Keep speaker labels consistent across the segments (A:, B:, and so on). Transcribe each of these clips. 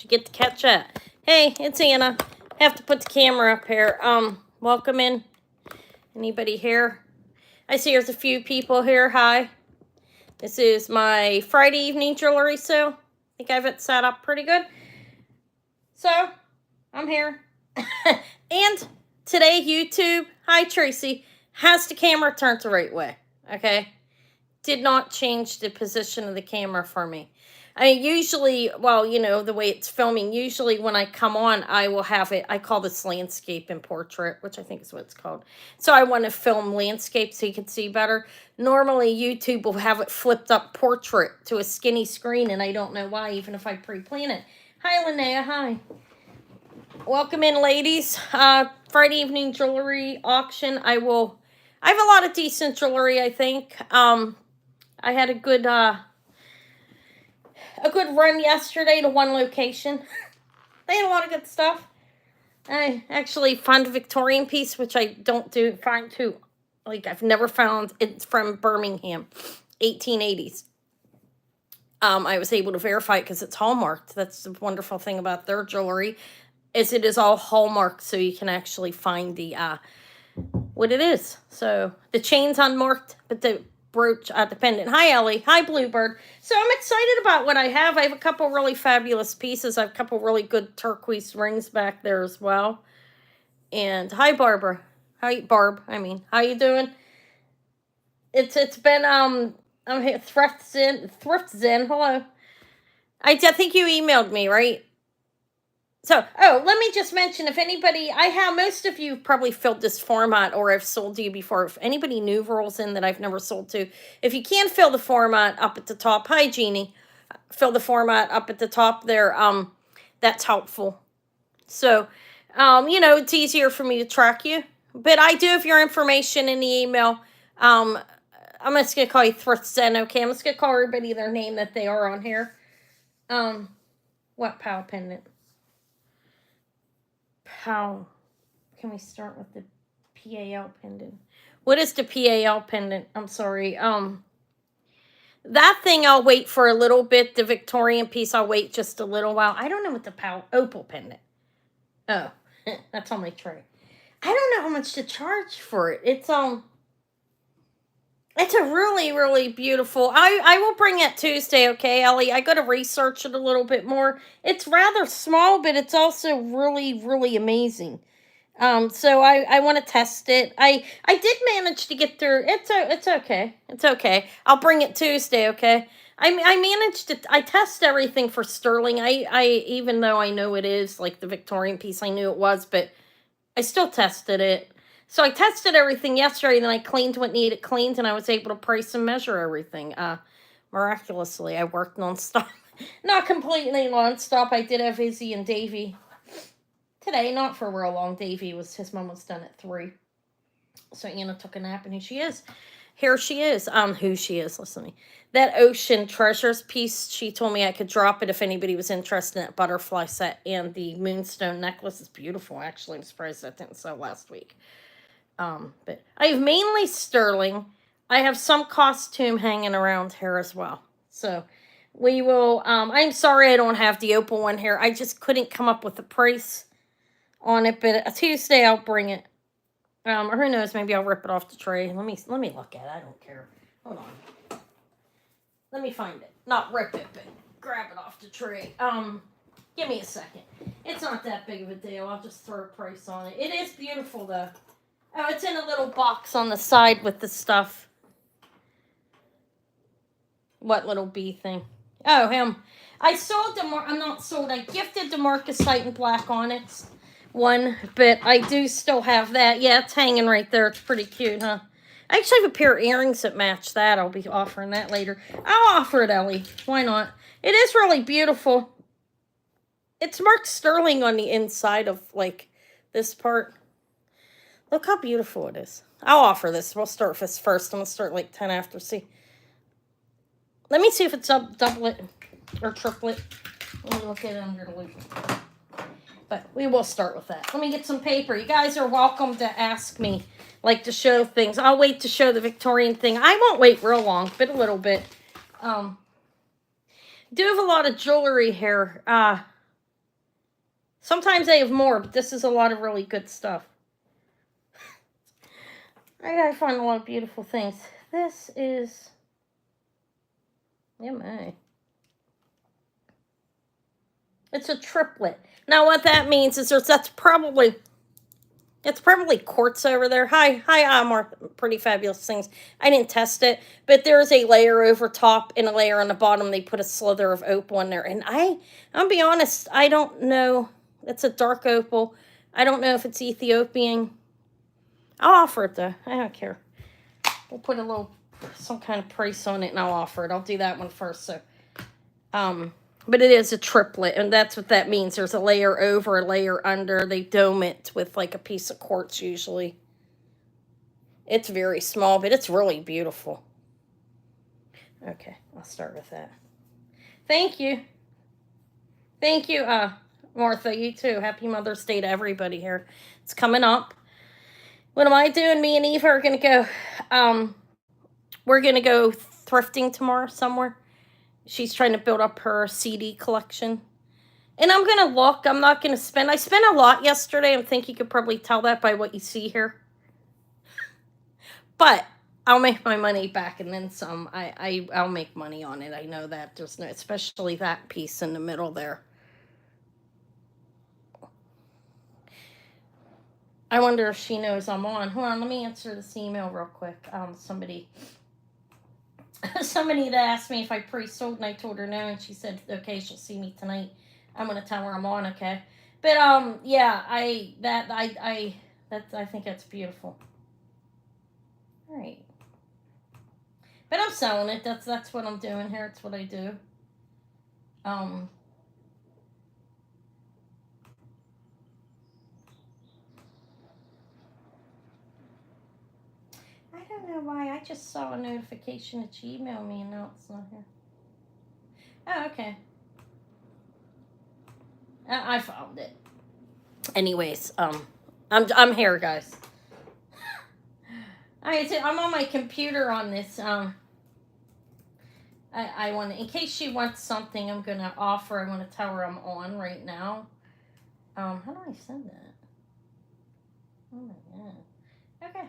A: you get to catch that. Hey, it's Anna. Have to put the camera up here. Welcome in. Anybody here? I see there's a few people here. Hi. This is my Friday evening jewelry sale. I think I have it set up pretty good. So, I'm here. And today, YouTube, hi Tracy, has the camera turned the right way. Okay? Did not change the position of the camera for me. I usually, well, you know, the way it's filming, usually when I come on, I will have it, I call this landscape and portrait, which I think is what it's called. So I want to film landscape so you can see better. Normally, YouTube will have it flipped up portrait to a skinny screen, and I don't know why, even if I pre-plan it. Hi, Linnea, hi. Welcome in, ladies. Friday evening jewelry auction. I have a lot of decent jewelry, I think. I had a good run yesterday to one location. They had a lot of good stuff. I actually found a Victorian piece, which I don't find too, like I've never found. It's from Birmingham, 1880s. I was able to verify it because it's hallmarked. That's the wonderful thing about their jewelry, is it is all hallmarked, so you can actually find the what it is. So the chain's unmarked, but the brooch the pendant. Hi Ellie. Hi Bluebird. So I'm excited about what I have. I have a couple really fabulous pieces. I have a couple really good turquoise rings back there as well. And hi Barbara. Hi Barb. How you doing? It's been I'm here. Thrift Zen. Hello. I think you emailed me, right? So, let me just mention, if anybody, most of you probably filled this format or I've sold to you before. If anybody new rolls in that I've never sold to, if you can fill the format up at the top, hi Jeannie, fill the format up at the top there, that's helpful. So, you know, it's easier for me to track you. But I do have your information in the email. I'm just going to call you Thrift Zen, okay? I'm just going to call everybody their name that they are on here. What POW pendant? How can we start with the PAL pendant? What is the PAL pendant? I'm sorry. That thing I'll wait for a little bit. The Victorian piece I'll wait just a little while. I don't know what the opal pendant. Oh, that's on my tray. I don't know how much to charge for it. It's a really, really beautiful. I will bring it Tuesday, okay, Ellie? I got to research it a little bit more. It's rather small, but it's also really, really amazing. So I want to test it. I did manage to get through. It's okay. It's okay. I'll bring it Tuesday, okay? I managed to. I test everything for sterling. I even though I know it is like the Victorian piece, I knew it was, but I still tested it. So I tested everything yesterday, then I cleaned what needed cleaned, and I was able to price and measure everything. Miraculously, I worked nonstop. Not completely nonstop. I did have Izzy and Davy today, not for real long. Davy his mom was done at 3. So Anna took a nap, and here she is. Who she is, listen to me. That Ocean Treasures piece, she told me I could drop it if anybody was interested in that butterfly set, and the moonstone necklace is beautiful, actually. I'm surprised that didn't sell last week. But I have mainly sterling. I have some costume hanging around here as well. So we will, I'm sorry I don't have the opal one here. I just couldn't come up with a price on it, but Tuesday I'll bring it. Or who knows, maybe I'll rip it off the tray. Let me look at it. I don't care. Hold on. Let me find it. Not rip it, but grab it off the tray. Give me a second. It's not that big of a deal. I'll just throw a price on it. It is beautiful though. Oh, it's in a little box on the side with the stuff. What little bee thing? Oh, him. I sold I'm not sold. I gifted DeMarcus Titan Black Onyx one, but I do still have that. Yeah, it's hanging right there. It's pretty cute, huh? I actually have a pair of earrings that match that. I'll be offering that later. I'll offer it, Ellie. Why not? It is really beautiful. It's marked sterling on the inside of, like, this part. Look how beautiful it is. I'll offer this. We'll start with this first. I'm going to start like 10 after. See. Let me see if it's up doublet or triplet. Let me look at it under the loop. But we will start with that. Let me get some paper. You guys are welcome to ask me, like, to show things. I'll wait to show the Victorian thing. I won't wait real long, but a little bit. Do have a lot of jewelry here. Sometimes they have more, but this is a lot of really good stuff. I gotta find a lot of beautiful things. This is, yeah, my. It's a triplet. Now, what that means is that's probably quartz over there. Hi, more pretty fabulous things. I didn't test it, but there's a layer over top and a layer on the bottom. They put a slither of opal in there, and I'll be honest, I don't know. It's a dark opal. I don't know if it's Ethiopian. I'll offer it though. I don't care. We'll put some kind of price on it, and I'll offer it. I'll do that one first. So, but it is a triplet, and that's what that means. There's a layer over, a layer under. They dome it with like a piece of quartz usually. It's very small, but it's really beautiful. Okay, I'll start with that. Thank you. Thank you, Martha. You too. Happy Mother's Day to everybody here. It's coming up. What am I doing? Me and Eva are gonna go. We're gonna go thrifting tomorrow somewhere. She's trying to build up her CD collection. And I'm going to look. I'm not going to spend. I spent a lot yesterday. I think you could probably tell that by what you see here. But I'll make my money back and then some. I'll make money on it. I know that. There's no, especially that piece in the middle there. I wonder if she knows I'm on. Hold on, let me answer this email real quick. Somebody that asked me if I pre-sold, and I told her no, and she said okay, she'll see me tonight. I'm gonna tell her I'm on, okay? But yeah, I think that's beautiful. All right, but I'm selling it. That's what I'm doing here. It's what I do. I don't know why. I just saw a notification that she emailed me, and now it's not here. Oh, okay. I found it. Anyways, I'm here, guys. I'm on my computer on this. I want to, in case she wants something, I'm gonna offer. I'm gonna tell her I'm on right now. How do I send that? Oh my god. Okay.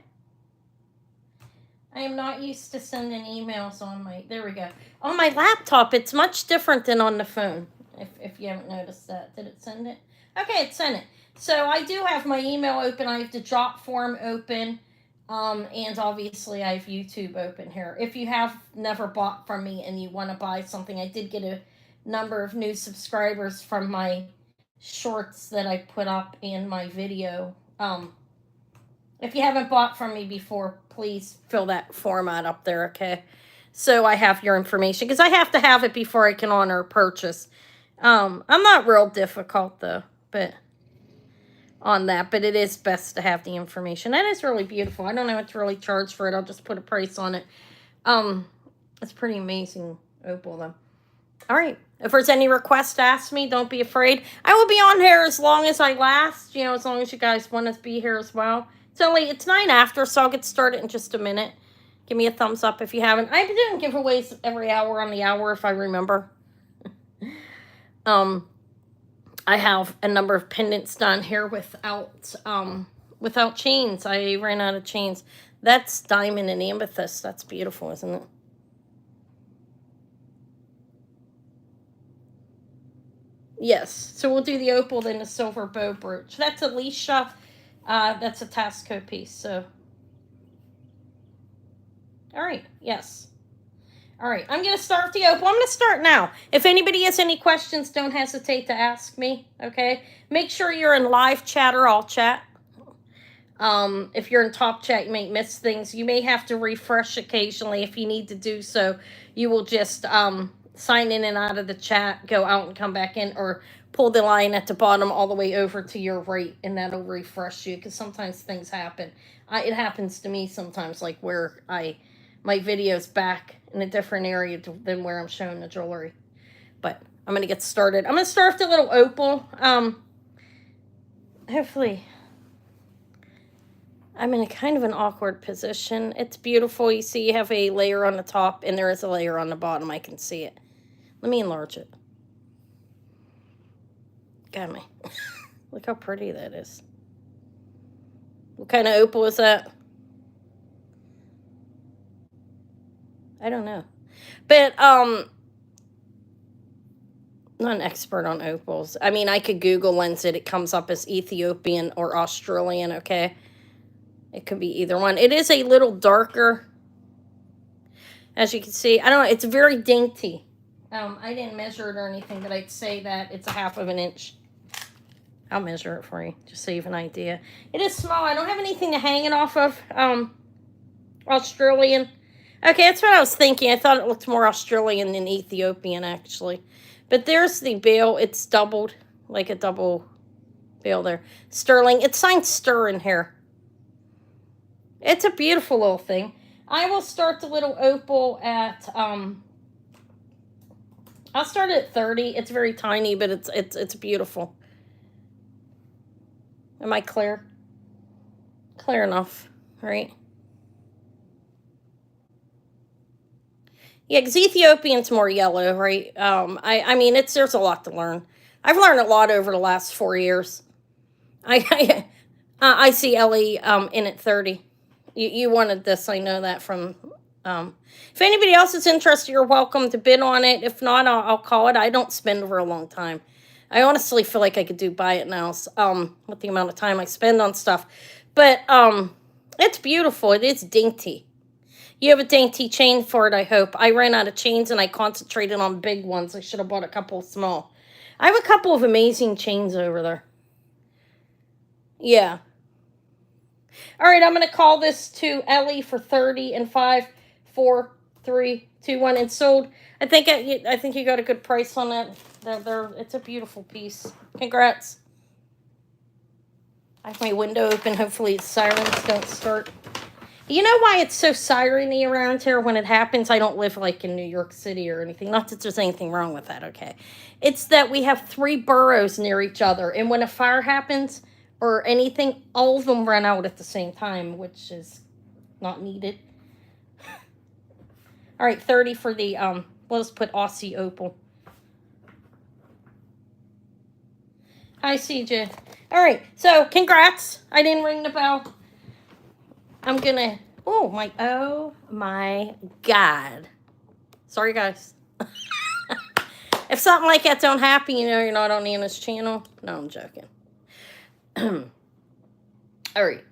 A: I am not used to sending emails on my. There we go. On my laptop, it's much different than on the phone. If you haven't noticed that, did it send it? Okay, it sent it. So I do have my email open. I have the drop form open. And obviously I have YouTube open here. If you have never bought from me and you want to buy something, I did get a number of new subscribers from my shorts that I put up in my video. If you haven't bought from me before, please fill that form out up there, okay? So I have your information, because I have to have it before I can honor a purchase. I'm not real difficult though, but on that, but it is best to have the information. That is really beautiful. I don't know what to really charge for it. I'll just put a price on it. It's pretty amazing opal though. All right. If there's any requests, ask me. Don't be afraid. I will be on here as long as I last. You know, as long as you guys want to be here as well. It's 9 after, so I'll get started in just a minute. Give me a thumbs up if you haven't. I've been doing giveaways every hour on the hour if I remember. I have a number of pendants done here without chains. I ran out of chains. That's diamond and amethyst. That's beautiful, isn't it? Yes. So we'll do the opal, then the silver bow brooch. That's Alicia. That's a Tasco piece. So, all right. Yes. All right. I'm gonna start the opal. I'm gonna start now. If anybody has any questions, don't hesitate to ask me. Okay. Make sure you're in live chat or all chat. If you're in top chat, you may miss things. You may have to refresh occasionally. If you need to do so, you will just sign in and out of the chat, go out and come back in, or pull the line at the bottom all the way over to your right, and that'll refresh you, because sometimes things happen. It happens to me sometimes, like where my video's back in a different area than where I'm showing the jewelry. But I'm going to get started. I'm going to start with the little opal. Hopefully I'm in a kind of an awkward position. It's beautiful. You see you have a layer on the top, and there is a layer on the bottom. I can see it. Let me enlarge it. Got me. Look how pretty that is. What kind of opal is that? I don't know. But not an expert on opals. I mean, I could Google lens it. It comes up as Ethiopian or Australian, okay? It could be either one. It is a little darker, as you can see. I don't know. It's very dainty. I didn't measure it or anything, but I'd say that it's a half of an inch. I'll measure it for you, just so you have an idea. It is small. I don't have anything to hang it off of. Australian. Okay, that's what I was thinking. I thought it looked more Australian than Ethiopian, actually. But there's the bail. It's doubled, like a double bail there. Sterling. It's signed Stir in here. It's a beautiful little thing. I will start the little opal at, I'll start at 30. It's very tiny, but it's beautiful. Am I clear? Clear enough, right? Yeah, because Ethiopian's more yellow, right? I mean, there's a lot to learn. I've learned a lot over the last 4 years. I see Ellie in at 30. You wanted this, I know that from. If anybody else is interested, you're welcome to bid on it. If not, I'll call it. I don't spend over a long time. I honestly feel like I could buy it now, with the amount of time I spend on stuff. But it's beautiful. It is dainty. You have a dainty chain for it, I hope. I ran out of chains and I concentrated on big ones. I should have bought a couple of small. I have a couple of amazing chains over there. Yeah. All right, I'm going to call this to Ellie for 30 and 5, 4, 3, 2, 1, and sold. I think you got a good price on that. It's a beautiful piece. Congrats. I have my window open. Hopefully the sirens don't start. You know why it's so siren-y around here when it happens? I don't live like in New York City or anything. Not that there's anything wrong with that, okay? It's that we have 3 boroughs near each other. And when a fire happens or anything, all of them run out at the same time, which is not needed. All right, 30 for the, let's put Aussie opal. Hi, CJ. All right, so congrats. I didn't ring the bell. I'm gonna, oh my God. Sorry, guys. If something like that don't happen, you know you're not on Anna's channel. No, I'm joking. All right.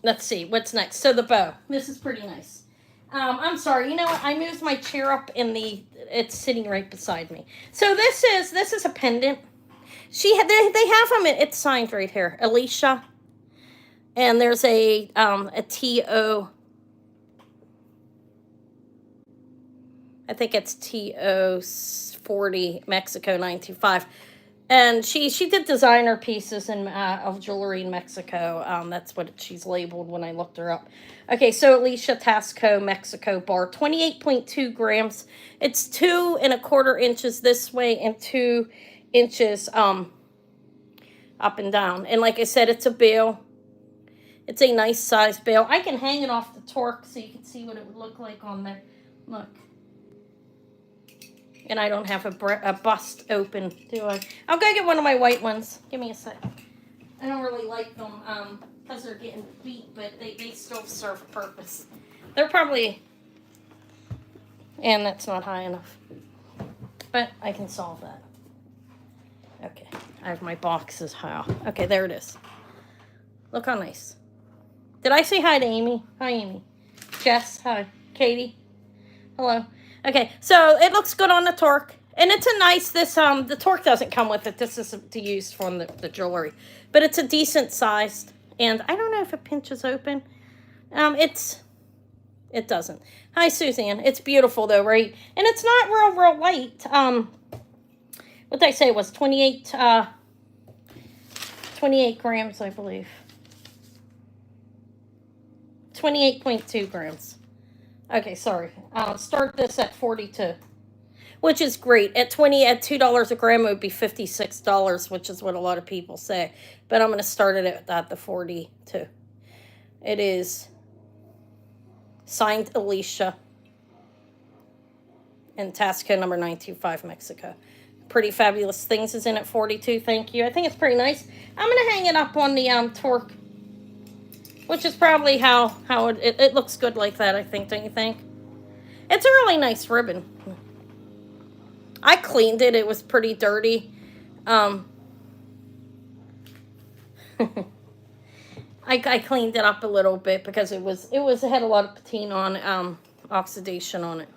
A: Let's see, what's next? So the bow. This is pretty nice. I'm sorry, you know what? I moved my chair up it's sitting right beside me. So this is a pendant. They have them, it's signed right here. Alicia. And there's a TO. I think it's TO 40 Mexico 925. And she did designer pieces of jewelry in Mexico. That's what she's labeled when I looked her up. Okay, so Alicia Tasco Mexico bar, 28.2 grams. It's 2 1/4 inches this way and 2 inches up and down. And like I said, it's a bail. It's a nice size bail. I can hang it off the torque so you can see what it would look like on there. Look. And I don't have a bust open, do I? I'll go get one of my white ones. Give me a sec. I don't really like them because they're getting beat, but they still serve a purpose. They're probably... And that's not high enough. But I can solve that. Okay. I have my boxes high. Okay, there it is. Look how nice. Did I say hi to Amy? Hi, Amy. Jess, hi. Katie, hello. Okay, so it looks good on the torque. And it's a nice, the torque doesn't come with it. This is to use from the jewelry. But it's a decent sized. And I don't know if it pinches open. It doesn't. Hi, Suzanne. It's beautiful, though, right? And it's not real light. What did I say? It was 28 grams, I believe. 28.2 grams. Okay, sorry. Start this at 42, which is great. At $2 a gram, it would be $56, which is what a lot of people say. But I'm going to start it at the 42. It is signed Alicia and Tasco number 925 Mexico. Pretty Fabulous Things is in at 42. Thank you. I think it's pretty nice. I'm gonna hang it up on the torque, which is probably how it looks good like that. I think. Don't you think? It's a really nice ribbon. I cleaned it. It was pretty dirty. I cleaned it up a little bit because it had a lot of patina on oxidation on it.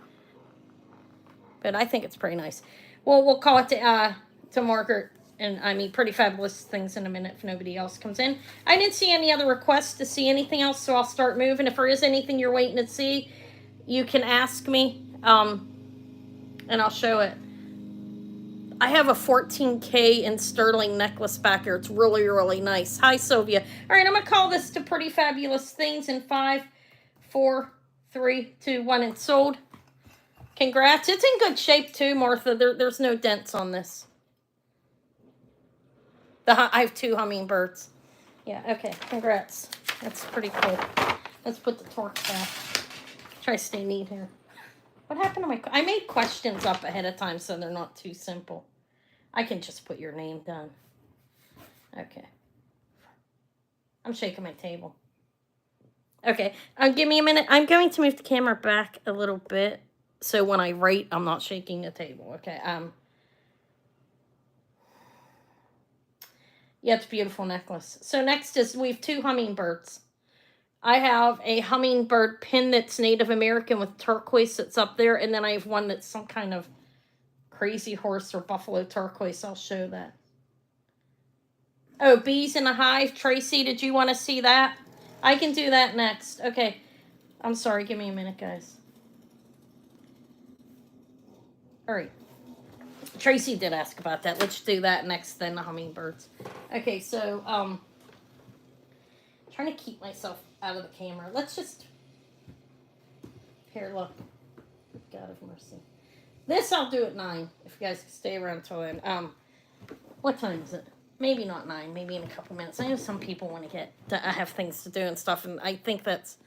A: But I think it's pretty nice. Well, we'll call it to Margaret and Pretty Fabulous Things in a minute if nobody else comes in. I didn't see any other requests to see anything else, so I'll start moving. If there is anything you're waiting to see, you can ask me, and I'll show it. I have a 14K in sterling necklace back here. It's really, really nice. Hi, Sylvia. All right, I'm going to call this to Pretty Fabulous Things in 5, 4, 3, 2, 1, and sold. Congrats. It's in good shape, too, Martha. There's no dents on this. I have 2 hummingbirds. Yeah, okay. Congrats. That's pretty cool. Let's put the torque back. Try to stay neat here. What happened to I made questions up ahead of time so they're not too simple. I can just put your name down. Okay. I'm shaking my table. Okay. Give me a minute. I'm going to move the camera back a little bit so when I write, I'm not shaking the table. Okay. Yeah, it's a beautiful necklace. So next is we have 2 hummingbirds. I have a hummingbird pin that's Native American with turquoise that's up there. And then I have one that's some kind of crazy horse or buffalo turquoise. I'll show that. Oh, bees in a hive. Tracy, did you want to see that? I can do that next. Okay. I'm sorry. Give me a minute, guys. All right. Tracy did ask about that. Let's do that next, then the hummingbirds. Okay, so, trying to keep myself out of the camera. Let's just, here, look. God of mercy. This I'll do at 9, if you guys can stay around till then. What time is it? Maybe not 9, maybe in a couple minutes. I know some people want to have things to do and stuff, and I think that's,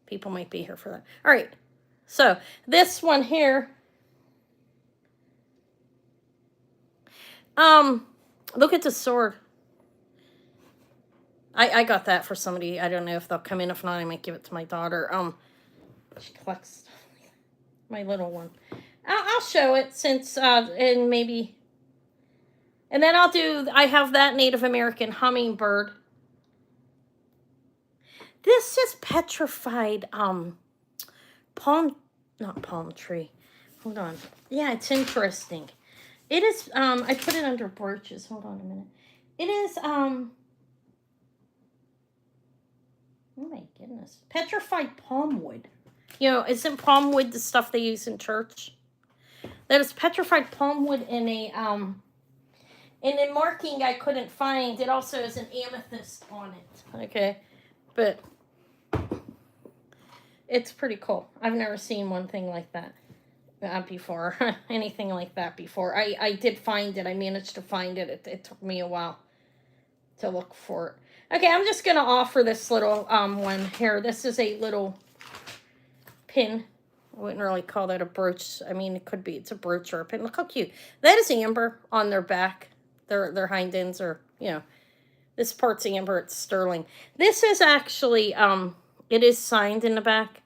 A: people might be here for that. All right, so this one here, look at the sword. I got that for somebody. I don't know if they'll come in. If not, I might give it to my daughter. She collects stuff. My little one. I'll show it since, and maybe, and then I have that Native American hummingbird. This is petrified, not palm tree. Hold on. Yeah, it's interesting. It is, I put it under brooches. Hold on a minute. It is, oh my goodness. Petrified palm wood. You know, isn't palm wood the stuff they use in church? That is petrified palm wood in a marking I couldn't find. It also has an amethyst on it. Okay. But it's pretty cool. I've never seen one thing like that before. Anything like that before. I did find it. I managed to find it. It took me a while to look for it. Okay, I'm just going to offer this little one here. This is a little pin. I wouldn't really call that a brooch. I mean, it could be. It's a brooch or a pin. Look how cute. That is amber on their back. Their hind ends are, you know, this part's amber. It's sterling. This is actually, it is signed in the back.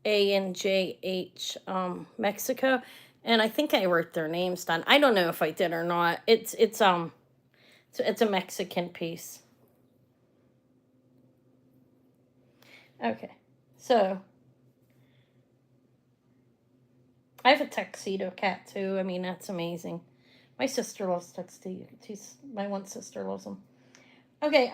A: ANJH, Mexico. And I think I wrote their names down. I don't know if I did or not. It's a Mexican piece. Okay, so I have a tuxedo cat too. I mean, that's amazing. My sister loves tuxedo. My one sister loves them. Okay,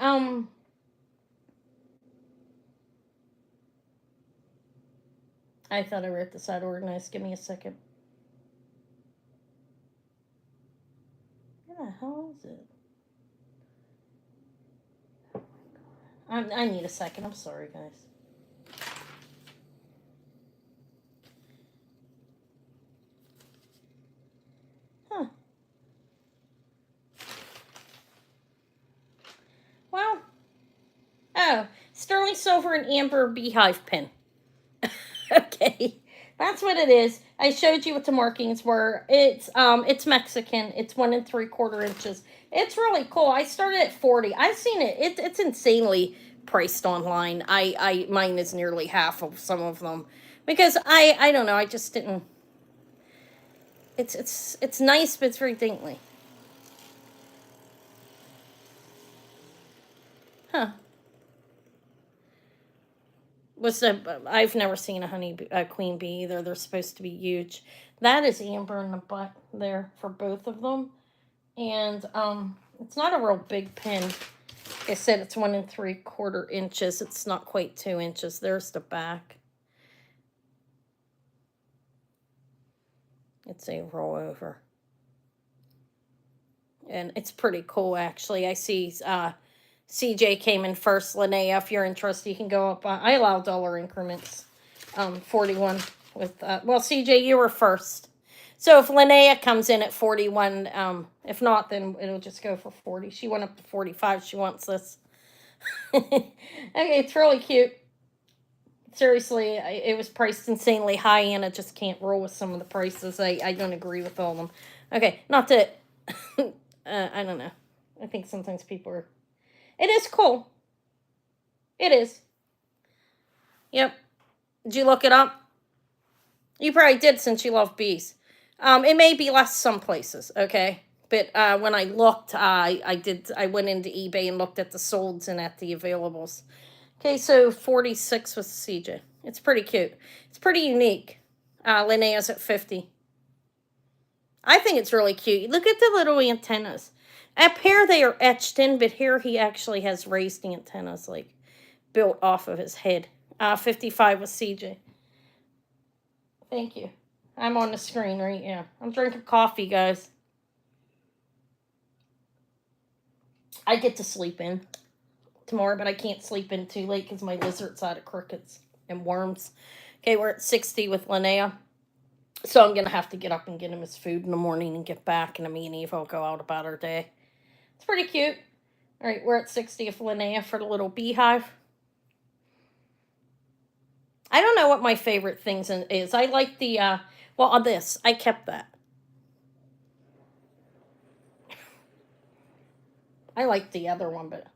A: I thought I wrote this out organized. Give me a second. Where the hell is it? I need a second. I'm sorry, guys. Huh. Well. Oh, sterling silver and amber beehive pin. That's what it is. I showed you what the markings were. It's Mexican. It's 1 3/4 inches. It's really cool. I started at 40. I've seen it. It's insanely priced online. Mine is nearly half of some of them because I don't know. I just didn't. It's nice, but it's very dainty. Huh. I've never seen a queen bee either. They're supposed to be huge. That is amber in the butt there for both of them, and it's not a real big pin. Like I said, it's 1 3/4 inches. It's not quite 2 inches. There's the back. It's a roll over, and it's pretty cool actually. I see CJ came in first. Linnea, if you're interested, you can go up. I allow dollar increments. 41 with, well, CJ, you were first. So if Linnea comes in at 41, if not, then it'll just go for 40. She went up to 45. She wants this. Okay, it's really cute. Seriously, it was priced insanely high, and I just can't roll with some of the prices. I don't agree with all of them. Okay, not that, I don't know. I think sometimes people are, it is cool. It is. Yep. Did you look it up? You probably did since you love bees. It may be less some places, okay? But when I looked, I went into eBay and looked at the solds and at the availables. Okay, so 46 with CJ. It's pretty cute. It's pretty unique. Linnea's at 50. I think it's really cute. Look at the little antennas. Up here they are etched in, but here he actually has raised antennas, like, built off of his head. 55 with CJ. Thank you. I'm on the screen right now. I'm drinking coffee, guys. I get to sleep in tomorrow, but I can't sleep in too late because my lizard's out of crickets and worms. Okay, we're at 60 with Linnea. So I'm going to have to get up and get him his food in the morning and get back, and me and Eve will go out about our day. It's pretty cute. All right, we're at 60 with Linnea for the little beehive. I don't know what my favorite things is. I like the, well, on this, I kept that. I like the other one, but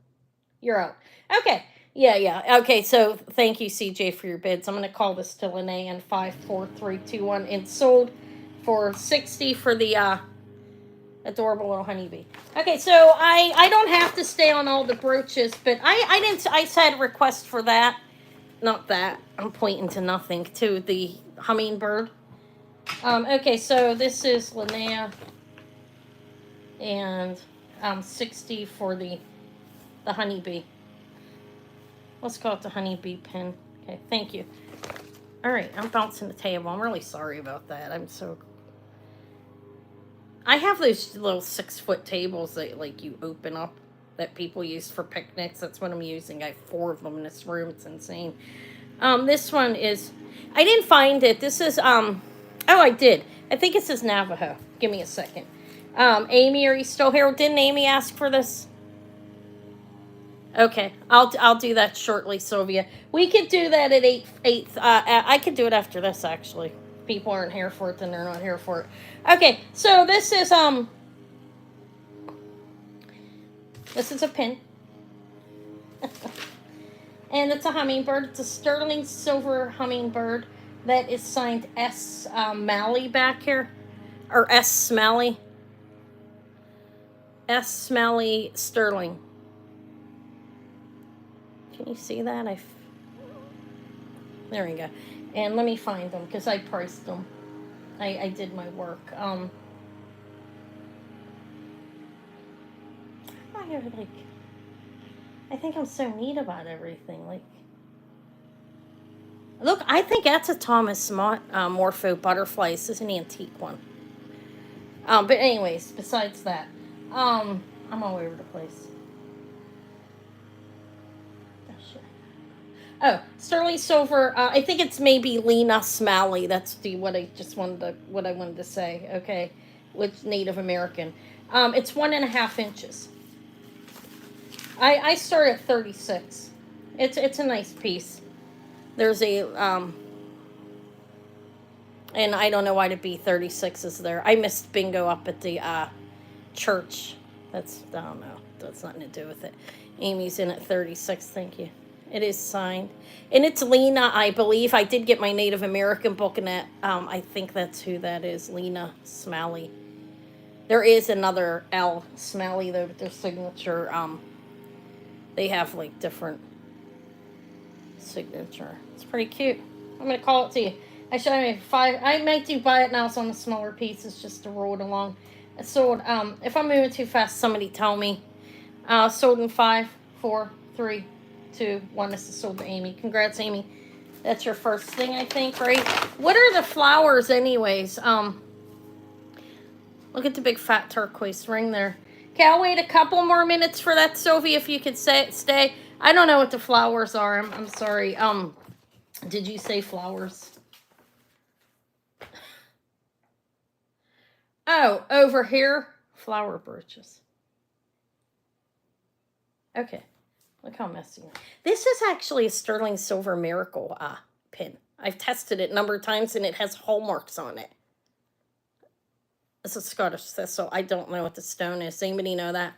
A: you're out. Okay. Yeah. Okay, so thank you, CJ, for your bids. I'm going to call this to Linnea in 5, 4, 3, 2, 1, and sold for 60 for the adorable little honeybee. Okay, so I don't have to stay on all the brooches, but I said request for that. Not that. I'm pointing to nothing. To the hummingbird. Okay, so this is Linnea, and 60 for the honeybee. Let's call it the honeybee pin. Okay, thank you. All right, I'm bouncing the table. I'm really sorry about that. I have those little 6-foot tables that, like, you open up that people use for picnics. That's what I'm using. I have 4 of them in this room. It's insane. This one is, I didn't find it. This is, oh, I did. I think it says Navajo. Give me a second. Amy, are you still here? Didn't Amy ask for this? Okay, I'll do that shortly, Sylvia. We could do that at 8. I could do it after this, actually. People aren't here for it, then they're not here for it. Okay, so this is a pin. And it's a hummingbird. It's a sterling silver hummingbird that is signed S. Malley back here. Or S. Smalley. S. Smalley Sterling. Can you see that? There we go. And let me find them because I priced them. I did my work. I think I'm so neat about everything. Like, look, I think that's a Thomas Morpho butterfly. This is an antique one. But anyways, besides that, I'm all over the place. Oh, sterling silver. I think it's maybe Lena Smalley. That's what I wanted to say. Okay, with Native American. It's 1.5 inches. I start at 36. It's a nice piece. There's a And I don't know why the B36 is there. I missed bingo up at the church. That's, I don't know. That's nothing to do with it. Amy's in at 36. Thank you. It is signed. And it's Lena, I believe. I did get my Native American book, and that, I think that's who that is. Lena Smalley. There is another L Smalley, though, but their signature, they have like different signature. It's pretty cute. I'm going to call it to you. I showed you 5. I might do buy it now, so on the smaller pieces just to roll it along. It's sold. If I'm moving too fast, somebody tell me. Sold in 5, 4, 3, 2, 1. This is sold to Amy. Congrats, Amy. That's your first thing, I think, right? What are the flowers, anyways? Look at the big fat turquoise ring there. Okay, I'll wait a couple more minutes for that, Sophie, if you could stay. I don't know what the flowers are. I'm sorry. Did you say flowers? Oh, over here, flower brooches. Okay, look how messy. This is actually a sterling silver miracle pin. I've tested it a number of times, and it has hallmarks on it. It's a Scottish thistle. I don't know what the stone is. Anybody know that?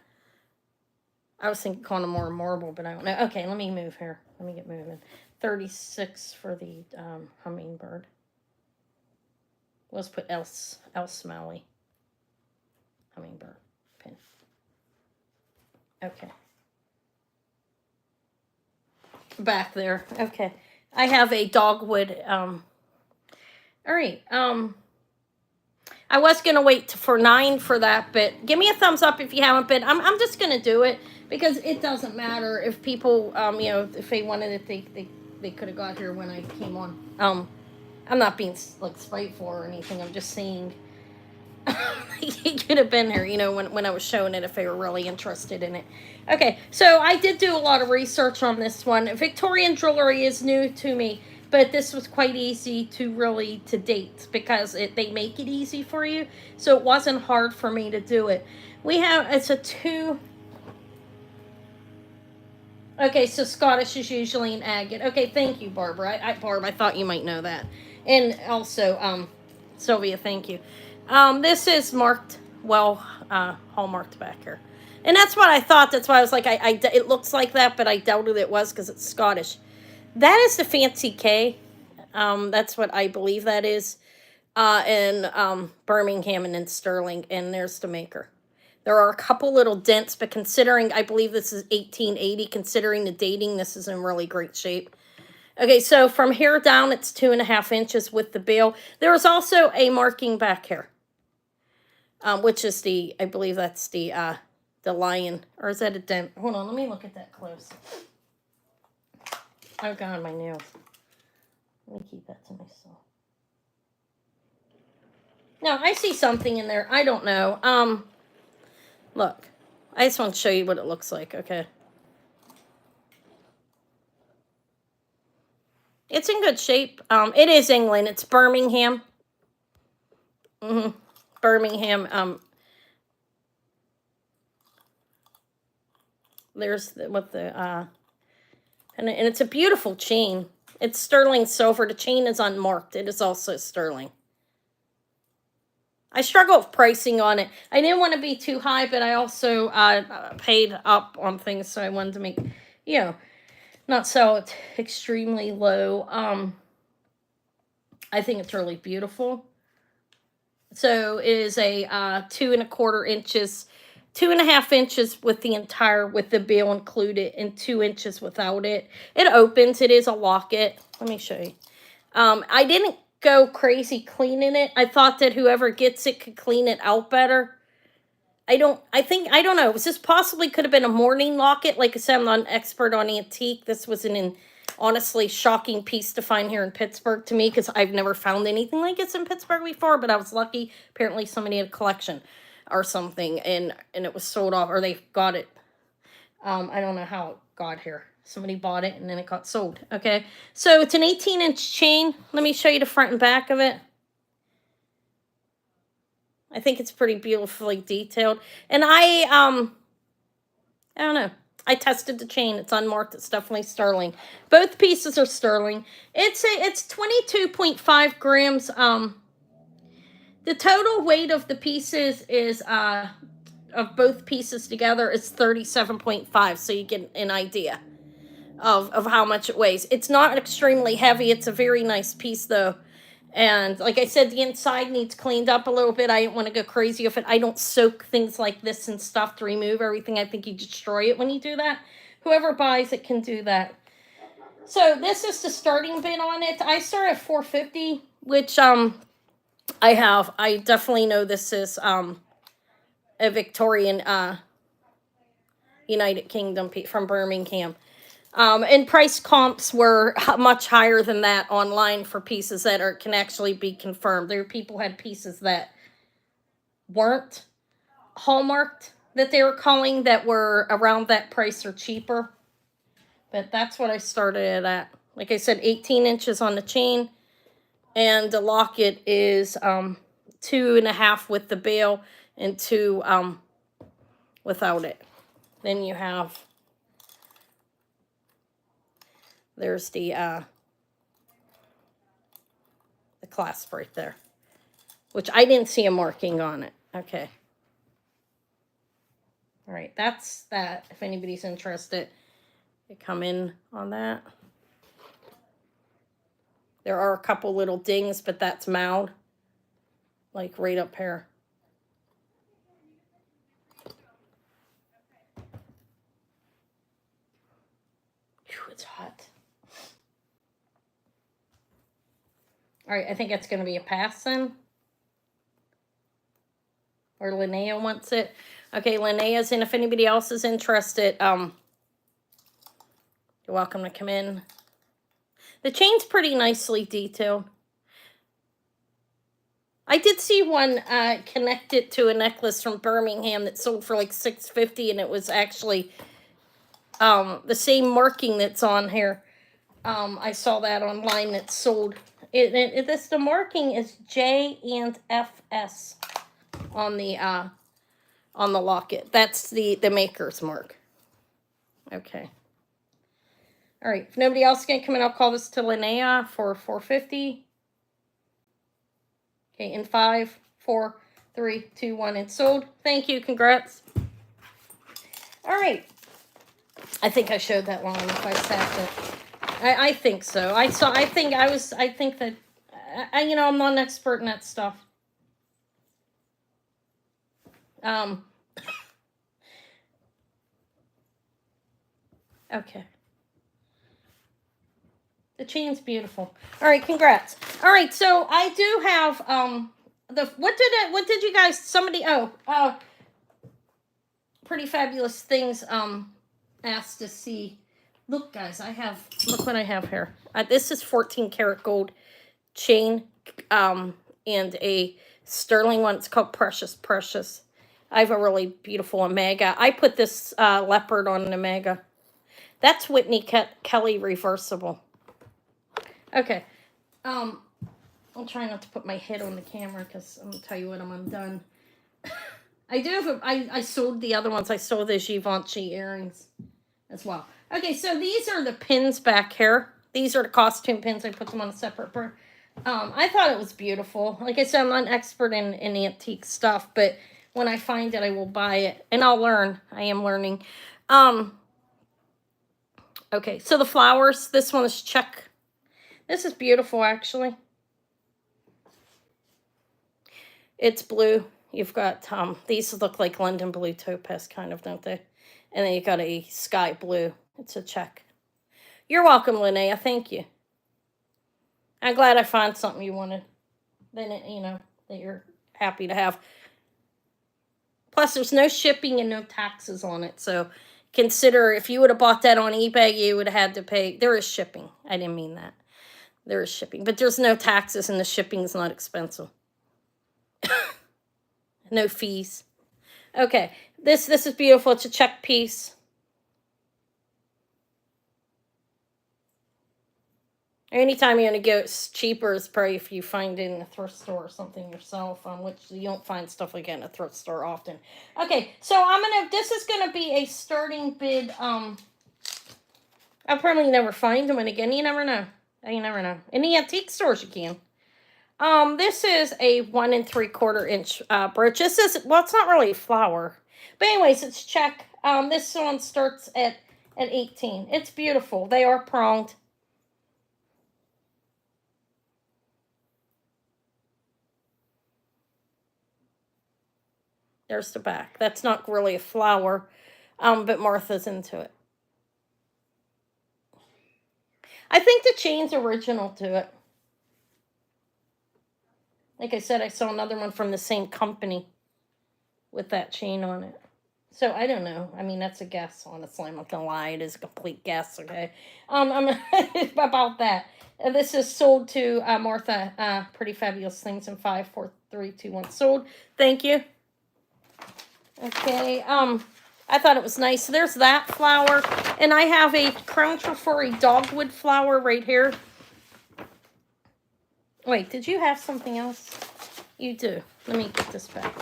A: I was thinking calling it more marble, but I don't know. Okay, let me move here. Let me get moving. 36 for the hummingbird. Let's put L Smalley. Hummingbird pin. Okay. Back there. Okay. I have a dogwood. All right. I was going to wait for 9 for that, but give me a thumbs up if you haven't been. I'm just going to do it because it doesn't matter if people, you know, if they wanted it, they could have got here when I came on. I'm not being like spiteful or anything. I'm just saying he could have been here, you know, when I was showing it if they were really interested in it. Okay, so I did do a lot of research on this one. Victorian jewelry is new to me, but this was quite easy to date because they make it easy for you, so it wasn't hard for me to do it. It's a 2. Okay, so Scottish is usually an agate. Okay, thank you, Barbara. Barb, I thought you might know that. And also, Sylvia, thank you. This is marked, well, hallmarked back here. And that's what I thought. That's why I was like, it looks like that, but I doubted it was because it's Scottish. That is the Fancy K. That's what I believe that is. In Birmingham and in Sterling. And there's the maker. There are a couple little dents, but considering, I believe this is 1880, considering the dating, this is in really great shape. Okay, so from here down, it's 2.5 inches with the bail. There is also a marking back here, which is I believe that's the lion, or is that a dent? Hold on, let me look at that close. Oh God, my nails. Let me keep that to myself. No, I see something in there. I don't know. Look, I just want to show you what it looks like, okay? It's in good shape. It is England. It's Birmingham. Birmingham. There's and it's a beautiful chain. It's sterling silver. The chain is unmarked. It is also sterling. I struggle with pricing on it. I didn't want to be too high, but I also paid up on things, so I wanted to make, you know, not sell it extremely low. I think it's really beautiful. So it is a 2.25 inches, 2.5 inches with the bill included, and 2 inches without it. It opens. It is a locket. Let me show you. I didn't go crazy cleaning it. I thought that whoever gets it could clean it out better. I don't know. It was just possibly could have been a morning locket. Like I said, I'm not an expert on antique. This was an honestly shocking piece to find here in Pittsburgh to me because I've never found anything like this in Pittsburgh before, but I was lucky. Apparently somebody had a collection or something and it was sold off, or they got it. I don't know how it got here. Somebody bought it and then it got sold. Okay, so it's an 18-inch chain. Let me show you the front and back of it. I think it's pretty beautifully detailed. And I don't know. I tested the chain. It's unmarked. It's definitely sterling. Both pieces are sterling. It's 22.5 grams The total weight of the pieces is of both pieces together is 37.5, so you get an idea of how much it weighs. It's not extremely heavy. It's a very nice piece though. And like I said, the inside needs cleaned up a little bit. I didn't want to go crazy with it. I don't soak things like this in stuff to remove everything. I think you destroy it when you do that. Whoever buys it can do that. So this is the starting bid on it. I start at 450, which I definitely know this is a Victorian United Kingdom from Birmingham. And price comps were much higher than that online for pieces that can actually be confirmed. There were people had pieces that weren't hallmarked that they were calling that were around that price or cheaper. But that's what I started it at. Like I said, 18 inches on the chain, and the locket is 2.5 with the bail and 2 without it. Then you have, there's the clasp right there, which I didn't see a marking on it. Okay. All right, that's that. If anybody's interested, they come in on that. There are a couple little dings, but that's mound, like right up here. Whew, it's hot. All right, I think it's going to be a pass then. Or Linnea wants it. Okay, Linnea's in. If anybody else is interested, you're welcome to come in. The chain's pretty nicely detailed. I did see one connected to a necklace from Birmingham that sold for like $650, and it was actually the same marking that's on here. I saw that online that sold. The marking is J and FS on the locket. That's the maker's mark. Okay. All right. If nobody else can come in, I'll call this to Linnea for $450. Okay, in 5, 4, 3, 2, 1, it's sold. Thank you. Congrats. All right. I think I showed that line if I sapped it. I think so. I think that, I'm not an expert in that stuff. Okay. The chain's beautiful. All right, congrats. All right, so I do have what did you guys Pretty Fabulous Things asked to see. Look guys, look what I have here. This is 14 karat gold chain and a sterling one. It's called Precious. I have a really beautiful Omega. I put this leopard on an Omega. That's Whitney Kelly reversible. Okay. I'll try not to put my head on the camera because I'm going to tell you when I'm undone. I do have I sold the other ones. I sold the Givenchy earrings as well. Okay, so these are the pins back here. These are the costume pins. I put them on a separate part. I thought it was beautiful. Like I said, I'm not an expert in antique stuff, but when I find it, I will buy it. And I'll learn. I am learning. Okay, so the flowers. This one is Czech. This is beautiful, actually. It's blue. You've got, these look like London blue topaz, kind of, don't they? And then you got a sky blue. It's a Czech. You're welcome, Linnea. Thank you. I'm glad I found something you wanted. Then, that you're happy to have. Plus, there's no shipping and no taxes on it. So, consider if you would have bought that on eBay, you would have had to pay. There is shipping. I didn't mean that. There is shipping. But there's no taxes, and the shipping is not expensive. No fees. Okay. This is beautiful. It's a Czech piece. Anytime you're going to go, it's cheaper is probably if you find it in a thrift store or something yourself, which you don't find stuff like that in a thrift store often. Okay, so this is going to be a starting bid. I'll probably never find them, and again, you never know. You never know. In the antique stores, you can. This is a 1 3/4 inch brooch. This is, well, it's not really a flower, but anyways, it's Czech. This one starts at 18. It's beautiful. They are pronged. There's the back. That's not really a flower, but Martha's into it. I think the chain's original to it. Like I said, I saw another one from the same company with that chain on it. So I don't know. I mean, that's a guess. Honestly, I'm not gonna lie. It is a complete guess. Okay. I'm about that. This is sold to Martha. Pretty fabulous things in 5, 4, 3, 2, 1. Sold. Thank you. Okay. I thought it was nice. There's that flower, and I have a crown Trifari dogwood flower right here. Wait, did you have something else? You do. Let me get this back.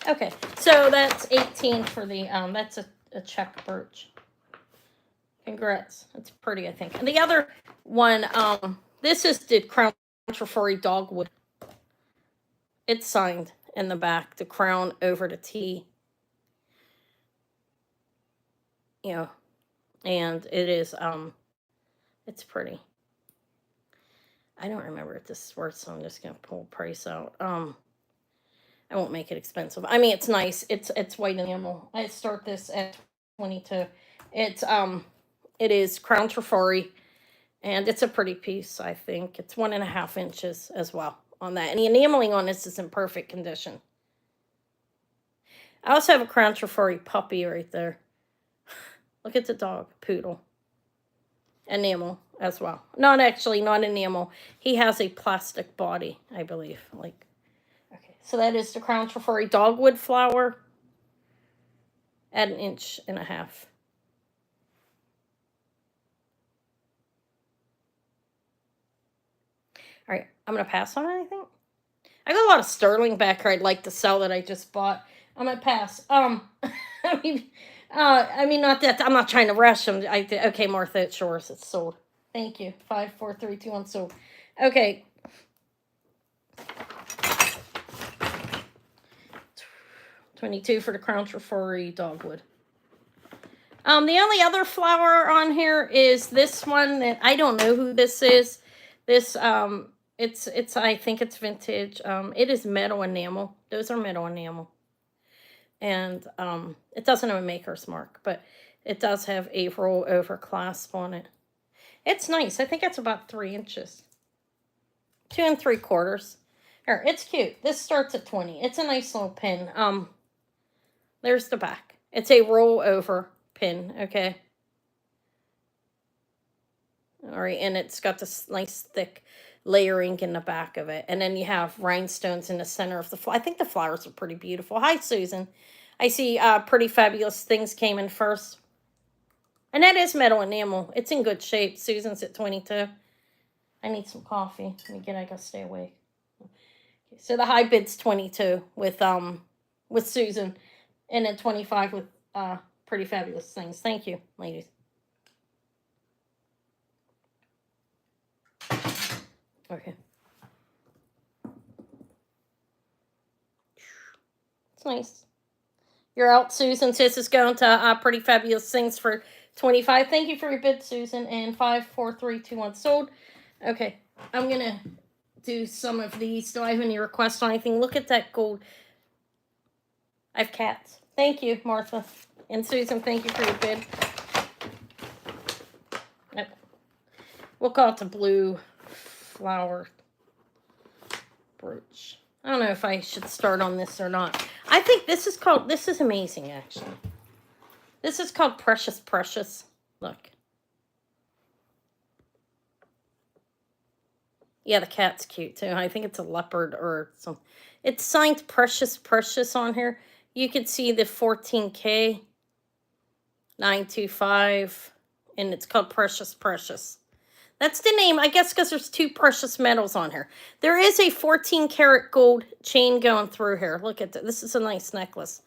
A: Okay, so that's 18 for the, that's a Czech brooch. Congrats. It's pretty, I think. And the other one, this is the crown Trifari dogwood. It's signed in the back, the crown over the T. You know, and it is, it's pretty. I don't remember what this is worth, so I'm just gonna pull price out. I won't make it expensive. I mean, it's nice. It's white enamel. I start this at 22. It's it is crown Trifari, and it's a pretty piece. I think it's 1.5 inches as well on that, and the enameling on this is in perfect condition. I also have a crown Trifari puppy right there. Look at the dog, poodle. Enamel as well. Not actually, not enamel. He has a plastic body, I believe. Like, okay, so that is the crown Trifari dogwood flower at 1.5 inches. All right, I'm gonna pass on anything. I got a lot of sterling back here I'd like to sell that I just bought. I'm gonna pass. I mean, not that I'm not trying to rush them. Okay, Martha, it's yours. It's sold. Thank you. 5, 4, 3, 2, 1. Sold. Okay. 22 for the crown Trifari dogwood. The only other flower on here is this one that I don't know who this is. This it's I think it's vintage. It is metal enamel. Those are metal enamel. And it doesn't have a maker's mark, but it does have a roll over clasp on it. It's nice. I think it's about 3 inches. 2 3/4. Here, it's cute. This starts at 20. It's a nice little pin. There's the back. It's a roll over pin, okay? All right, and it's got this nice thick layering in the back of it. And then you have rhinestones in the center of the flower. I think the flowers are pretty beautiful. Hi, Susan. I see pretty fabulous things came in first. And that is metal enamel. It's in good shape. Susan's at 22. I need some coffee. Let me get, I gotta stay awake. Okay, so the high bid's 22 with Susan. And then 25 with pretty fabulous things. Thank you, ladies. Okay. It's nice. You're out, Susan. Sis is going to pretty fabulous things for 25. Thank you for your bid, Susan. And 5, 4, 3, 2, 1 sold. Okay. I'm gonna do some of these. Do I have any requests on anything? Look at that gold. I have cats. Thank you, Martha. And Susan, thank you for your bid. We'll call it the blue flower brooch. I don't know if I should start on this or not. I think this is amazing, actually. This is called Precious Precious. Look. Yeah, the cat's cute, too. I think it's a leopard or something. It's signed Precious Precious on here. You can see the 14K, 925, and it's called Precious Precious. That's the name, I guess, because there's 2 precious metals on here. There is a 14-karat gold chain going through here. Look at that. This is a nice necklace.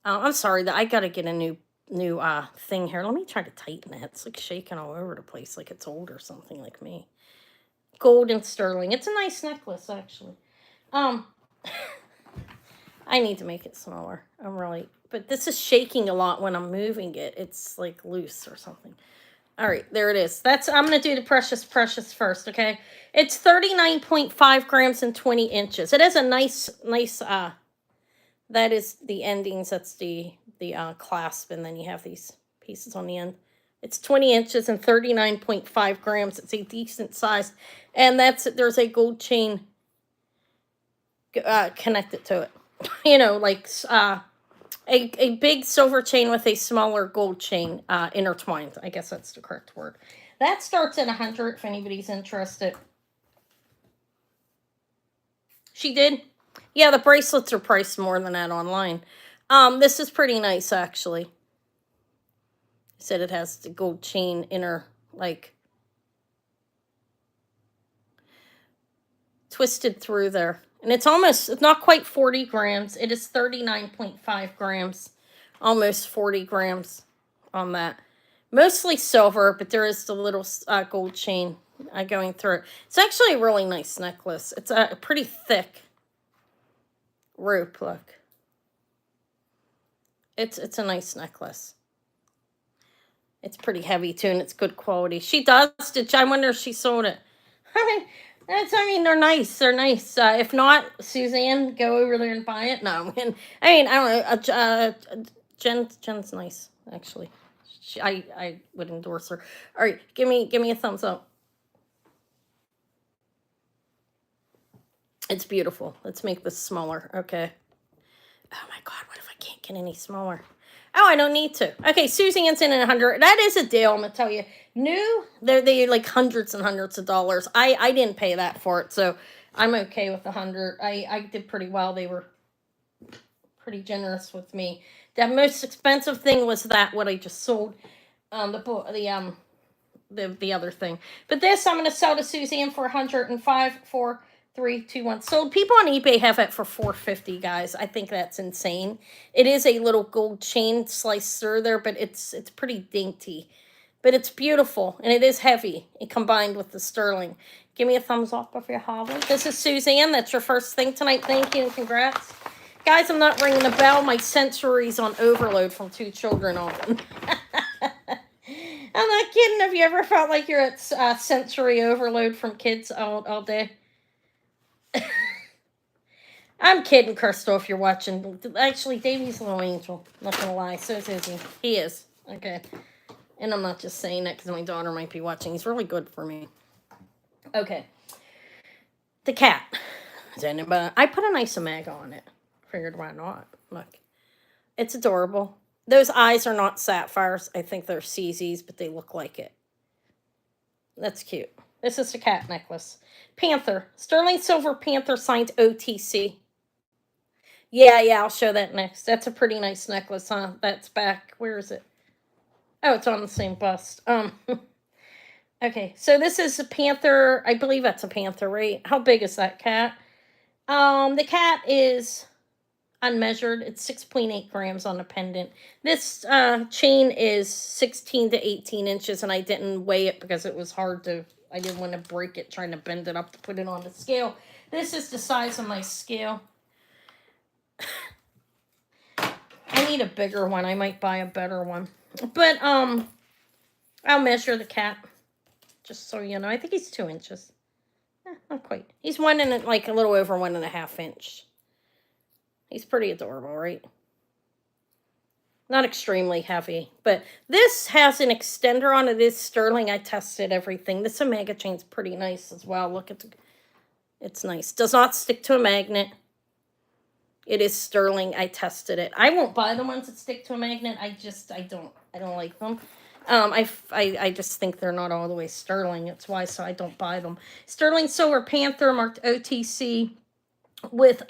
A: I'm sorry that I got to get a new thing here. Let me try to tighten it. It's like shaking all over the place, like it's old or something like me. gold and sterling. It's a nice necklace, actually. I need to make it smaller. I'm really, but this is shaking a lot when I'm moving it. It's like loose or something. All right, there it is. I'm going to do the Precious first, okay? It's 39.5 grams and 20 inches. It has a nice, that is the endings. That's the clasp, and then you have these pieces on the end. It's 20 inches and 39.5 grams. It's a decent size. And there's a gold chain connected to it. You know, like a big silver chain with a smaller gold chain intertwined. I guess that's the correct word. That starts at 100 if anybody's interested. She did? Yeah, the bracelets are priced more than that online. This is pretty nice, actually. It said it has the gold chain inner, like, twisted through there. And it's not quite 40 grams. It is 39.5 grams. Almost 40 grams on that. Mostly silver, but there is the little gold chain going through it. It's actually a really nice necklace. It's a pretty thick rope, look. It's a nice necklace. It's pretty heavy, too, and it's good quality. She does stitch. I wonder if she sold it. I mean, they're nice. They're nice. If not, Suzanne, go over there and buy it. No, I don't know. Jen's nice, actually. I would endorse her. All right, give me a thumbs up. It's beautiful. Let's make this smaller. Okay. Oh my God, what if I can't get any smaller? Oh, I don't need to. Okay, Suzanne's in at 100. That is a deal, I'm gonna tell you. New, they like hundreds and hundreds of dollars. I didn't pay that for it, so I'm okay with 100. I did pretty well. They were pretty generous with me. The most expensive thing was what I just sold. The other thing. But this I'm gonna sell to Suzanne for 105 for 3, 2, 1. Sold. People on eBay have it for $450, guys. I think that's insane. It is a little gold chain sliced through there, but it's pretty dainty. But it's beautiful, and it is heavy, combined with the sterling. Give me a thumbs up if you have it. This is Suzanne. That's your first thing tonight. Thank you, and congrats. Guys, I'm not ringing the bell. My sensory's on overload from 2 children often. I'm not kidding. Have you ever felt like you're at sensory overload from kids all day? I'm kidding, Crystal, if you're watching. Actually, Davey's a little angel. Not gonna lie. So is Izzy. He is. Okay. And I'm not just saying that because my daughter might be watching. He's really good for me. Okay. The cat. I put a nice omega on it. Figured why not. Look. It's adorable. Those eyes are not sapphires. I think they're CZs, but they look like it. That's cute. This is the cat necklace. Panther. Sterling silver Panther signed OTC. Yeah, I'll show that next. That's a pretty nice necklace, huh? That's back. Where is it? Oh, it's on the same bust. Okay, so this is a Panther. I believe that's a Panther, right? How big is that cat? The cat is unmeasured. It's 6.8 grams on the pendant. This chain is 16 to 18 inches, and I didn't weigh it because it was hard to, I didn't want to break it trying to bend it up to put it on the scale. This is the size of my scale. I need a bigger one. I might buy a better one. But, I'll measure the cat. Just so you know. I think he's 2 inches. Not quite. He's a little over 1.5 inch. He's pretty adorable, right? Not extremely heavy. But this has an extender on it. It is sterling. I tested everything. This omega chain's pretty nice as well. Look at it's nice. Does not stick to a magnet. It is sterling. I tested it. I won't buy the ones that stick to a magnet. I don't like them. I just think they're not all the way sterling. That's why, so I don't buy them. Sterling silver Panther marked OTC.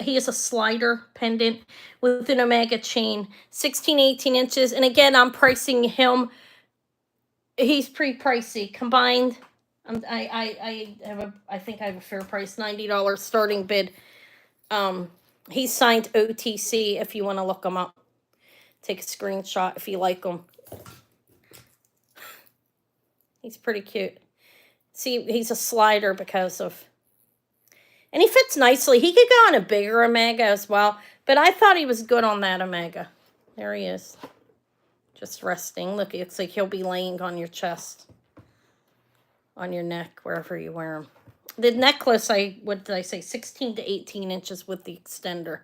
A: He is a slider pendant with an omega chain, 16, 18 inches. And again, I'm pricing him. He's pretty pricey. Combined, I think I have a fair price, $90 starting bid. He's signed OTC if you want to look him up. Take a screenshot if you like him. He's pretty cute. See, he's a slider because of, and he fits nicely. He could go on a bigger omega as well, but I thought he was good on that omega. There he is. Just resting. Look, it looks like he'll be laying on your chest, on your neck, wherever you wear him. The necklace, what did I say, 16 to 18 inches with the extender.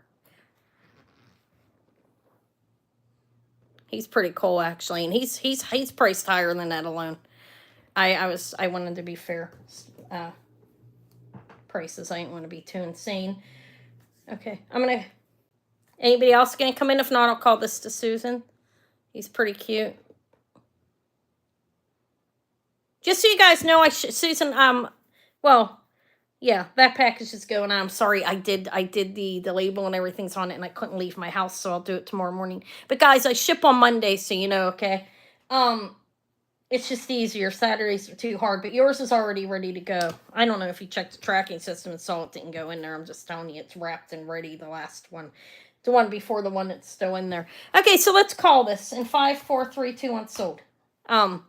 A: He's pretty cool, actually, and he's priced higher than that alone. I wanted to be fair. Prices. I didn't want to be too insane. Okay, anybody else gonna come in? If not, I'll call this to Susan. He's pretty cute. Just so you guys know, Susan, well, yeah, that package is going on. I'm sorry, I did the label and everything's on it, and I couldn't leave my house, so I'll do it tomorrow morning. But guys, I ship on Monday, so you know, okay? It's just easier. Saturdays are too hard, but yours is already ready to go. I don't know if you checked the tracking system and saw it didn't go in there. I'm just telling you, it's wrapped and ready, the last one. The one before the one that's still in there. Okay, so let's call this. In 5, 4, 3, 2, 1, sold. The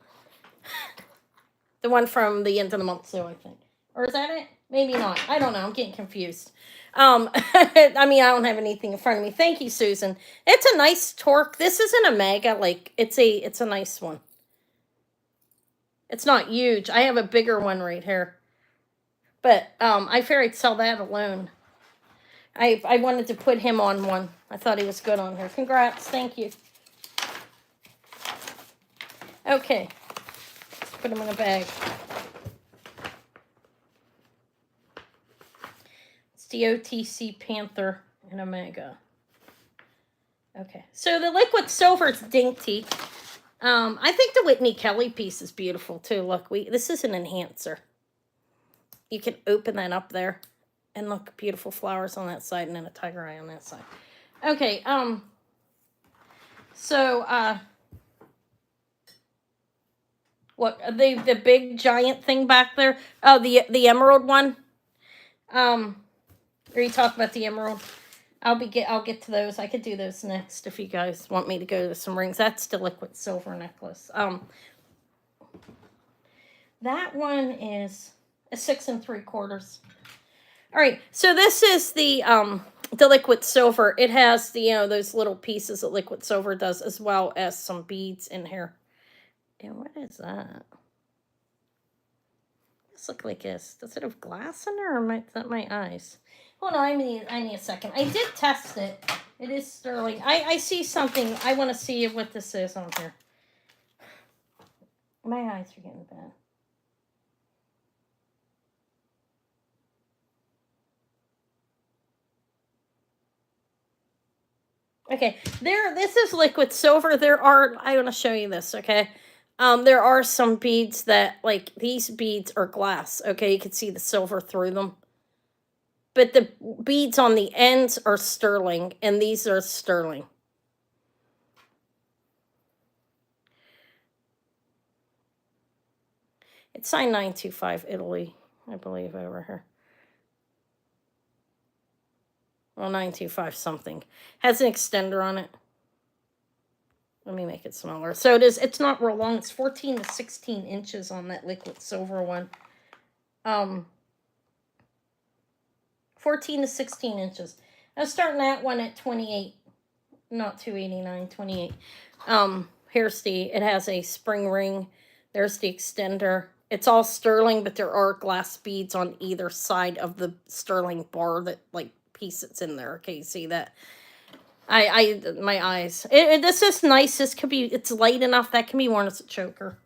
A: one from the end of the month, so I think. Or is that it? Maybe not. I don't know. I'm getting confused. I mean, I don't have anything in front of me. Thank you, Susan. It's a nice torque. This isn't a mega. Like, it's a nice one. It's not huge. I have a bigger one right here. But I figured I'd sell that alone. I wanted to put him on one. I thought he was good on her. Congrats. Thank you. Okay. Let's put him in a bag. It's the OTC Panther and Omega. Okay. So the liquid silver is dainty. I think the Whitney Kelly piece is beautiful too. Look, this is an enhancer. You can open that up there, and look, beautiful flowers on that side, and then a tiger eye on that side. Okay, so what the big giant thing back there? Oh, the emerald one. Are you talking about the emerald? I'll get to those. I could do those next if you guys want me to go to some rings. That's the liquid silver necklace. That one is a 6 3/4. All right, so this is the liquid silver. It has the those little pieces that liquid silver does, as well as some beads in here. And what is that? This look like this. Does it have glass in there, or is that my eyes? Hold on, I need a second. I did test it. It is sterling. I see something. I want to see what this is on here. My eyes are getting bad. Okay, this is liquid silver. I want to show you this, okay? There are some beads that, like, these beads are glass, okay? You can see the silver through them. But the beads on the ends are sterling, and these are sterling. It's signed 925 Italy, I believe, over here. Well, 925 something. Has an extender on it. Let me make it smaller. So it's not real long. It's 14 to 16 inches on that liquid silver one. 14 to 16 inches. I was starting that one at 28. Not 289, 28. It has a spring ring. There's the extender. It's all sterling, but there are glass beads on either side of the sterling bar, that like piece that's in there. Okay, you see that? My eyes. This is nice. This could be, it's light enough that can be worn as a choker.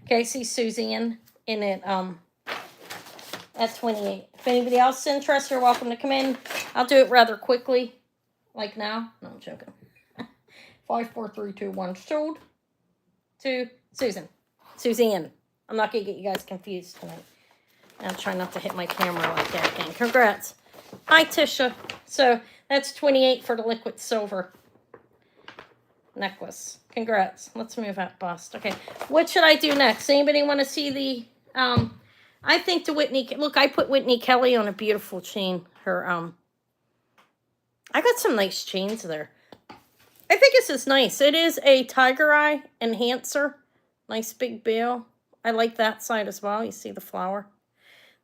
A: Okay, I see Suzanne in it at 28. If anybody else is interested, you're welcome to come in. I'll do it rather quickly. Like now. No, I'm joking. 5, 4, 3, 2, 1. Sold to Suzanne. I'm not going to get you guys confused tonight. I'll try not to hit my camera like that again. Congrats. Hi, Tisha. So that's 28 for the liquid silver necklace. Congrats. Let's move that bust. Okay, what should I do next? Anybody want to see the I think the Whitney, look, I put Whitney Kelly on a beautiful chain. Her I got some nice chains there. I think this is nice. It is a tiger eye enhancer. Nice big bail. I like that side as well. You see the flower?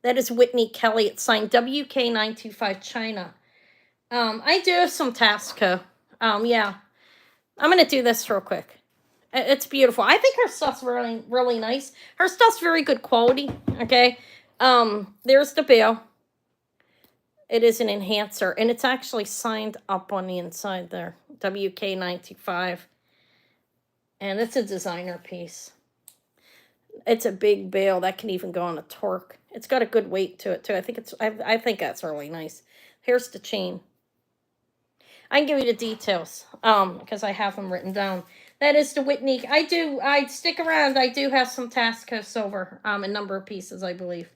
A: That is Whitney Kelly. It's signed WK925 China. I do have some Tasco. Yeah. I'm gonna do this real quick. It's beautiful. I think her stuff's really, really nice. Her stuff's very good quality. Okay. There's the bill. It is an enhancer, and it's actually signed up on the inside there. WK925. And it's a designer piece. It's a big bail that can even go on a torque. It's got a good weight to it too. I think that's really nice. Here's the chain. I can give you the details because I have them written down. That is the Whitney. I stick around. I do have some Tasco silver, a number of pieces, I believe.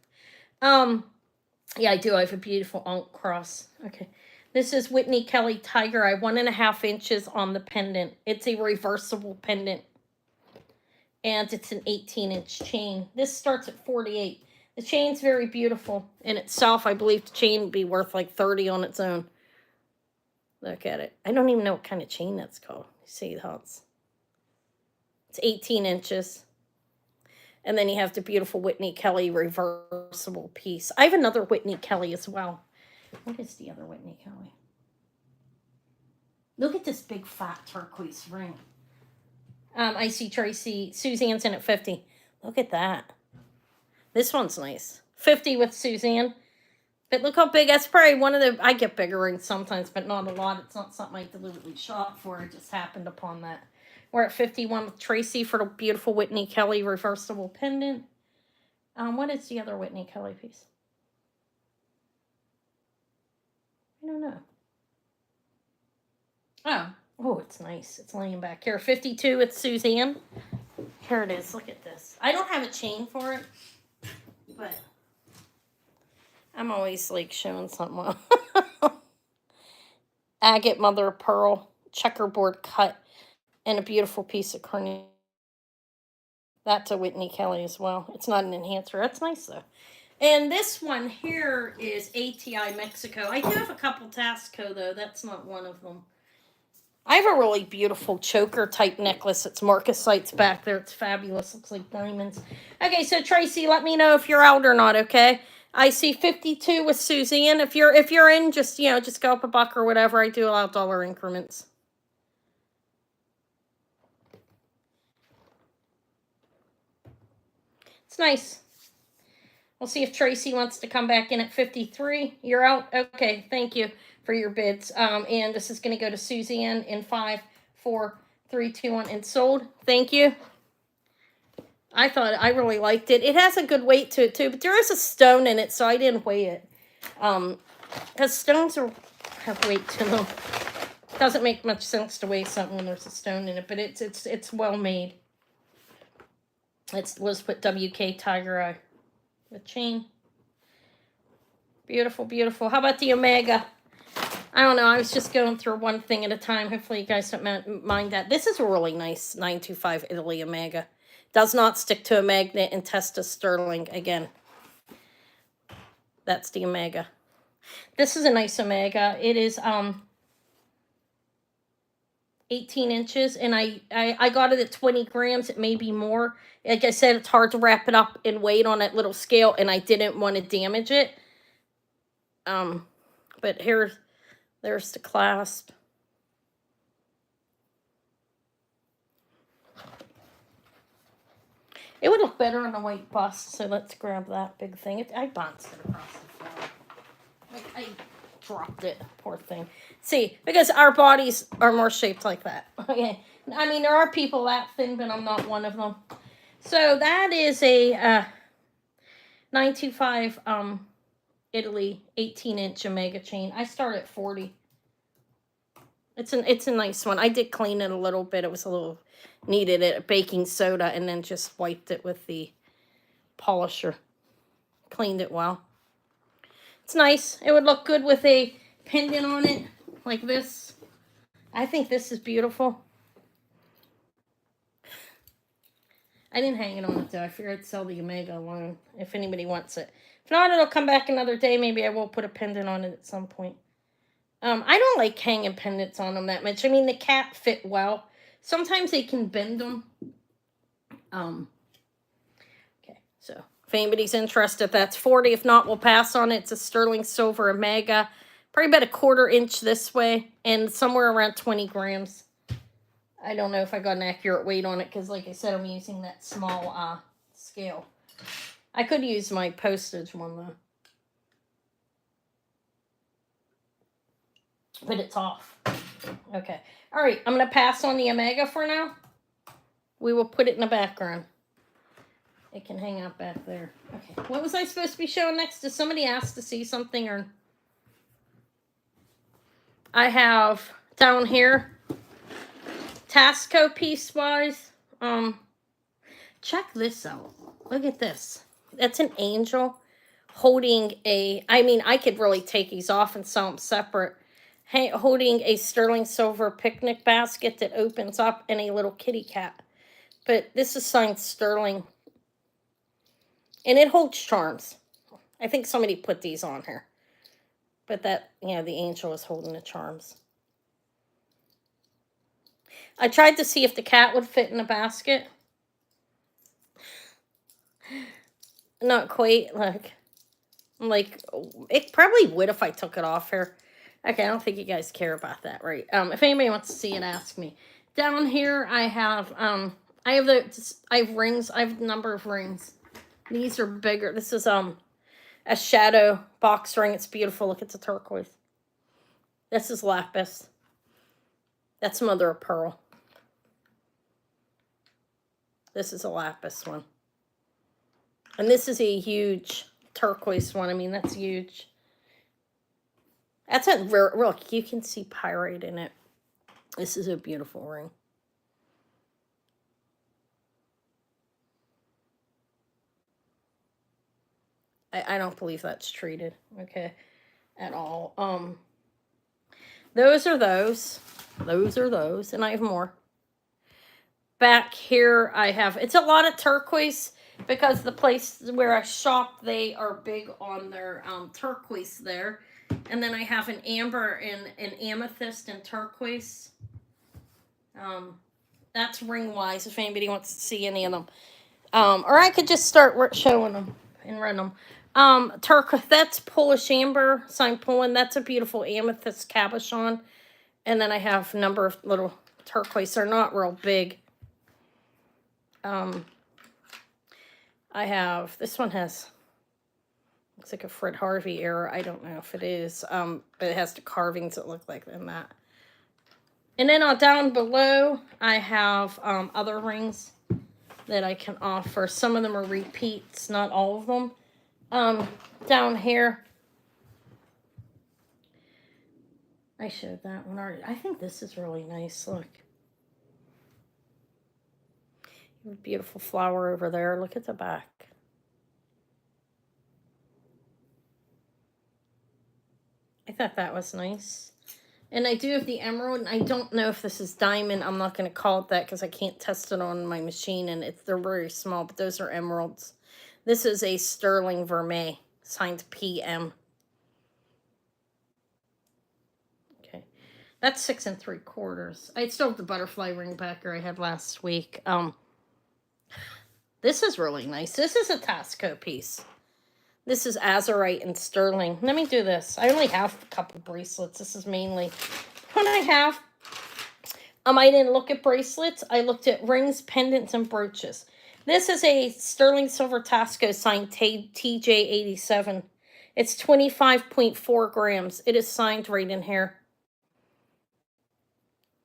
A: Yeah, I do. I have a beautiful Ankh cross. Okay. This is Whitney Kelly Tiger Eye, 1.5 inches on the pendant. It's a reversible pendant. And it's an 18-inch chain. This starts at 48. The chain's very beautiful in itself. I believe the chain would be worth like 30 on its own. Look at it. I don't even know what kind of chain that's called. See how it's 18 inches. And then you have the beautiful Whitney Kelly reversible piece. I have another Whitney Kelly as well. What is the other Whitney Kelly? Look at this big fat turquoise ring. I see Tracy. Suzanne's in at 50. Look at that. This one's nice. 50 with Suzanne. But look how big. That's probably one of the... I get bigger rings sometimes, but not a lot. It's not something I deliberately shop for. I just happened upon that. We're at 51 with Tracy for the beautiful Whitney Kelly reversible pendant. What is the other Whitney Kelly piece? I don't know. Oh, it's nice. It's laying back here. 52 with Suzanne. Here it is. Look at this. I don't have a chain for it, but I'm always like showing something. Agate mother of pearl, checkerboard cut, and a beautiful piece of cornelian. That's a Whitney Kelly as well. It's not an enhancer. That's nice though. And this one here is ATI Mexico. I do have a couple Tasco though. That's not one of them. I have a really beautiful choker type necklace. It's Marcasites back there. It's fabulous. Looks like diamonds. Okay, so Tracy, let me know if you're out or not, okay? I see 52 with Suzanne. If you're in, just go up a buck or whatever. I do allow dollar increments. It's nice. We'll see if Tracy wants to come back in at 53. You're out? Okay, thank you for your bids. And this is going to go to Suzanne in 5, 4, 3, 2, 1, and sold. Thank you. I really liked it. It has a good weight to it too, but there is a stone in it, so I didn't weigh it. Because stones have weight to them. It doesn't make much sense to weigh something when there's a stone in it, but it's well made. Let's put WK Tiger Eye. The chain. Beautiful, beautiful. How about the Omega? I don't know. I was just going through one thing at a time. Hopefully you guys don't mind that. This is a really nice 925 Italy Omega. Does not stick to a magnet and testa sterling again. That's the Omega. This is a nice Omega. It is 18 inches, and I got it at 20 grams. It may be more. Like I said, it's hard to wrap it up and weight on that little scale, and I didn't want to damage it. But there's the clasp. It would look better on a white bust, so let's grab that big thing. I bounced it across the floor. I dropped it, poor thing. See, because our bodies are more shaped like that. Okay, I mean, there are people that thin, but I'm not one of them. So that is a 925 Italy 18-inch Omega chain. I start at 40. It's a nice one. I did clean it a little bit. It was a little needed it baking soda, and then just wiped it with the polisher. Cleaned it well. It's nice. It would look good with a pendant on it like this. I think this is beautiful. I didn't hang it on it though. I figured I'd sell the Omega alone if anybody wants it. If not, it'll come back another day. Maybe I will put a pendant on it at some point. I don't like hanging pendants on them that much. I mean, the cap fit well. Sometimes they can bend them. So if anybody's interested, that's 40. If not, we'll pass on it. It's a sterling silver Omega. Probably about a 1/4 inch this way and somewhere around 20 grams. I don't know if I got an accurate weight on it because, like I said, I'm using that small scale. I could use my postage one, though. But it's off. Okay. All right, I'm going to pass on the Omega for now. We will put it in the background. It can hang out back there. Okay. What was I supposed to be showing next? Did somebody ask to see something? Or I have down here Tasco piece-wise. Check this out. Look at this. That's an angel holding a... I mean, I could really take these off and sell them separate. Holding a sterling silver picnic basket that opens up and a little kitty cat. But this is signed sterling. And it holds charms. I think somebody put these on here. But that, you know, the angel is holding the charms. I tried to see if the cat would fit in the basket. Not quite. Like, it probably would if I took it off here. Okay, I don't think you guys care about that, right? If anybody wants to see it, ask me. Down here, I have rings. I have a number of rings. These are bigger. This is a shadow box ring. It's beautiful. Look, it's a turquoise. This is lapis. That's mother of pearl. This is a lapis one. And this is a huge turquoise one. I mean, that's huge. That's a look, you can see pyrite in it. This is a beautiful ring. I don't believe that's treated, okay, at all. Those are those. Those are those, and I have more. Back here, I have, it's a lot of turquoise because the place where I shop, they are big on their turquoise there. And then I have an amber and an amethyst and turquoise. That's ring-wise if anybody wants to see any of them. Or I could just start showing them and run them. Turquoise, that's Polish amber, signed Poland. That's a beautiful amethyst cabochon. And then I have a number of little turquoise. They're not real big. I have, this one has, looks like a Fred Harvey error. I don't know if it is. But it has the carvings that look like that. And then down below, I have other rings that I can offer. Some of them are repeats, not all of them. Down here, I showed that one already. I think this is really nice. Look. Beautiful flower over there. Look at the back. I thought that was nice. And I do have the emerald, and I don't know if this is diamond. I'm not going to call it that because I can't test it on my machine, and they're very small, but those are emeralds. This is a sterling vermeil, signed PM. Okay. That's 6 3/4. I still have the butterfly ring backer I had last week. This is really nice. This is a Tasco piece. This is azurite and sterling. Let me do this. I only have a couple bracelets. This is mainly what I have. I didn't look at bracelets. I looked at rings, pendants, and brooches. This is a sterling silver Tasco signed TJ87. It's 25.4 grams. It is signed right in here.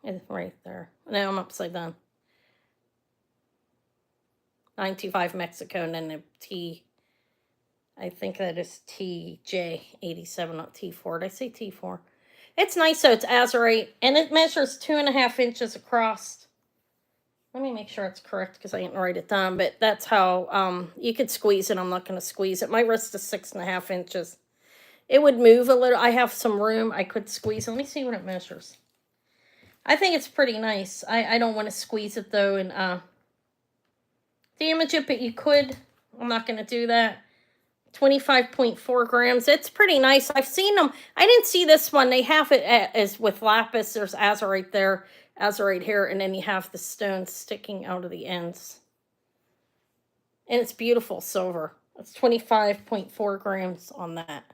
A: It's right there. Now I'm upside down. 925 Mexico, and then the T, I think that is TJ87, not T4. Did I say T4? It's nice, so it's azurite, and it measures 2.5 inches across. Let me make sure it's correct because I didn't write it down, but that's how, you could squeeze it. I'm not going to squeeze it. My wrist is 6.5 inches. It would move a little. I have some room. I could squeeze it. Let me see what it measures. I think it's pretty nice. I don't want to squeeze it, though, and, damage it, but you could. I'm not going to do that. 25.4 grams. It's pretty nice. I've seen them. I didn't see this one. They have it as with lapis. There's azurite there, azurite here, and then you have the stones sticking out of the ends. 25.4 grams. It's pretty nice. I see them. I didn't see this one. They have it as with lapis. There's azurite there, azurite here, and then you have the stones sticking out of the ends. 25.4 grams. It's pretty nice. I see them. I didn't see this one. They have it as with lapis. There's azurite there, azurite here, and then you have the stones sticking out of the ends. And it's beautiful silver. It's 25.4 grams on that.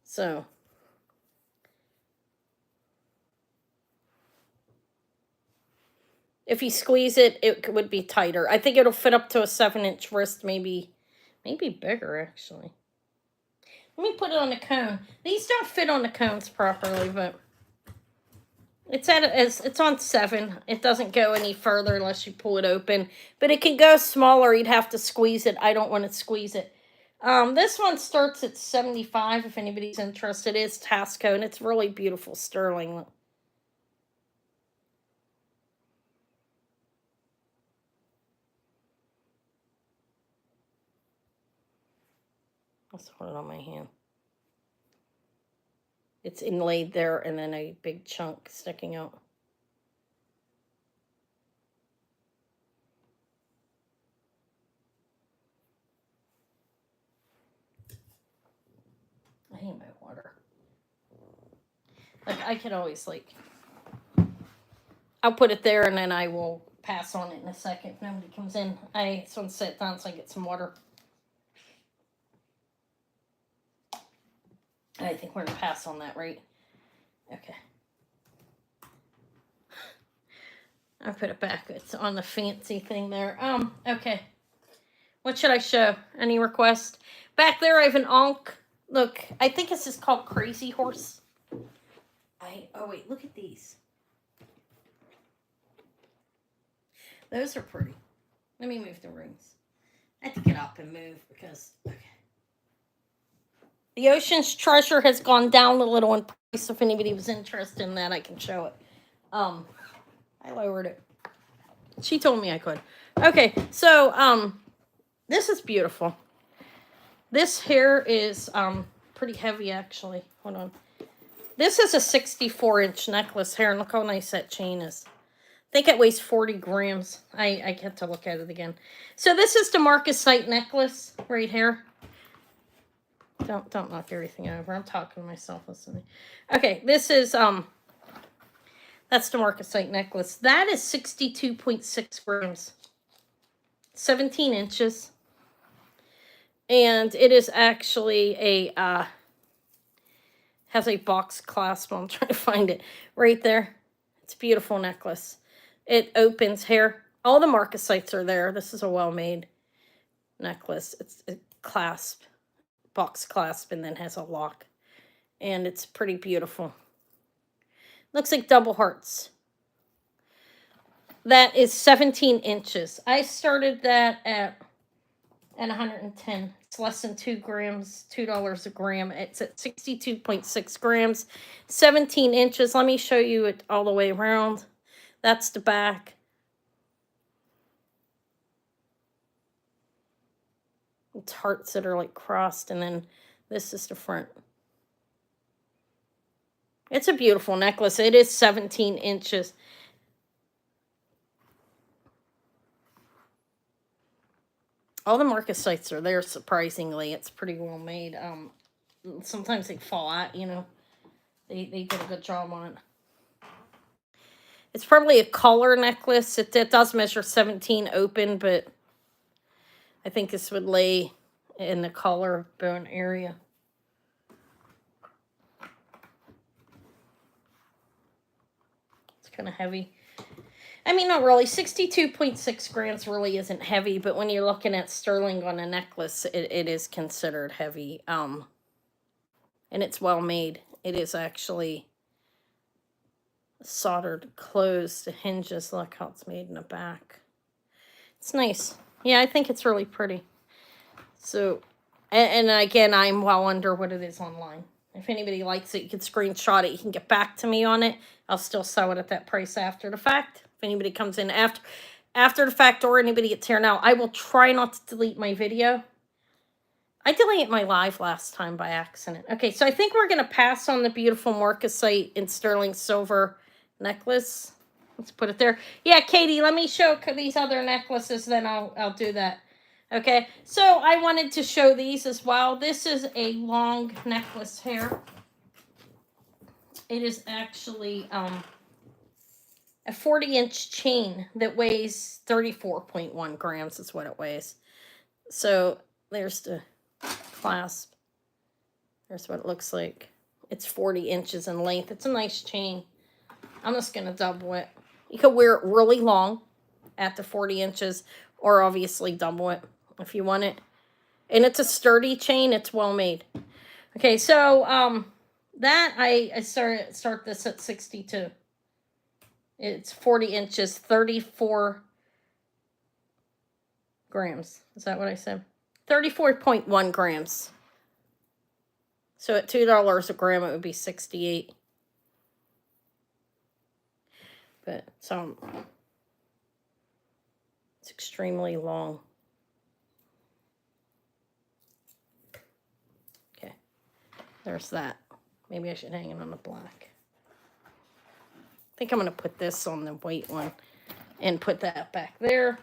A: So, if you squeeze it, it would be tighter. I think it'll fit up to a 7-inch wrist, maybe bigger actually. Let me put it on the cone. These don't fit on the cones properly, but it's on 7. It doesn't go any further unless you pull it open. But it can go smaller. You'd have to squeeze it. I don't want to squeeze it. This one starts at 75 if anybody's interested. It's Tasco, and it's really beautiful sterling. Let's hold it on my hand. It's inlaid there and then a big chunk sticking out. I need my water. Like, I could always, like, I'll put it there and then I will pass on it in a second if nobody comes in. I just want to sit down so I get some water. I think we're going to pass on that, right? Okay. I'll put it back. It's on the fancy thing there. Okay. What should I show? Any request? Back there I have an Ankh. Look, I think this is called Crazy Horse. Oh wait, look at these. Those are pretty. Let me move the rings. I have to get up and move because, okay. The Ocean's Treasure has gone down a little in price. If anybody was interested in that, I can show it. I lowered it. She told me I could. Okay, so, this is beautiful. This here is, pretty heavy, actually. Hold on. This is a 64-inch necklace here, and look how nice that chain is. I think it weighs 40 grams. I get to look at it again. So this is the Marcasite necklace right here. Don't knock everything over. I'm talking to myself listening. Okay, this is that's the Marcasite necklace. That is 62.6 grams. 17 inches. And it is actually a has a box clasp. I'm trying to find it right there. It's a beautiful necklace. It opens here. All the Marcasites are there. This is a well-made necklace. It's a clasp. Box clasp, and then has a lock, and it's pretty beautiful. Looks like double hearts. That is 17 inches. I started that at 110. It's less than 2 grams, $2 a gram. It's at 62.6 grams, 17 inches. Let me show you it all the way around. That's the back. It's hearts that are like crossed, and then this is the front. It's a beautiful necklace. It is 17 inches. All the Marcasites are there, surprisingly. It's pretty well made. Sometimes they fall out, you know. They did a good job on it. It's probably a collar necklace. It does measure 17 open, but I think this would lay in the collarbone area. It's kind of heavy. I mean, not really. 62.6 grams really isn't heavy, but when you're looking at sterling on a necklace, it is considered heavy. And it's well made. It is actually soldered closed. The hinges, look how it's made in the back. It's nice. Yeah, I think it's really pretty. So, and again, I'm well under what it is online. If anybody likes it, you can screenshot it. You can get back to me on it. I'll still sell it at that price after the fact. If anybody comes in after the fact, or anybody gets here now, I will try not to delete my video. I deleted my live last time by accident. Okay, so I think we're going to pass on the beautiful Marcasite in sterling silver necklace. Let's put it there. Yeah, Katie, let me show these other necklaces, then I'll do that. Okay, so I wanted to show these as well. This is a long necklace here. It is actually a 40-inch chain that weighs 34.1 grams is what it weighs. So there's the clasp. There's what it looks like. It's 40 inches in length. It's a nice chain. I'm just going to double it. You could wear it really long at the 40 inches, or obviously double it if you want it. And it's a sturdy chain. It's well made. Okay, so that I start this at 62. It's 40 inches, 34 grams. Is that what I said? 34.1 grams. So at $2 a gram, it would be 68. But it's extremely long. Okay, there's that. Maybe I should hang it on the black. I think I'm going to put this on the white one and put that back there.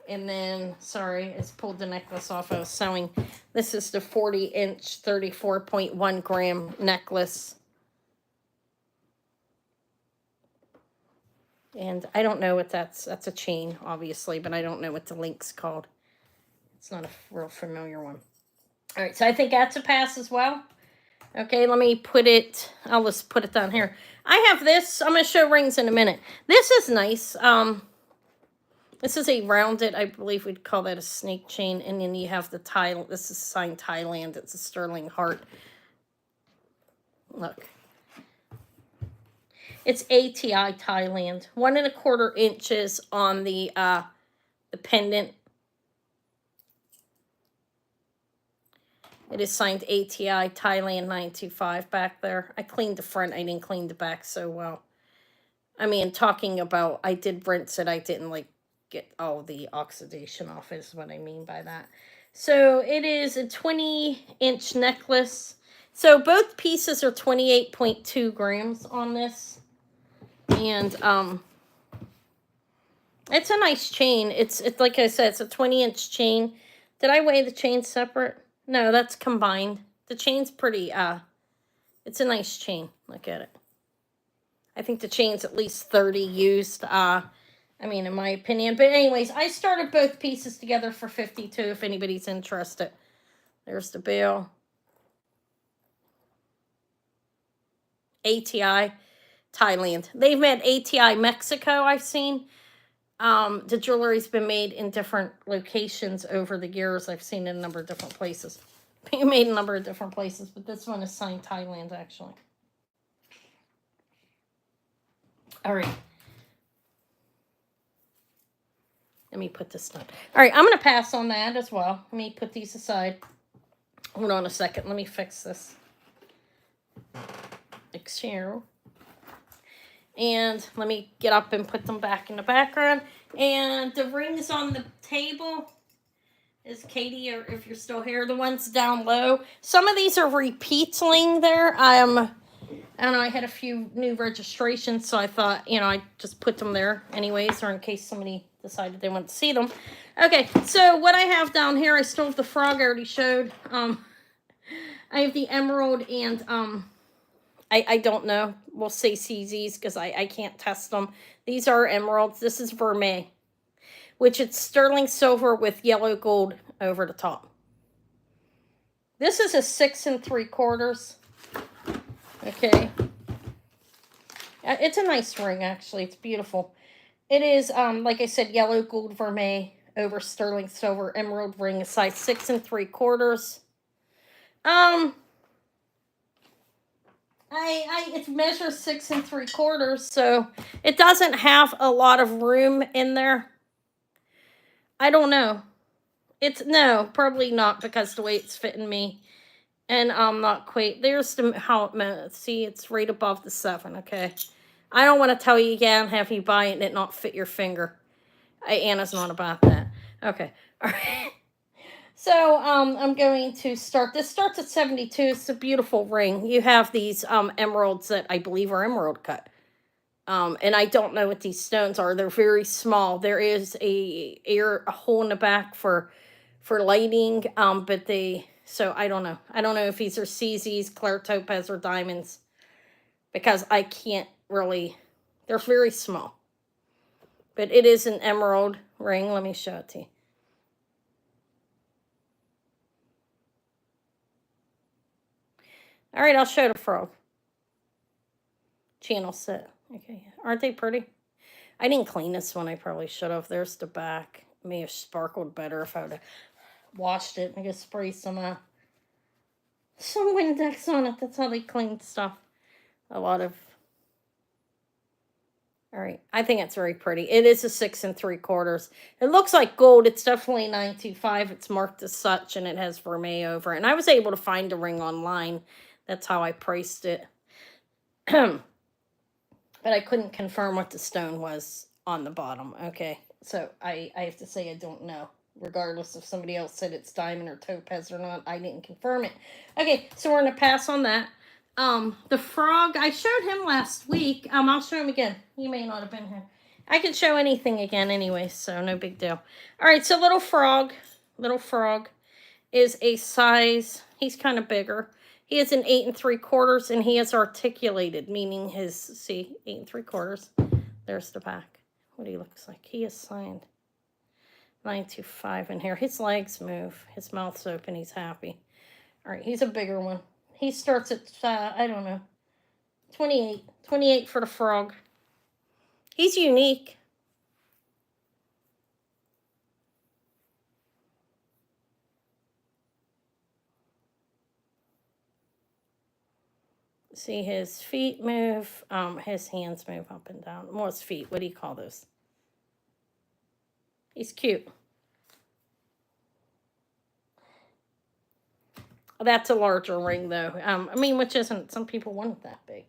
A: And then, sorry, I pulled the necklace off. I was sewing. This is the 40-inch, 34.1 gram necklace. And I don't know what that's a chain, obviously, but I don't know what the link's called. It's not a real familiar one. All right, so I think that's a pass as well. Okay, let me put it, I'll just put it down here. I have this, I'm going to show rings in a minute. This is nice. This is a rounded, I believe we'd call that a snake chain. And then you have the Thai, this is signed Thailand. It's a sterling heart. Look. It's ATI Thailand. 1¼ inches on the pendant. It is signed ATI Thailand 925 back there. I cleaned the front. I didn't clean the back so well. I mean, talking about, I did rinse it. I didn't like get all the oxidation off is what I mean by that. So it is a 20-inch necklace. So both pieces are 28.2 grams on this. And it's a nice chain. It's like I said, it's a 20-inch chain. Did I weigh the chain separate? No, that's combined. The chain's pretty, it's a nice chain. Look at it. I think the chain's at least 30 used, I mean, in my opinion. But anyways, I started both pieces together for 52 if anybody's interested. There's the bill. ATI Thailand. They've made ATI Mexico, I've seen. The jewelry's been made in different locations over the years. I've seen it in a number of different places. Being made in a number of different places, but this one is signed Thailand, actually. All right. Let me put this down. All right, I'm going to pass on that as well. Let me put these aside. Hold on a second. Let me fix this. Here. And let me get up and put them back in the background. And the rings on the table is Katie, or if you're still here, the ones down low. Some of these are repeats laying there. I don't know, I had a few new registrations, so I thought, I'd just put them there anyways, or in case somebody decided they want to see them. Okay, so what I have down here, I still have the frog I already showed. I have the emerald and, I don't know. We'll say CZs because I can't test them. These are emeralds. This is vermeil, which it's sterling silver with yellow gold over the top. This is a 6 3/4. Okay. It's a nice ring, actually. It's beautiful. It is, like I said, yellow gold vermeil over sterling silver emerald ring, a size 6 3/4. It measures 6 3/4, so it doesn't have a lot of room in there. I don't know. No, probably not, because the way it's fitting me. And not quite. There's how it meant. See, it's right above the 7, okay? I don't want to tell you again, have you buy it and it not fit your finger. Anna's not about that. Okay. All right. So, I'm going to start. This starts at 72. It's a beautiful ring. You have these emeralds that I believe are emerald cut. And I don't know what these stones are. They're very small. There is a hole in the back for lighting, but so I don't know. I don't know if these are CZs, clear topaz, or diamonds, because I can't really, they're very small. But it is an emerald ring. Let me show it to you. All right, I'll show the frog. Channel set. Okay, aren't they pretty? I didn't clean this one. I probably should have. There's the back. It may have sparkled better if I would have washed it. I guess spray some Windex on it. That's how they clean stuff. A lot of. All right, I think it's very pretty. It is a 6 3/4. It looks like gold. It's definitely 925. It's marked as such, and it has vermeil over it. And I was able to find a ring online. That's how I priced it. But I couldn't confirm what the stone was on the bottom. Okay, so I have to say I don't know. Regardless if somebody else said it's diamond or topaz or not, I didn't confirm it. Okay, so we're gonna pass on that. The frog, I showed him last week. I'll show him again. He may not have been here. I can show anything again anyway, so no big deal. All right, so little frog is a size, he's kind of bigger. He is an 8 3/4, and he is articulated, meaning his, see, 8 3/4. There's the back. What he looks like. He is signed 925 in here. His legs move. His mouth's open. He's happy. All right, he's a bigger one. He starts at, I don't know, 28. 28 for the frog. He's unique. See, his feet move. His hands move up and down. Well, his feet. What do you call those? He's cute. That's a larger ring, though. I mean, which isn't, some people want it that big.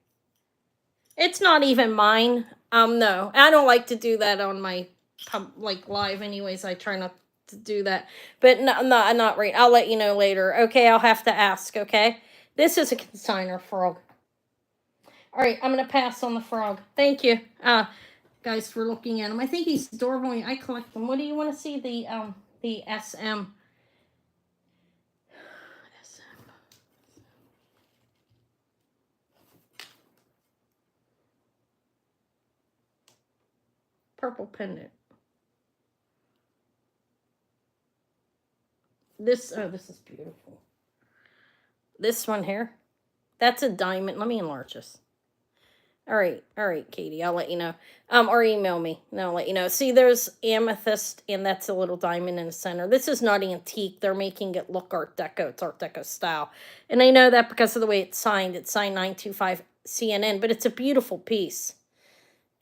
A: It's not even mine. No, I don't like to do that on my, like, live anyways. I try not to do that. But no, not right. I'll let you know later. Okay, I'll have to ask, okay? This is a consignor frog. All right, I'm going to pass on the frog. Thank you, guys, for looking at him. I think he's adorable. I collect them. What do you want to see? The SM. Purple pendant. This is beautiful. This one here, that's a diamond. Let me enlarge this. All right, Katie, I'll let you know. Or email me, and I'll let you know. See, there's amethyst, and that's a little diamond in the center. This is not antique. They're making it look Art Deco. It's Art Deco style. And I know that because of the way it's signed. It's signed 925 CNN, but it's a beautiful piece.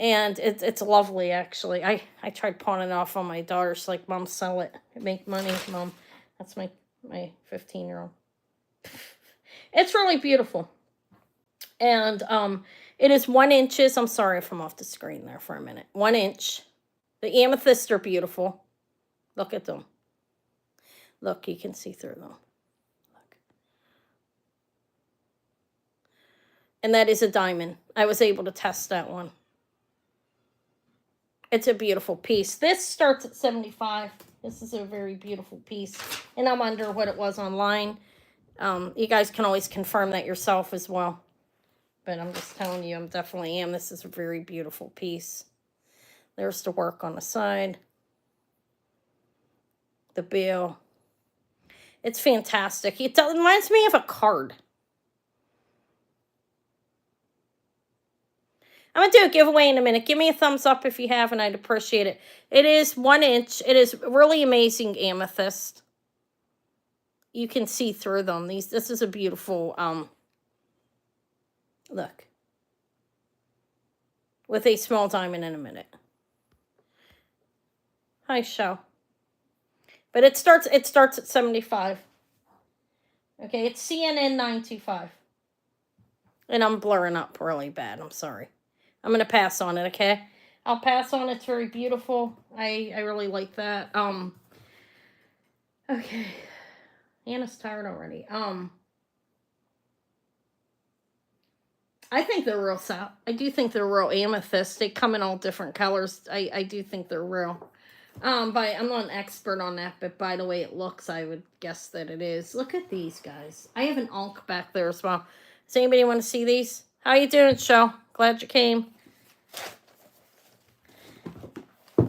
A: And it's lovely, actually. I tried pawning it off on my daughter. She's like, Mom, sell it. Make money, Mom. That's my 15-year-old. It's really beautiful. And it is 1 inch. I'm sorry if I'm off the screen there for a minute. 1 inch. The amethysts are beautiful. Look at them. Look, you can see through them. Look. And that is a diamond. I was able to test that one. It's a beautiful piece. This starts at 75. This is a very beautiful piece. And I'm under what it was online. You guys can always confirm that yourself as well. But I'm just telling you, I definitely am. This is a very beautiful piece. There's the work on the side. The bill. It's fantastic. It reminds me of a card. I'm going to do a giveaway in a minute. Give me a thumbs up if you have, and I'd appreciate it. It is 1 inch. It is really amazing amethyst. You can see through them. This is a beautiful, look. With a small diamond in a minute. Hi, show. But it starts at 75. Okay, it's CNN 925. And I'm blurring up really bad. I'm sorry. I'm going to pass on it, okay? I'll pass on it. It's very beautiful. I really like that. Okay. Anna's tired already. I think they're real soft. I do think they're real amethyst. They come in all different colors. I do think they're real. But I'm not an expert on that, but by the way it looks, I would guess that it is. Look at these guys. I have an Ankh back there as well. Does anybody want to see these? How you doing, Shell? Glad you came.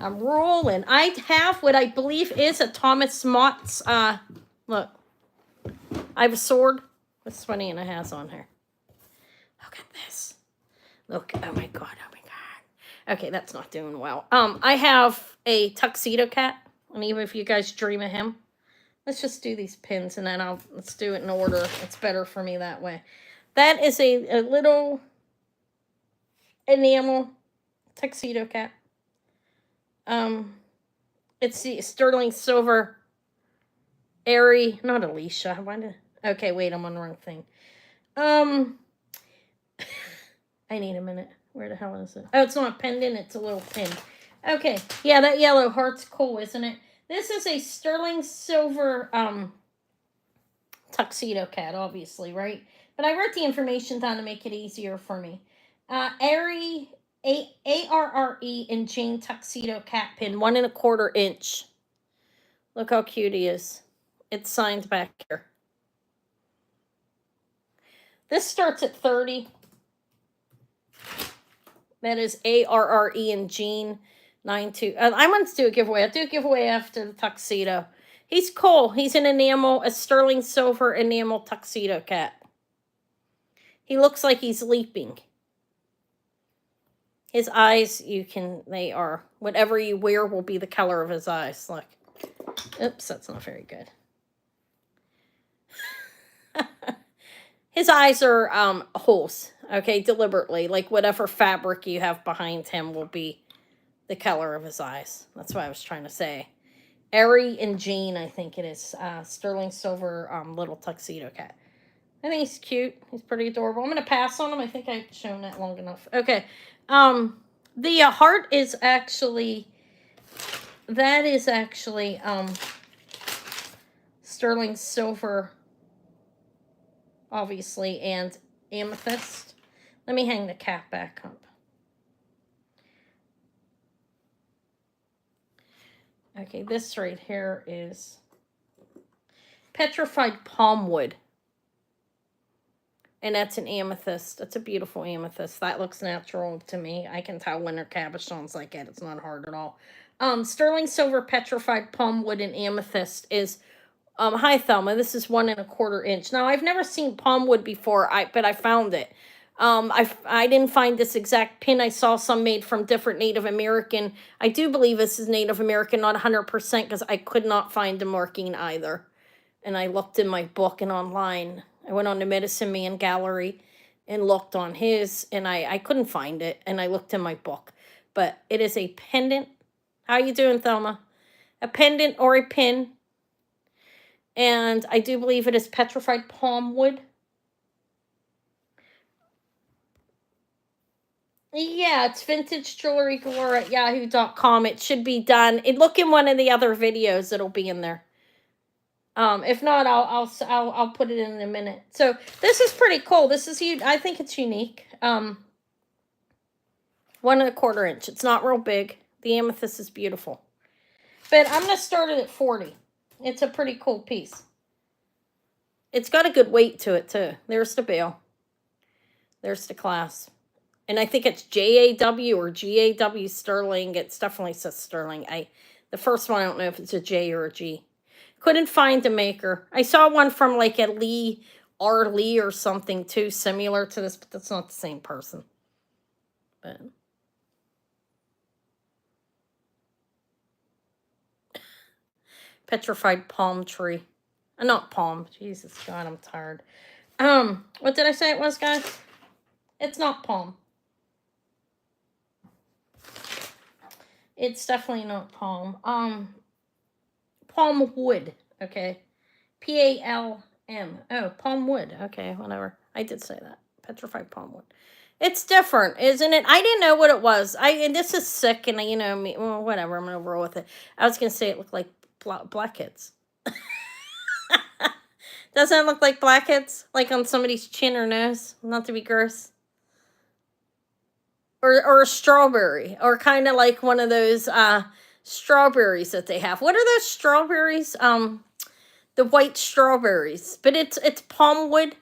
A: I'm rolling. I have what I believe is a Thomas Mott's, look. I have a sword what Swanina has on her. Look at this. Look, oh my god, oh my god. Okay, that's not doing well. I have a tuxedo cat, and even if you guys dream of him, let's just do these pins, and then let's do it in order. It's better for me that way. That is a little enamel tuxedo cat. It's the sterling silver airy, not Alicia. Okay, wait, I'm on the wrong thing. I need a minute. Where the hell is it? Oh, it's not a pendant, it's a little pin. Okay, yeah, that yellow heart's cool, isn't it? This is a sterling silver tuxedo cat, obviously, right? But I wrote the information down to make it easier for me. Airy, A-R-R-E and Jane tuxedo cat pin, 1¼ inch. Look how cute he is. It's signed back here. This starts at 30. That is A-R-R-E and Jean 92. I want to do a giveaway. I'll do a giveaway after the tuxedo. He's cool. He's an enamel, a sterling silver enamel tuxedo cat. He looks like he's leaping. His eyes, they are, whatever you wear will be the color of his eyes. Look. Oops, that's not very good. His eyes are holes, okay, deliberately. Like whatever fabric you have behind him will be the color of his eyes. That's what I was trying to say. Airy and Jean, I think it is. Sterling silver little tuxedo cat. I think he's cute. He's pretty adorable. I'm going to pass on him. I think I've shown that long enough. Okay. The heart is actually... That is actually sterling silver, obviously, and amethyst. Let me hang the cap back up. Okay, this right here is petrified palm wood. And that's an amethyst. That's a beautiful amethyst. That looks natural to me. I can tell when they're cabochons like it. It's not hard at all. Sterling silver petrified palm wood and amethyst is, hi Thelma, this is 1¼ inch. Now, I've never seen palm wood before, but I found it. I didn't find this exact pin. I saw some made from different Native American. I do believe this is Native American, not 100%, because I could not find the marking either. And I looked in my book and online. I went on the Medicine Man Gallery and looked on his, and I couldn't find it. And I looked in my book. But it is a pendant. How you doing, Thelma? A pendant or a pin. And I do believe it is petrified palm wood. Yeah, it's vintage jewelry galore at yahoo.com. It should be done. Look in one of the other videos. It'll be in there. If not, I'll put it in a minute. So this is pretty cool. This is huge. I think it's unique. 1¼ inch. It's not real big. The amethyst is beautiful. But I'm gonna start it at 40. It's a pretty cool piece. It's got a good weight to it too. There's the bail. There's the clasp. And I think it's JAW or GAW sterling. It definitely says sterling. The first one, I don't know if it's a J or a G. Couldn't find the maker. I saw one from like a Lee or something too, similar to this, but that's not the same person. But petrified palm tree. Not palm. Jesus God, I'm tired. What did I say it was, guys? It's not palm. It's definitely not palm. Palm wood, okay? P-A-L-M. Oh, palm wood. Okay, whatever. I did say that. Petrified palm wood. It's different, isn't it? I didn't know what it was. And this is sick, and you know me. Well, whatever. I'm gonna roll with it. I was gonna say it looked like blackheads. Doesn't it look like blackheads? Like on somebody's chin or nose? Not to be gross. Or a strawberry. Or kind of like one of those strawberries that they have. What are those strawberries? The white strawberries. But it's palm wood.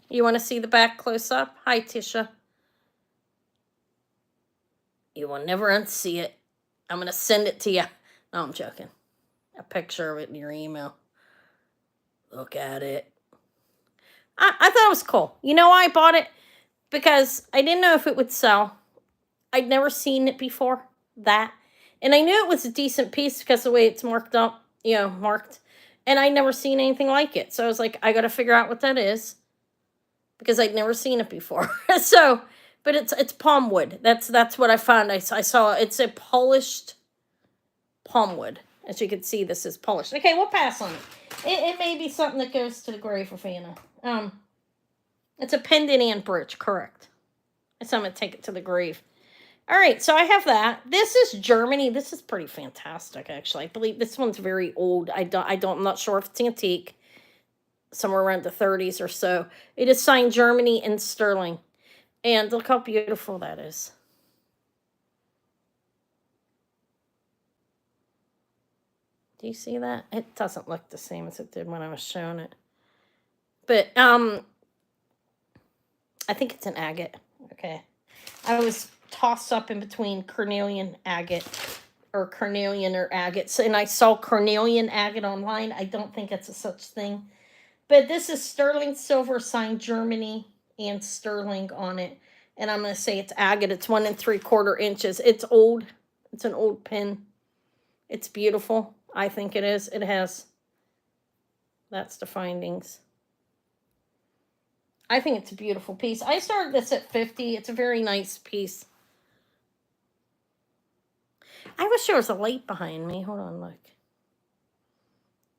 A: You want to see the back close up? Hi, Tisha. You will never unsee it. I'm going to send it to you. No, I'm joking. A picture of it in your email. Look at it. I thought it was cool. You know why I bought it? Because I didn't know if it would sell. I'd never seen it before, that. And I knew it was a decent piece because the way it's marked up, marked. And I'd never seen anything like it. So I was like, I got to figure out what that is because I'd never seen it before. So, but it's palm wood. That's what I found. I saw it's a polished palm wood. As you can see, this is polished. Okay, we'll pass on it. It may be something that goes to the grave with Anna. It's a pendant and brooch, correct. So I'm going to take it to the grave. All right, so I have that. This is Germany. This is pretty fantastic, actually. I believe this one's very old. I'm not sure if it's antique. Somewhere around the 30s or so. It is signed Germany and sterling. And look how beautiful that is. Do you see that? It doesn't look the same as it did when I was showing it. But I think it's an agate. Okay. I was tossed up in between carnelian agate or carnelian or agates, and I saw carnelian agate online. I don't think it's a such thing. But this is sterling silver, signed Germany and sterling on it. And I'm going to say it's agate. It's 1 3/4 inches. It's old. It's an old pin. It's beautiful. I think it is. It has. That's the findings. I think it's a beautiful piece. I started this at 50. It's a very nice piece. I wish there was a light behind me. Hold on, look.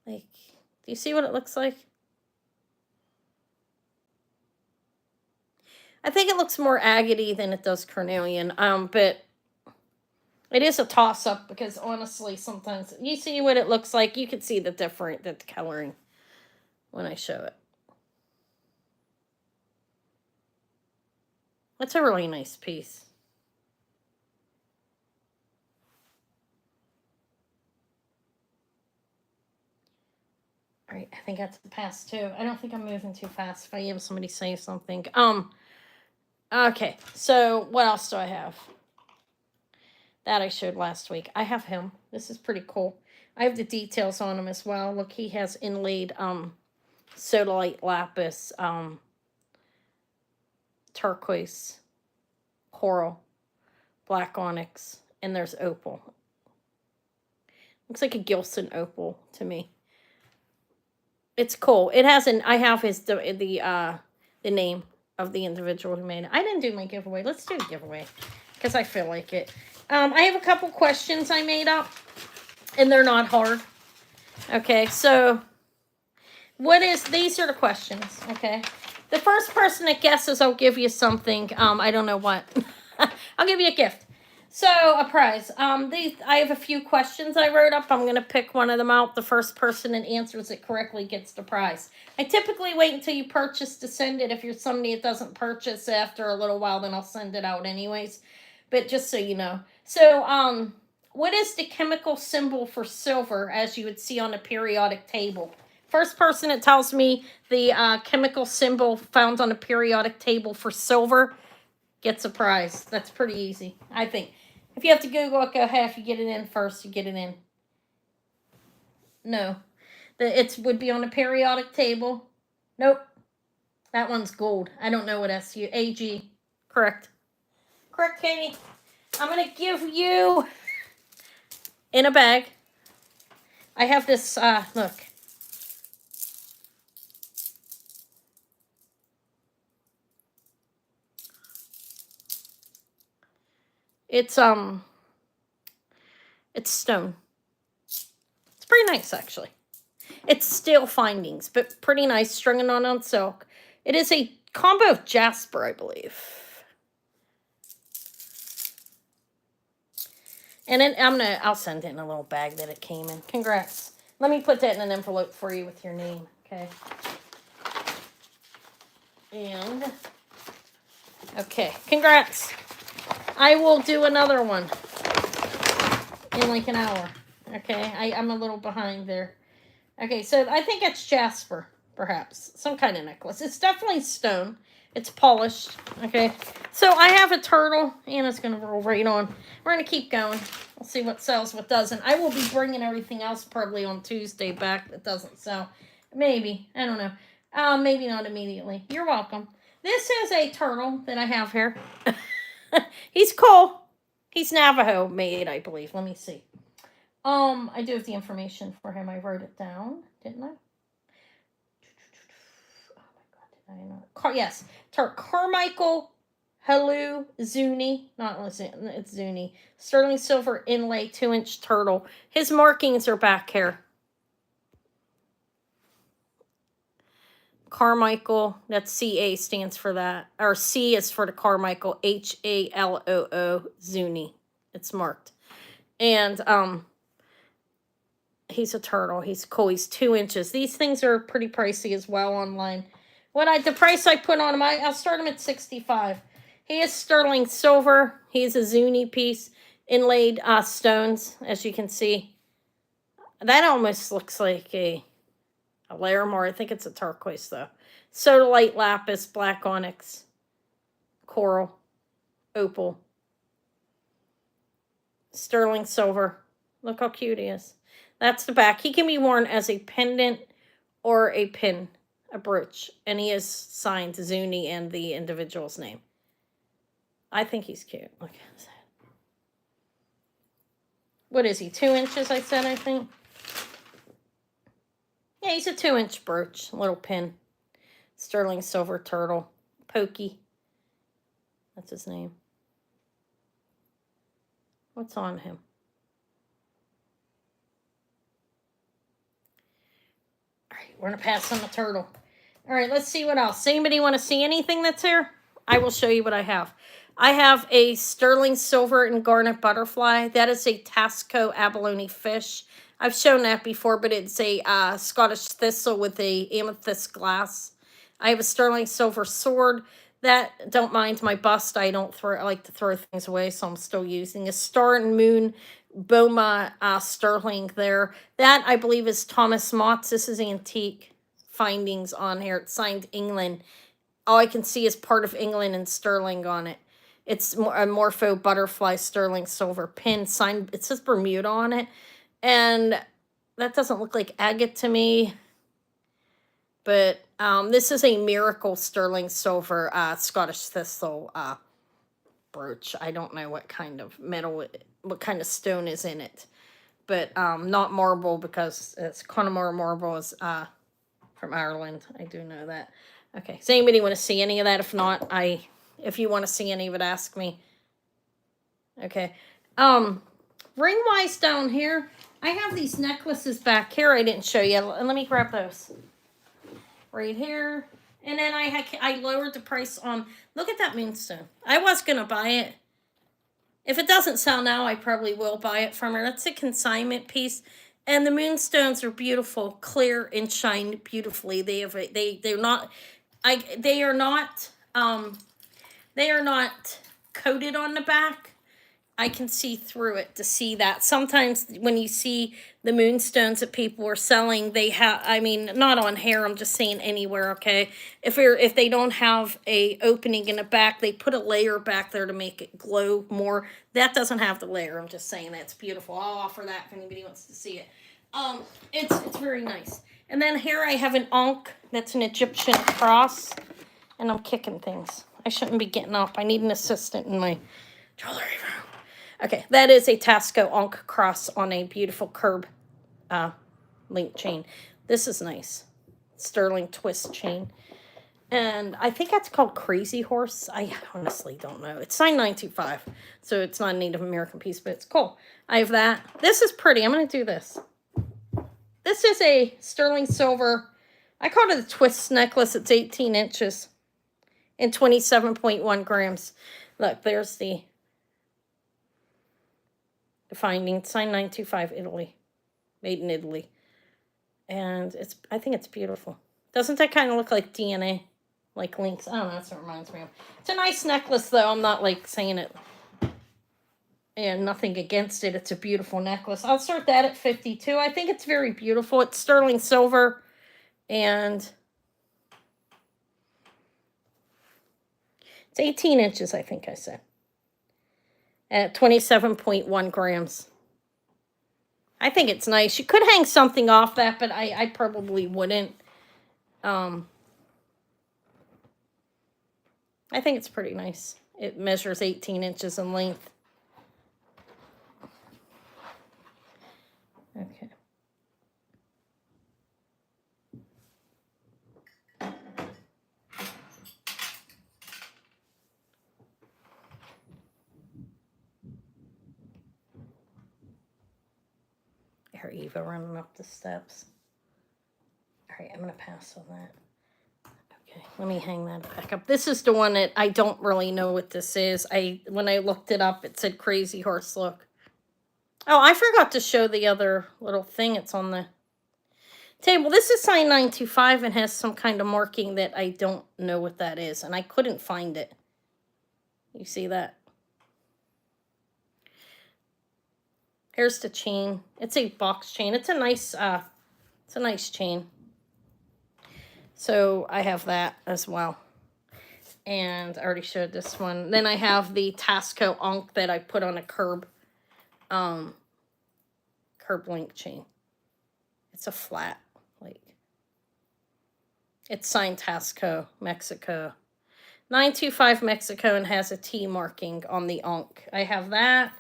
A: Like, do you see what it looks like? I think it looks more agate than it does carnelian. But it is a toss-up because honestly, sometimes you see what it looks like. You can see the coloring when I show it. It's a really nice piece. All right, I think that's the pass too. I don't think I'm moving too fast. If I am, somebody say something. Okay, so what else do I have? That I showed last week. I have him. This is pretty cool. I have the details on him as well. Look, he has inlaid sodalite lapis, turquoise, coral, black onyx, and there's opal. Looks like a Gilson opal to me. It's cool. It has I have the name of the individual who made it. I didn't do my giveaway. Let's do a giveaway because I feel like it. I have a couple questions I made up, and they're not hard. Okay, so these are the questions, okay? The first person that guesses, I'll give you something. I don't know what. I'll give you a gift. So, a prize. I have a few questions I wrote up. I'm going to pick one of them out. The first person that answers it correctly gets the prize. I typically wait until you purchase to send it. If you're somebody that doesn't purchase after a little while, then I'll send it out anyways. But just so you know. So, what is the chemical symbol for silver as you would see on the periodic table? First person that tells me the chemical symbol found on the periodic table for silver gets a prize. That's pretty easy, I think. If you have to Google it, go ahead. If you get it in first, you get it in. No. It would be on the periodic table. Nope. That one's gold. I don't know what AG. Correct. Correct, Katie. I'm going to give you in a bag. I have this, look. It's stone. It's pretty nice, actually. It's steel findings, but pretty nice, strung on silk. It is a combo of jasper, I believe. And then I'll send it in a little bag that it came in. Congrats. Let me put that in an envelope for you with your name, okay? And, okay, congrats. I will do another one in like an hour. Okay, I'm a little behind there. Okay, so I think it's jasper, perhaps. Some kind of necklace. It's definitely stone. It's polished. Okay, so I have a turtle. Anna's going to roll right on. We're going to keep going. We'll see what sells, what doesn't. I will be bringing everything else probably on Tuesday back that doesn't sell. Maybe. I don't know. Maybe not immediately. You're welcome. This is a turtle that I have here. He's cool. He's Navajo made, I believe. Let me see. I do have the information for him. I wrote it down, didn't I? Oh my god, did I not? Yes. Carmichael Hello Zuni. Not listen, it's Zuni. Sterling silver inlay 2-inch turtle. His markings are back here. Carmichael, that's CA stands for that. Or C is for the Carmichael, HALOO Zuni. It's marked. And he's a turtle. He's cool. He's 2 inches. These things are pretty pricey as well online. The price I put on him, I'll start him at $65. He is sterling silver. He's a Zuni piece, inlaid stones, as you can see. That almost looks like a Larimar. I think it's a turquoise though. Sodalite lapis, black onyx, coral, opal, sterling silver. Look how cute he is. That's the back. He can be worn as a pendant or a pin, a brooch. And he is signed Zuni and the individual's name. I think he's cute. Look at that. What is he? 2 inches, I said, I think. Yeah, he's a 2-inch brooch. Little pin. Sterling silver turtle. Pokey. That's his name. What's on him? Alright, we're going to pass on the turtle. Alright, let's see what else. Anybody want to see anything that's here? I will show you what I have. I have a sterling silver and garnet butterfly. That is a Tasco abalone fish. I've shown that before, but it's a Scottish thistle with a amethyst glass. I have a sterling silver sword. That, don't mind my bust. I like to throw things away, so I'm still using a star and moon Boma sterling there. That, I believe, is Thomas Mott's. This is antique findings on here. It's signed England. All I can see is part of England and sterling on it. It's a Morpho butterfly sterling silver pin signed. It says Bermuda on it. And that doesn't look like agate to me. But this is a Miracle sterling silver Scottish thistle brooch. I don't know what kind of metal, what kind of stone is in it. But not marble, because it's Connemara marble is from Ireland. I do know that. Okay, does anybody want to see any of that? If not, if you want to see any of it, ask me. Okay. Ring-wise down here, I have these necklaces back here I didn't show you. Let me grab those. Right here. And then I lowered the price on, look at that moonstone. I was going to buy it. If it doesn't sell now, I probably will buy it from her. That's a consignment piece. And the moonstones are beautiful, clear and shine beautifully. They are not coated on the back. I can see through it to see that. Sometimes when you see the moonstones that people are selling, they have, I mean, not on hair, I'm just saying anywhere, okay? If they don't have a opening in the back, they put a layer back there to make it glow more. That doesn't have the layer. I'm just saying that's beautiful. I'll offer that if anybody wants to see it. It's very nice. And then here I have an ankh. That's an Egyptian cross. And I'm kicking things. I shouldn't be getting up. I need an assistant in my jewelry room. Okay, that is a Tasco ankh cross on a beautiful curb link chain. This is nice. Sterling twist chain. And I think that's called Crazy Horse. I honestly don't know. It's signed 925, so it's not a Native American piece, but it's cool. I have that. This is pretty. I'm going to do this. This is a sterling silver. I called it a twist necklace. It's 18 inches and 27.1 grams. Look, there's the finding. Signed 925, Italy. Made in Italy. And I think it's beautiful. Doesn't that kind of look like DNA? Like links? I don't know. That's what it reminds me of. It's a nice necklace, though. I'm not, like, saying it. And nothing against it. It's a beautiful necklace. I'll start that at 52. I think it's very beautiful. It's sterling silver. And it's 18 inches, I think I said. At 27.1 grams. I think it's nice. You could hang something off that, but I probably wouldn't. I think it's pretty nice. It measures 18 inches in length. Okay. Here, Eva running up the steps. All right, I'm going to pass on that. Okay, let me hang that back up. This is the one that I don't really know what this is. When I looked it up, it said Crazy Horse Look. Oh, I forgot to show the other little thing. It's on the table. This is signed 925 and has some kind of marking that I don't know what that is, and I couldn't find it. You see that? Here's the chain. It's a box chain. It's a nice chain. So I have that as well. And I already showed this one. Then I have the Tasco Ankh that I put on a curb link chain. It's a flat, like, it's signed Tasco, Mexico. 925 Mexico, and has a T marking on the Ankh. I have that.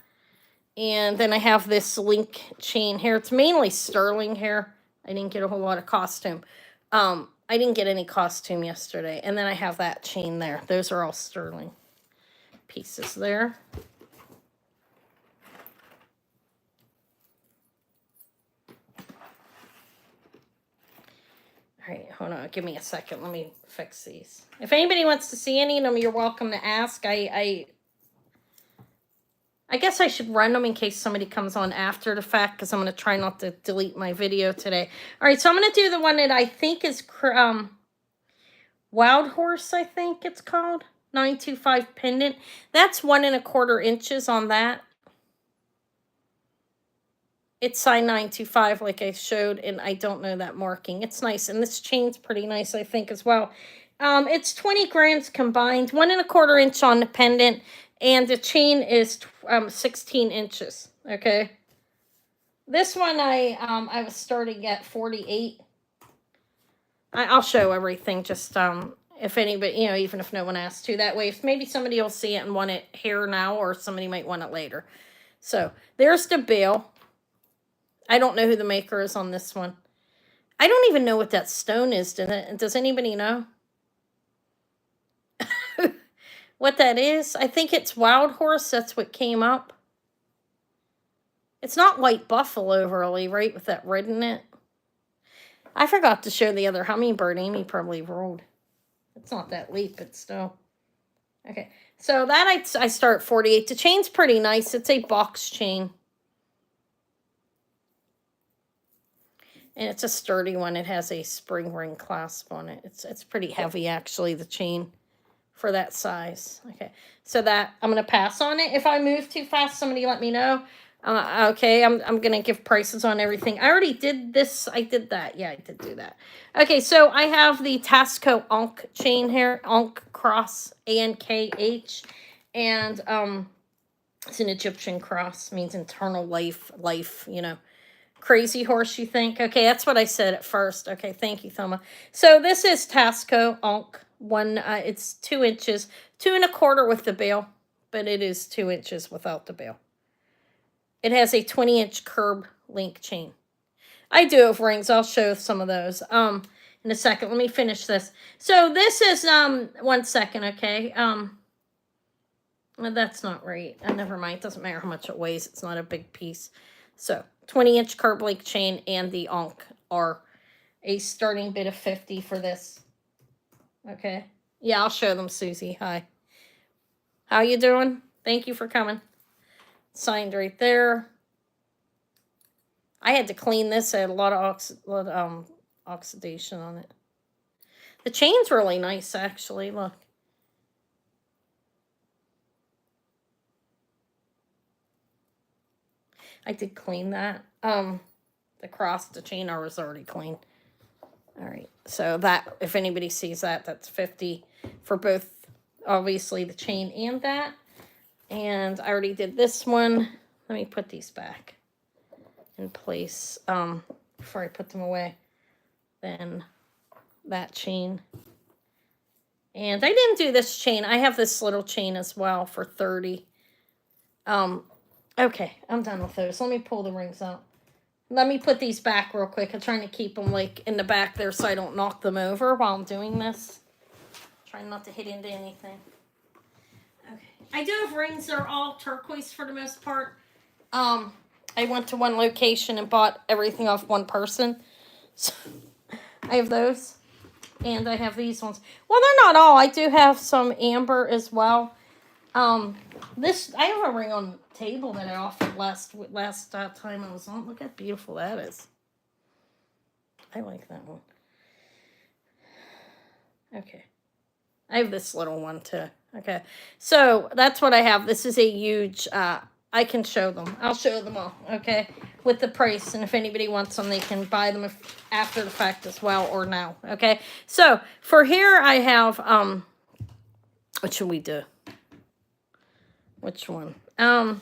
A: And then I have this link chain here. It's mainly sterling here. I didn't get a whole lot of costume. I didn't get any costume yesterday. And then I have that chain there. Those are all sterling pieces there. All right, hold on. Give me a second. Let me fix these. If anybody wants to see any of them, you're welcome to ask. I guess I should run them in case somebody comes on after the fact, because I'm going to try not to delete my video today. All right, so I'm going to do the one that I think is Wild Horse, I think it's called. 925 pendant. That's 1 1/4 inches on that. It's signed 925 like I showed, and I don't know that marking. It's nice, and this chain's pretty nice, I think, as well. It's 20 grams combined, 1 1/4 inch on the pendant, and the chain is 16 inches. Okay. This one I was starting at 48. I'll show everything, just if anybody, even if no one asks to. That way, if maybe somebody will see it and want it here now, or somebody might want it later. So there's the bill. I don't know who the maker is on this one. I don't even know what that stone is. Does anybody know what that is? I think it's Wild Horse. That's what came up. It's not white buffalo really, right, with that red in it. I forgot to show the other hummingbird. Amy probably rolled. It's not that late, but still. Okay, so that I start 48. The chain's pretty nice. It's a box chain. And it's a sturdy one. It has a spring ring clasp on it. It's pretty heavy, actually, the chain for that size. Okay, so that I'm going to pass on it. If I move too fast, somebody let me know. Okay, I'm going to give prices on everything. I already did this. I did that. Yeah, I did do that. Okay, so I have the Tasco Ankh chain here. Ankh cross, A-N-K-H. And it's an Egyptian cross. Means eternal life, Crazy Horse, you think? Okay, that's what I said at first. Okay, thank you, Thoma. So this is Tasco Ankh. It's 2 inches. 2 1/4 with the bail, but it is 2 inches without the bail. It has a 20-inch curb link chain. I do have rings. I'll show some of those in a second. Let me finish this. So this is 1 second, okay? Well, that's not right. Never mind. It doesn't matter how much it weighs. It's not a big piece. So 20-inch curb link chain and the Ankh are a starting bid of 50 for this. Okay. Yeah, I'll show them, Susie. Hi. How you doing? Thank you for coming. Signed right there. I had to clean this. I had a lot of oxidation on it. The chain's really nice, actually. Look. I did clean that. The chain was already clean. All right. So that, if anybody sees that, that's 50 for both, obviously, the chain and that. And I already did this one. Let me put these back in place before I put them away. Then that chain. And I didn't do this chain. I have this little chain as well for 30. Okay, I'm done with those. Let me pull the rings out. Let me put these back real quick. I'm trying to keep them like in the back there so I don't knock them over while I'm doing this. Trying not to hit into anything. Okay. I do have rings that are all turquoise for the most part. I went to one location and bought everything off one person. So I have those. And I have these ones. Well, they're not all. I do have some amber as well. This I have a ring on the table that I offered last time I was on. Look how beautiful that is. I like that one. Okay. I have this little one too. Okay. So that's what I have. This is a huge, I can show them. I'll show them all. Okay. With the price. And if anybody wants them, they can buy them after the fact as well or now. Okay. So for here, I have, what should we do? Which one? How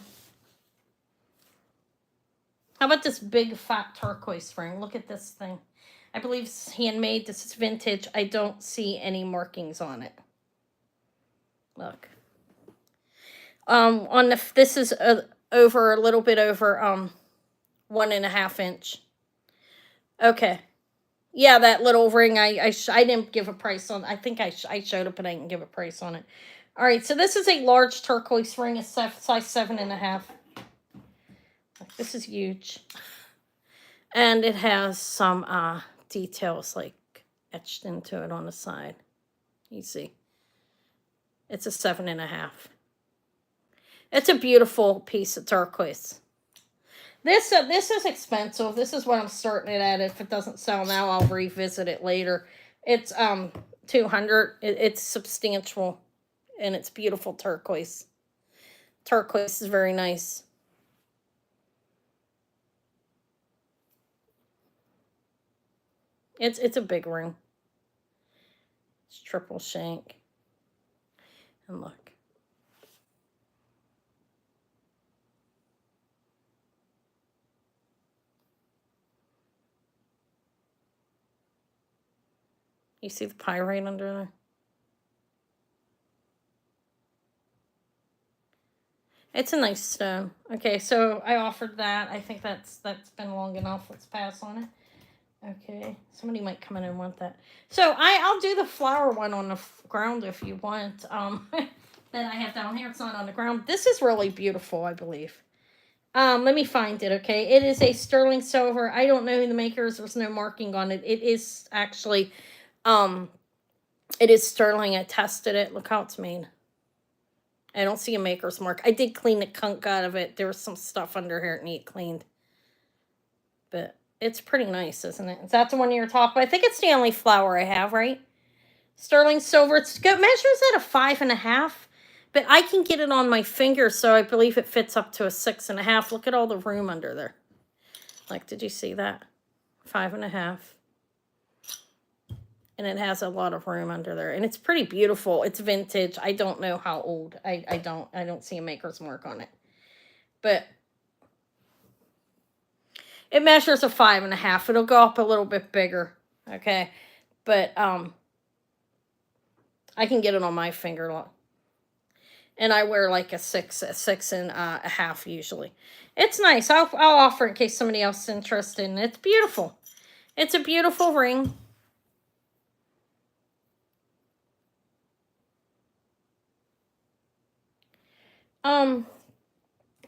A: about this big fat turquoise ring? Look at this thing. I believe it's handmade. This is vintage. I don't see any markings on it. Look. On the this is over a little bit over 1.5 inch. Okay. Yeah, that little ring. I didn't give a price on. I think I showed it, but I didn't give a price on it. All right. So this is a large turquoise ring. It's size 7.5. This is huge. And it has some details like etched into it on the side. You see. It's a 7.5. It's a beautiful piece of turquoise. This is expensive. This is what I'm starting it at. If it doesn't sell now, I'll revisit it later. It's $200. It's substantial, and it's beautiful turquoise. Turquoise is very nice. It's a big ring. It's triple shank. And look. You see the pyrite under there? It's a nice stone. Okay, so I offered that. I think that's been long enough. Let's pass on it. Okay, somebody might come in and want that. So I'll do the flower one on the ground if you want. That I have down here. It's not on the ground. This is really beautiful, I believe. Let me find it, okay? It is a sterling silver. I don't know who the maker is. There's no marking on it. It is actually, it is sterling. I tested it. Look how it's made. I don't see a maker's mark. I did clean the gunk out of it. There was some stuff under here that needed cleaned. But it's pretty nice, isn't it? Is that the one you're talking about? I think it's the only flower I have, right? Sterling silver. It measures at a 5.5. But I can get it on my finger, so I believe it fits up to a 6.5. Look at all the room under there. Like, did you see that? 5.5. And it has a lot of room under there. And it's pretty beautiful. It's vintage. I don't know how old. I don't see a maker's mark on it. But it measures a 5.5. It'll go up a little bit bigger. Okay. But I can get it on my finger. Look. And I wear like a 6.5 usually. It's nice. I'll offer it in case somebody else is interested. And it's beautiful. It's a beautiful ring. I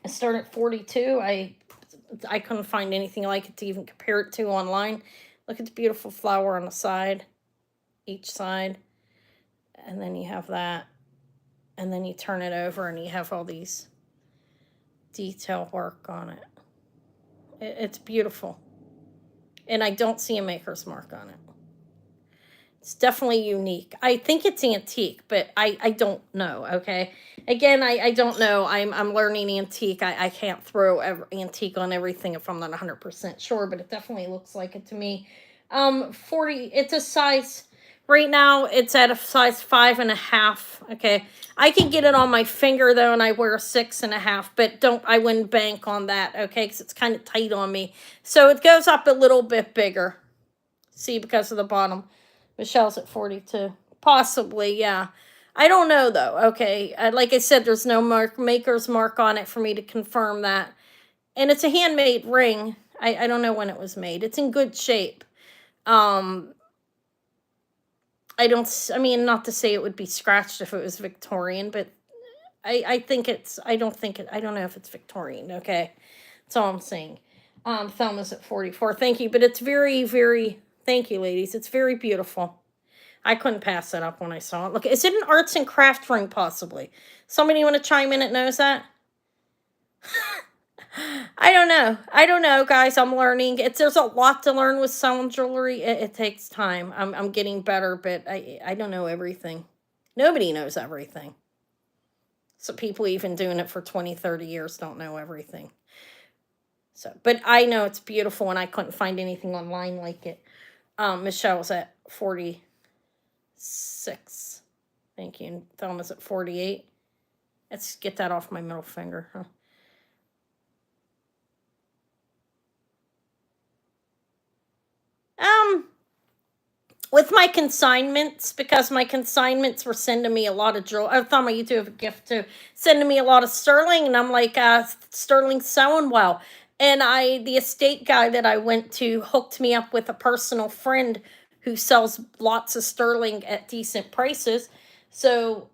A: started at 42. I couldn't find anything like it to even compare it to online. Look at the beautiful flower on the side. Each side. And then you have that. And then you turn it over and you have all these detail work on it. It's beautiful. And I don't see a maker's mark on it. It's definitely unique. I think it's antique, but I don't know, okay? Again, I don't know. I'm learning antique. I can't throw antique on everything if I'm not 100% sure, but it definitely looks like it to me. 40, it's a size... Right now, it's at a size 5.5. Okay, I can get it on my finger though, and I wear a 6.5. But I wouldn't bank on that, okay? Because it's kind of tight on me. So it goes up a little bit bigger. See, because of the bottom. Michelle's at 42. Possibly, yeah. I don't know though. Okay, like I said, there's no maker's mark on it for me to confirm that. And it's a handmade ring. I don't know when it was made. It's in good shape. Um, I don't. I mean, not to say it would be scratched if it was Victorian, but I think it's. I don't think it. I don't know if it's Victorian. Okay, that's all I'm saying. Thelma's at 44. Thank you, but it's very, very. Thank you, ladies. It's very beautiful. I couldn't pass it up when I saw it. Look, is it an arts and craft ring, possibly? Somebody want to chime in that knows that? I don't know. I don't know, guys. I'm learning. There's a lot to learn with selling jewelry. It takes time. I'm getting better, but I don't know everything. Nobody knows everything. So people even doing it for 20, 30 years don't know everything. So, but I know it's beautiful, and I couldn't find anything online like it. Michelle's at 46. Thank you. And Thelma's at 48. Let's get that off my middle finger, huh? With my consignments, because my consignments were sending me a lot of jewelry. I thought you do have a gift too. Sending me a lot of sterling, and I'm like, sterling's selling well. And the estate guy that I went to hooked me up with a personal friend who sells lots of sterling at decent prices. So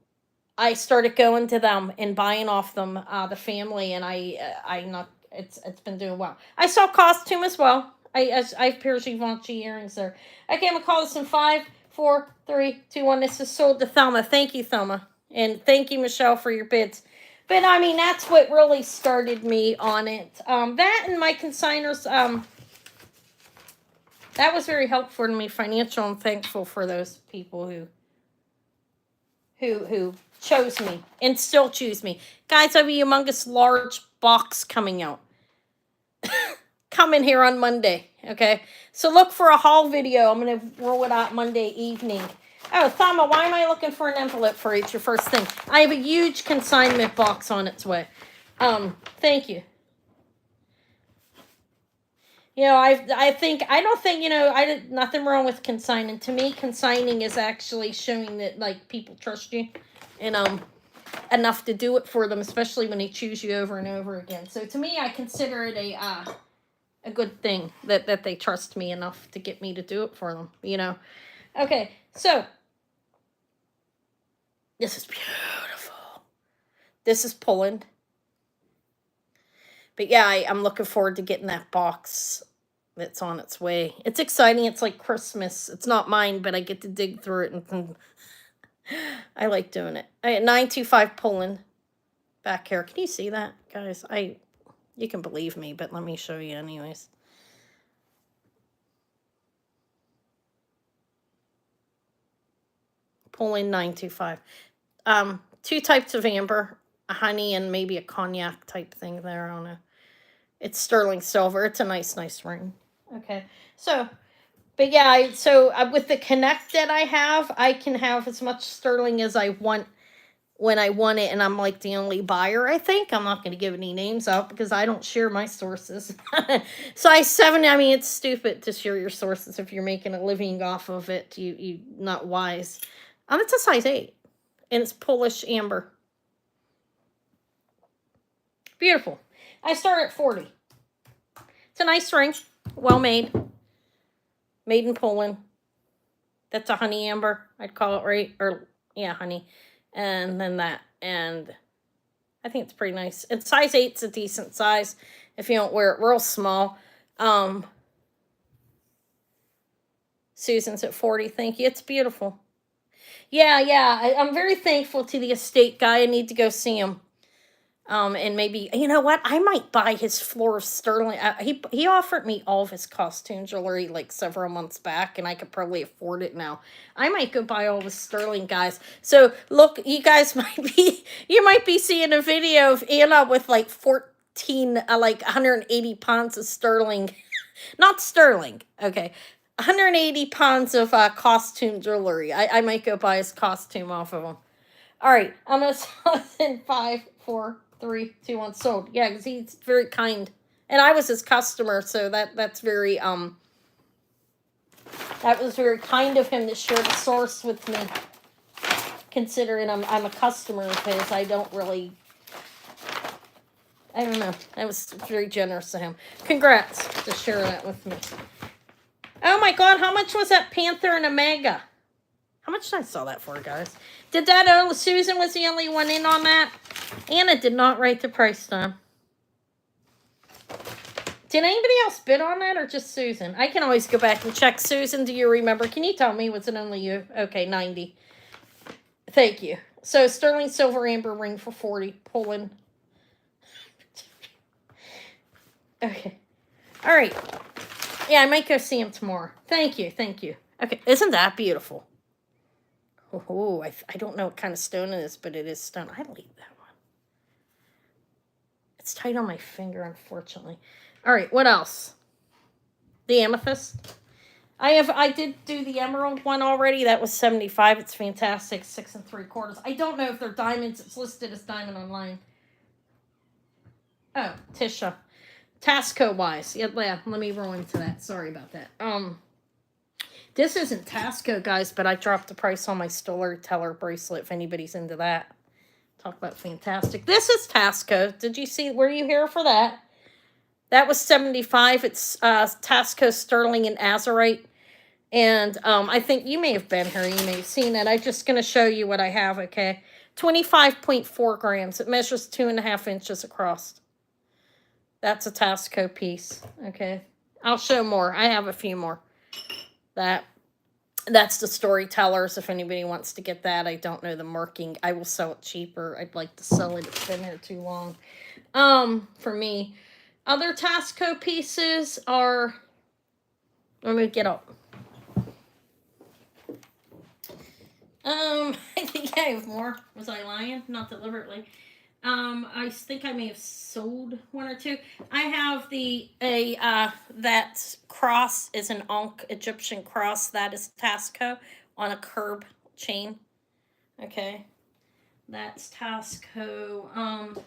A: I started going to them and buying off them, the family, and I not it's been doing well. I saw costume as well. I have pairs of Givenchy earrings there. Okay, I'm gonna call this in 5, 4, 3, 2, 1. This is sold to Thelma. Thank you, Thelma, and thank you, Michelle, for your bids. But I mean, that's what really started me on it. That and my consigners. That was very helpful to me, financial. I'm thankful for those people who chose me and still choose me. Guys, I have a humongous large box coming out. Coming here on Monday, okay? So look for a haul video. I'm going to roll it out Monday evening. Oh, Thelma, why am I looking for an envelope for each? Your first thing. I have a huge consignment box on its way. Thank you. You know, I don't think, I did nothing wrong with consigning. To me, consigning is actually showing that, like, people trust you. And, enough to do it for them, especially when they choose you over and over again. So to me, I consider it a good thing that they trust me enough to get me to do it for them, Okay, so this is beautiful. This is Poland. But yeah, I'm looking forward to getting that box that's on its way. It's exciting. It's like Christmas. It's not mine, but I get to dig through it, and I like doing it. 925 Poland back here. Can you see that, guys? You can believe me, but let me show you anyways. Poland 925. Two types of amber, a honey and maybe a cognac type thing there. I don't know. It's sterling silver. It's a nice ring. Okay. So, but yeah, with the Connect that I have, I can have as much sterling as I want when I want it, and I'm like the only buyer, I think. I'm not going to give any names out because I don't share my sources. Size 7, I mean, it's stupid to share your sources if you're making a living off of it. You not wise. It's a size 8, and it's Polish amber. Beautiful. I start at 40. It's a nice ring, well made. Made in Poland. That's a honey amber, I'd call it, right? Or, yeah, honey. And then that, and I think it's pretty nice. And size 8's a decent size if you don't wear it real small. Susan's at 40. Thank you. It's beautiful. Yeah. I'm very thankful to the estate guy. I need to go see him. And maybe, you know what? I might buy his floor of sterling. He offered me all of his costume jewelry like several months back, and I could probably afford it now. I might go buy all the sterling, guys. So look, you guys you might be seeing a video of Anna with like 180 pounds of sterling, not sterling. Okay. 180 pounds of costume jewelry. I might go buy his costume off of him. All right, I'm gonna sell it in 5, 4, 3, 2, 1. Sold. Yeah, because he's very kind, and I was his customer, so that's very that was very kind of him to share the source with me. considering I'm a customer of his. I don't really, I don't know. That was very generous of him. Congrats to share that with me. Oh my God, how much was that Panther and Omega? How much did I sell that for, guys? Did that, Susan was the only one in on that? Anna did not write the price down. Did anybody else bid on that or just Susan? I can always go back and check. Susan, do you remember? Can you tell me? Was it only you? Okay, 90. Thank you. So sterling silver amber ring for 40. Pulling. Okay. All right. Yeah, I might go see him tomorrow. Thank you. Thank you. Okay. Isn't that beautiful? Oh, I don't know what kind of stone it is, but it is stone. I like that one. It's tight on my finger, unfortunately. All right, what else? The amethyst. I did do the emerald one already. That was 75. It's fantastic. 6 3/4. I don't know if they're diamonds. It's listed as diamond online. Oh, Tisha. Tasco wise. Yeah, let me roll into that. Sorry about that. This isn't Tasco, guys, but I dropped the price on my storyteller bracelet if anybody's into that. Talk about fantastic. This is Tasco. Did you see? Were you here for that? That was 75. It's Tasco sterling and azurite. And I think you may have been here. You may have seen it. I'm just going to show you what I have, okay? 25.4 grams. It measures 2.5 inches across. That's a Tasco piece, okay? I'll show more. I have a few more. That's the storytellers. If anybody wants to get that, I don't know the marking. I will sell it cheaper. I'd like to sell it. It's been here too long. For me. Other Tasco pieces are, let me get up. I think I have more. Was I lying? Not deliberately. I think I may have sold one or two. I have that cross is an Ankh Egyptian cross. That is Tasco on a curb chain. Okay. That's Tasco.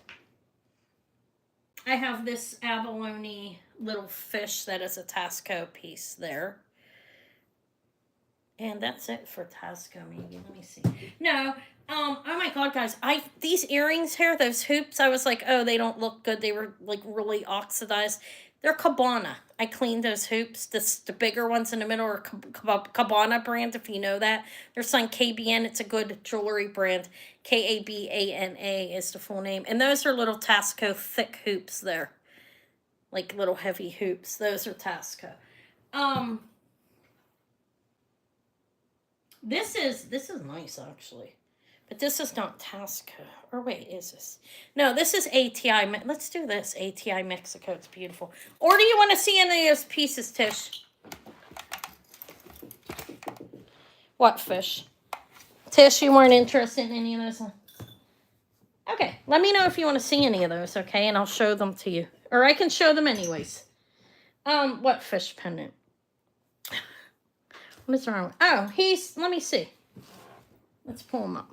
A: I have this abalone little fish that is a Tasco piece there. And that's it for Tasco, maybe. Let me see. No, oh my God, guys. These earrings here, those hoops, I was like, oh, they don't look good. They were like really oxidized. They're Cabana. I cleaned those hoops. The bigger ones in the middle are Cabana brand, if you know that. They're signed KBN. It's a good jewelry brand. Kabana is the full name. And those are little Tasco thick hoops there. Like little heavy hoops. Those are Tasco. This is nice, actually. But this is not Tasco. Or wait, is this? No, this is ATI. Let's do this. ATI Mexico. It's beautiful. Or do you want to see any of those pieces, Tish? What fish? Tish, you weren't interested in any of those? Okay, let me know if you want to see any of those, okay? And I'll show them to you. Or I can show them anyways. What fish pendant? What is wrong? Oh, let me see. Let's pull them up.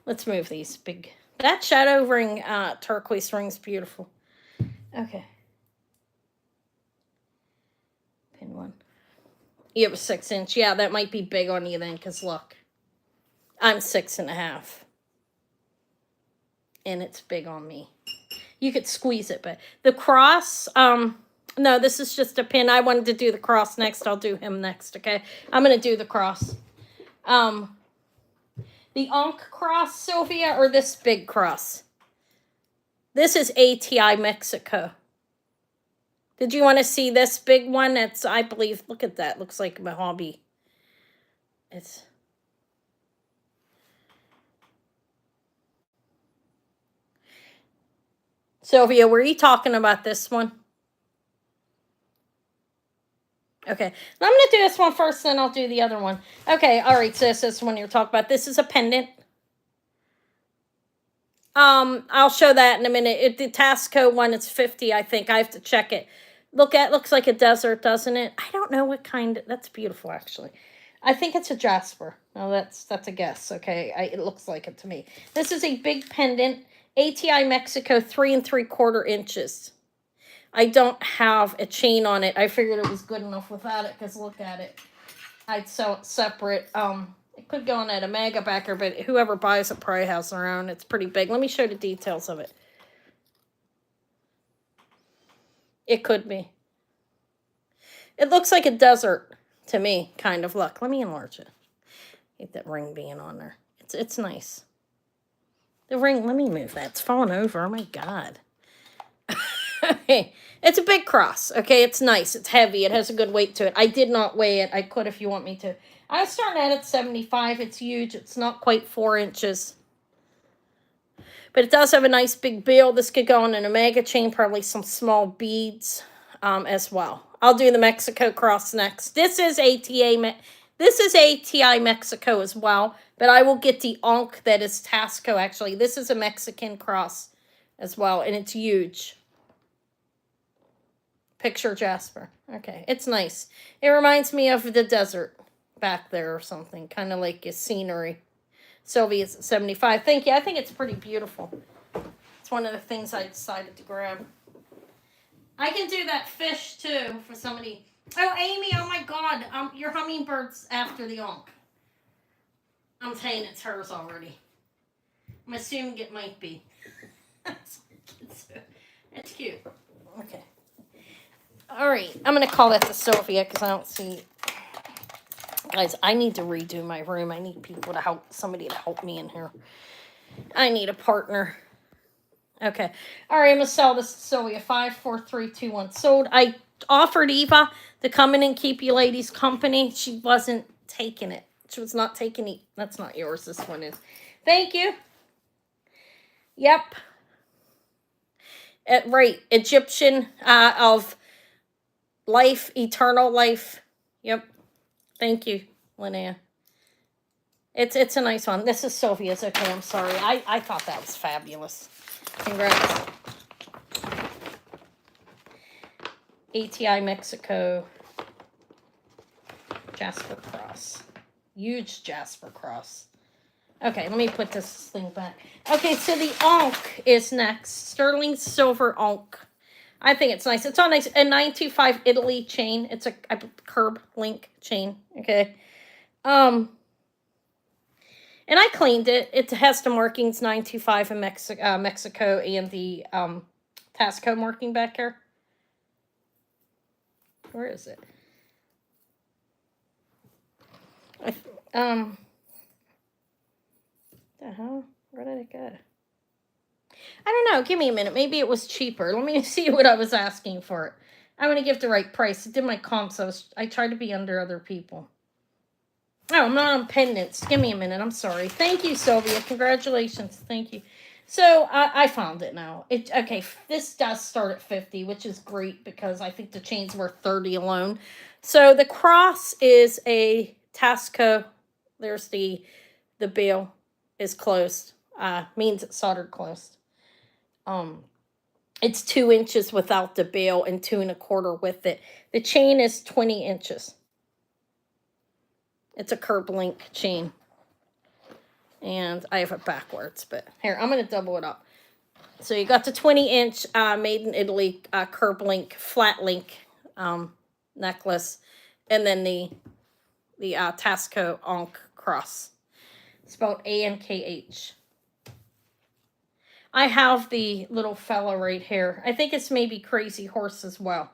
A: Let's move these big. That shadow ring, turquoise ring's beautiful. Okay. Pin one. You have a 6-inch. Yeah, that might be big on you then, because look. I'm 6.5. And it's big on me. You could squeeze it, but the cross, no, this is just a pin. I wanted to do the cross next. I'll do him next, okay? I'm going to do the cross. The Ankh cross, Sylvia, or this big cross? This is ATI Mexico. Did you want to see this big one? It's, I believe, look at that. Looks like my hobby. It's... Sylvia, were you talking about this one? Okay, I'm going to do this one first, then I'll do the other one. Okay, all right, sis, this one you're talking about. This is a pendant. I'll show that in a minute. The Tasco one, it's 50, I think. I have to check it. Looks like a desert, doesn't it? I don't know what kind. That's beautiful, actually. I think it's a jasper. No, that's a guess, okay? It looks like it to me. This is a big pendant. ATI Mexico, 3 3/4 inches. I don't have a chain on it. I figured it was good enough without it, because look at it. I'd sell it separate. It could go on at a mega backer, but whoever buys it probably has their own. It's pretty big. Let me show the details of it. It could be. It looks like a desert to me, kind of. Look, let me enlarge it. Get that ring being on there. It's nice. The ring, let me move that. It's falling over. Oh my God. Okay. It's a big cross. Okay, it's nice. It's heavy. It has a good weight to it. I did not weigh it. I could if you want me to. I was starting at 75. It's huge. It's not quite 4 inches. But it does have a nice big bill. This could go on an omega chain, probably some small beads as well. I'll do the Mexico cross next. This is ATI Mexico as well, but I will get the Onk that is Tasco, actually. This is a Mexican cross as well, and it's huge. Picture Jasper. Okay, it's nice. It reminds me of the desert back there or something, kind of like a scenery. Sylvia's at 75. Thank you. I think it's pretty beautiful. It's one of the things I decided to grab. I can do that fish, too, for somebody. Oh, Amy, oh my God. Your hummingbird's after the Onk. I'm saying it's hers already. I'm assuming it might be. It's cute. Okay. All right. I'm going to call that to Sylvia because I don't see... Guys, I need to redo my room. I need people to help, somebody to help me in here. I need a partner. Okay. All right, I'm going to sell this to Sylvia. 54321 sold. I offered Eva to come in and keep you ladies company. She wasn't taking it. She was not taking it. That's not yours. This one is. Thank you. Yep. Right. Egyptian of life, eternal life. Yep. Thank you, Linnea. It's a nice one. This is Sophia's. Okay, I'm sorry. I thought that was fabulous. Congrats. ATI Mexico. Jasper Cross. Huge Jasper Cross. Okay, let me put this thing back. Okay, so the Onk is next. Sterling Silver Onk. I think it's nice. It's on a 925 Italy chain. It's a curb link chain. Okay. And I cleaned it. It has the markings 925 in Mexico and the Tasco marking back here. Where is it? The hell? Where did it go? I don't know. Give me a minute. Maybe it was cheaper. Let me see what I was asking for it. I'm going to give the right price. It did my comps. I tried to be under other people. Oh, I'm not on pendants. Give me a minute. I'm sorry. Thank you, Sylvia. Congratulations. Thank you. So, I found it now. Okay, this does start at 50, which is great because I think the chain's worth 30 alone. So, the cross is a Tasco. There's the bail is closed. Means it's soldered closed. It's 2 inches without the bail and 2 1/4 with it. The chain is 20 inches. It's a curb link chain. And I have it backwards, but here, I'm going to double it up. So you got the 20-inch made in Italy curb link, flat link necklace, and then the Tasco Onk cross. Spelled A-N-K-H. I have the little fella right here. I think it's maybe Crazy Horse as well.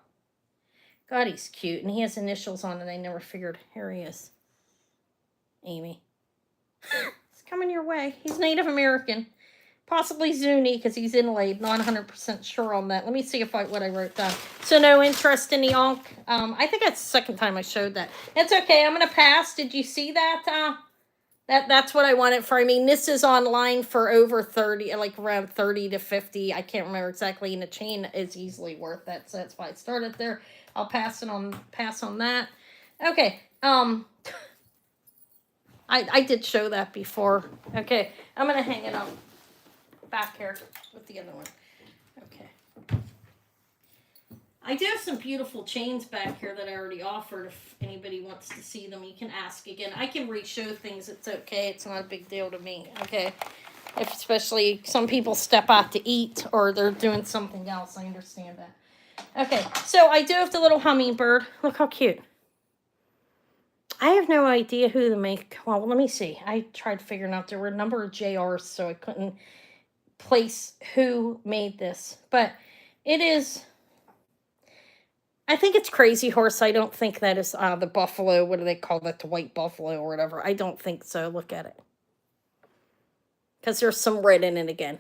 A: God, he's cute. And he has initials on it. I never figured. Here he is. Amy. He's coming your way. He's Native American. Possibly Zuni because he's inlaid. Not 100% sure on that. Let me see if what I wrote down. So no interest in the Onk. I think that's the second time I showed that. It's okay. I'm going to pass. Did you see that? That's what I wanted for. I mean, this is online for over 30, like around 30 to 50. I can't remember exactly. And the chain is easily worth that. So that's why I started there. I'll pass on that. Okay. I did show that before. Okay. I'm going to hang it up back here with the other one. Okay. I do have some beautiful chains back here that I already offered. If anybody wants to see them, you can ask again. I can re-show things. It's okay. It's not a big deal to me. Okay. If especially some people step out to eat or they're doing something else. I understand that. Okay. So I do have the little hummingbird. Look how cute. I have no idea who to make. Well, let me see. I tried figuring out there were a number of JRs, so I couldn't place who made this. But it is, I think it's Crazy Horse. I don't think that is the buffalo. What do they call that? The white buffalo or whatever. I don't think so. Look at it. Because there's some red in it again.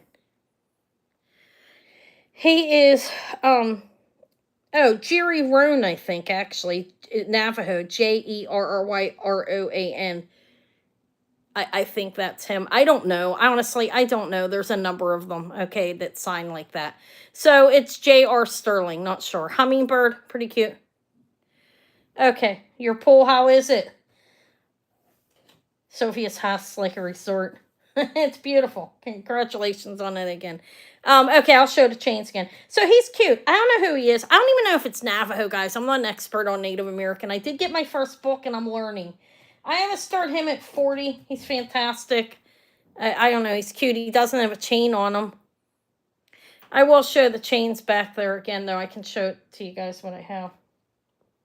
A: He is, oh, Jerry Roan, I think, actually. Navajo. Jerryroan. I think that's him. I don't know. Honestly, I don't know. There's a number of them, okay, that sign like that. So it's J.R. Sterling, not sure. Hummingbird, pretty cute. Okay, your pool, how is it? Sophia's house like a resort. It's beautiful. Congratulations on it again. Okay, I'll show the chains again. So he's cute. I don't know who he is. I don't even know if it's Navajo, guys. I'm not an expert on Native American. I did get my first book and I'm learning. I have to start him at 40. He's fantastic. I don't know. He's cute. He doesn't have a chain on him. I will show the chains back there again, though. I can show it to you guys what I have.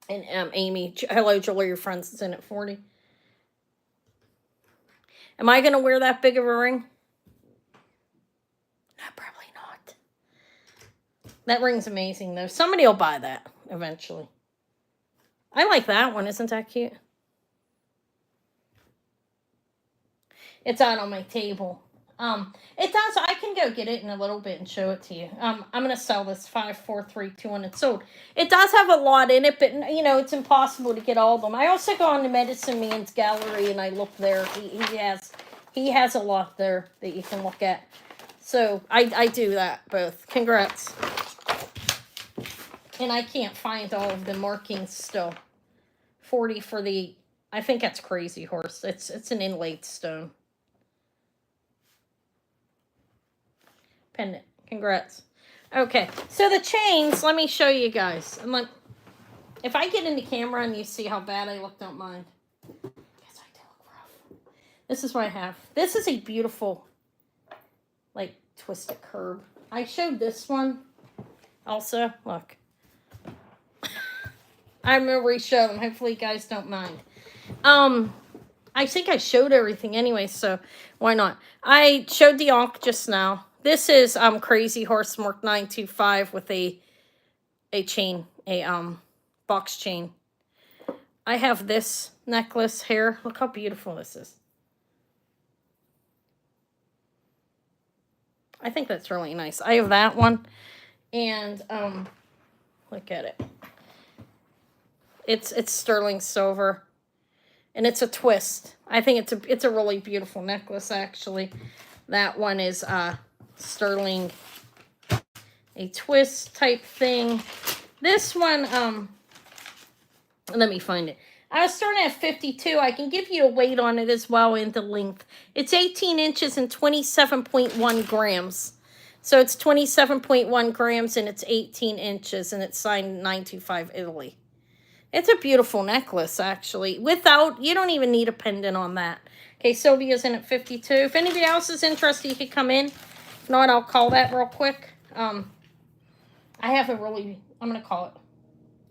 A: And Amy, hello, Julie, your friends is in at 40. Am I going to wear that big of a ring? No, probably not. That ring's amazing, though. Somebody will buy that eventually. I like that one. Isn't that cute? It's out on my table. It does. I can go get it in a little bit and show it to you. I'm gonna sell this 54321. It's sold. It does have a lot in it, but you know it's impossible to get all of them. I also go on the Medicine Man's gallery and I look there. He has a lot there that you can look at. So I do that both. Congrats. And I can't find all of the markings still. 40 for the. I think that's Crazy Horse. It's an inlaid stone. Pendant. Congrats. Okay, so the chains, let me show you guys. If I get in the camera and you see how bad I look, don't mind. Because I do look rough. This is what I have. This is a beautiful, like, twisted curve. I showed this one also. Look. I'm going to re-show them. Hopefully you guys don't mind. I think I showed everything anyway, so why not? I showed the Ankh just now. This is Crazy Horse Mark 925 with a chain, a box chain. I have this necklace here. Look how beautiful this is. I think that's really nice. I have that one, and look at it. It's sterling silver, and it's a twist. I think it's a really beautiful necklace actually. That one is sterling, a twist type thing. This one, let me find it. I was starting at 52. I can give you a weight on it as well and the length. It's 18 inches and 27.1 grams. So it's 27.1 grams and it's 18 inches and it's signed 925 Italy. It's a beautiful necklace, actually. You don't even need a pendant on that. Okay, Sylvia's in at 52. If anybody else is interested, you could come in. If not, I'll call that real quick. I have I'm going to call it.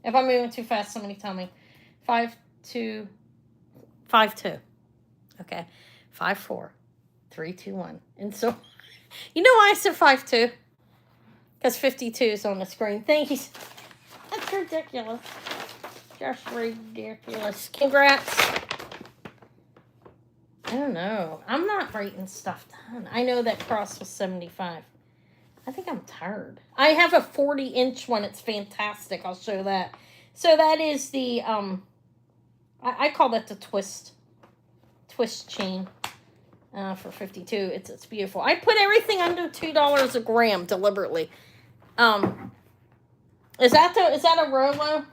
A: If I'm moving too fast, somebody tell me. 5252. Okay. 54321. And so, you know why I said 52? Because 52 is on the screen. Thank you. That's ridiculous. Just ridiculous. Congrats. I don't know. I'm not writing stuff down. I know that cross was 75. I think I'm tired. I have a 40-inch one. It's fantastic. I'll show that. So that is the, I call that the twist chain for 52. It's beautiful. I put everything under $2 a gram deliberately. Is that a Rolo?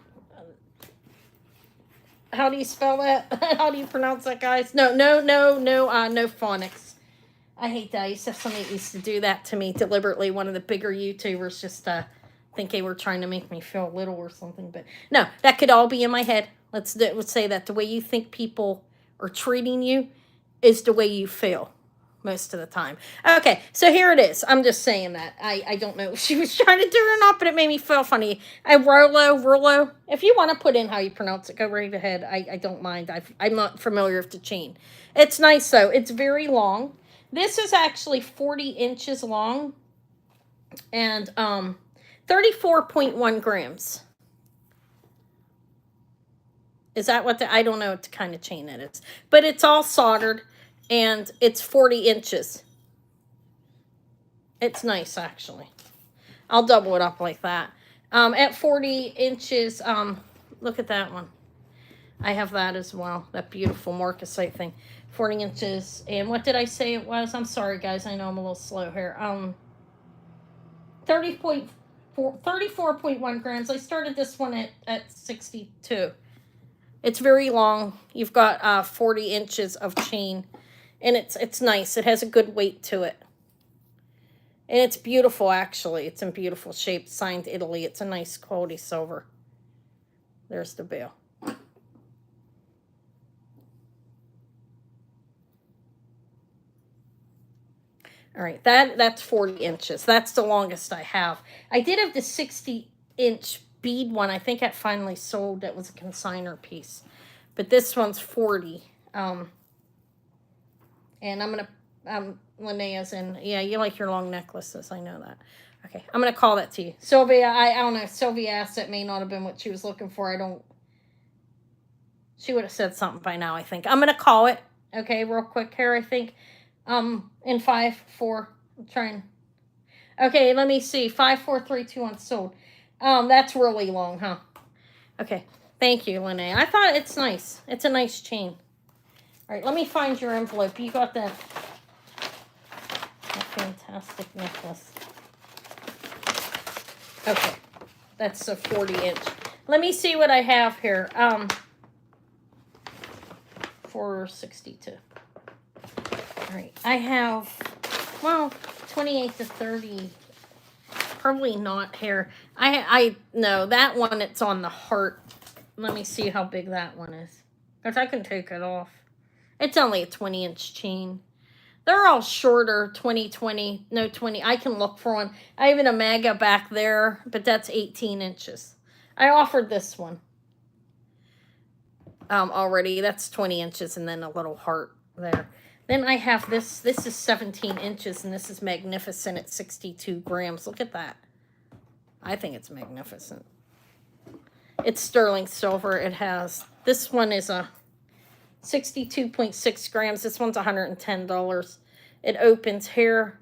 A: How do you spell that? How do you pronounce that, guys? No phonics. I hate that. I used to have somebody that used to do that to me deliberately. One of the bigger YouTubers just think they were trying to make me feel little or something. But no, that could all be in my head. Let's say that the way you think people are treating you is the way you feel. most of the time. Okay, so here it is. I'm just saying that. I don't know if she was trying to do it or not, but it made me feel funny. Rollo. If you want to put in how you pronounce it, go right ahead. I don't mind. I'm not familiar with the chain. It's nice, though. It's very long. This is actually 40 inches long and 34.1 grams. Is that what I don't know what kind of chain it is. But it's all soldered, and it's 40 inches. It's nice, actually. I'll double it up like that. At 40 inches, look at that one. I have that as well. That beautiful marcasite thing. 40 inches. And what did I say it was? I'm sorry, guys. I know I'm a little slow here. 34.1 grams. I started this one at 62. It's very long. You've got 40 inches of chain, and it's nice. It has a good weight to it. And it's beautiful, actually. It's in beautiful shape. Signed Italy. It's a nice quality silver. There's the bill. All right, that's 40 inches. That's the longest I have. I did have the 60-inch bead one. I think I finally sold. That was a consignor piece. But this one's 40. And I'm going to, Linnea's in. Yeah, you like your long necklaces. I know that. Okay, I'm going to call that to you. Sylvia, I don't know. Sylvia asked, that may not have been what she was looking for. She would have said something by now, I think. I'm going to call it. Okay, real quick here, I think. In 5, 4, I'm trying. Okay, let me see. 5, 4, 3, 2, 1, sold. That's really long, huh? Okay, thank you, Linnea. I thought it's nice. It's a nice chain. All right, let me find your envelope. You got that fantastic necklace. Okay, that's a 40-inch. Let me see what I have here. 462. All right, I have, well, 28 to 30. Probably not here. I no, that one, it's on the heart. Let me see how big that one is. Because I can take it off. It's only a 20-inch chain. They're all shorter, 20, no 20. I can look for one. I have an Omega back there, but that's 18 inches. I offered this one already. That's 20 inches and then a little heart there. Then I have this. This is 17 inches, and this is magnificent at 62 grams. Look at that. I think it's magnificent. It's sterling silver. It has, this one is a 62.6 grams. This one's $110. It opens here.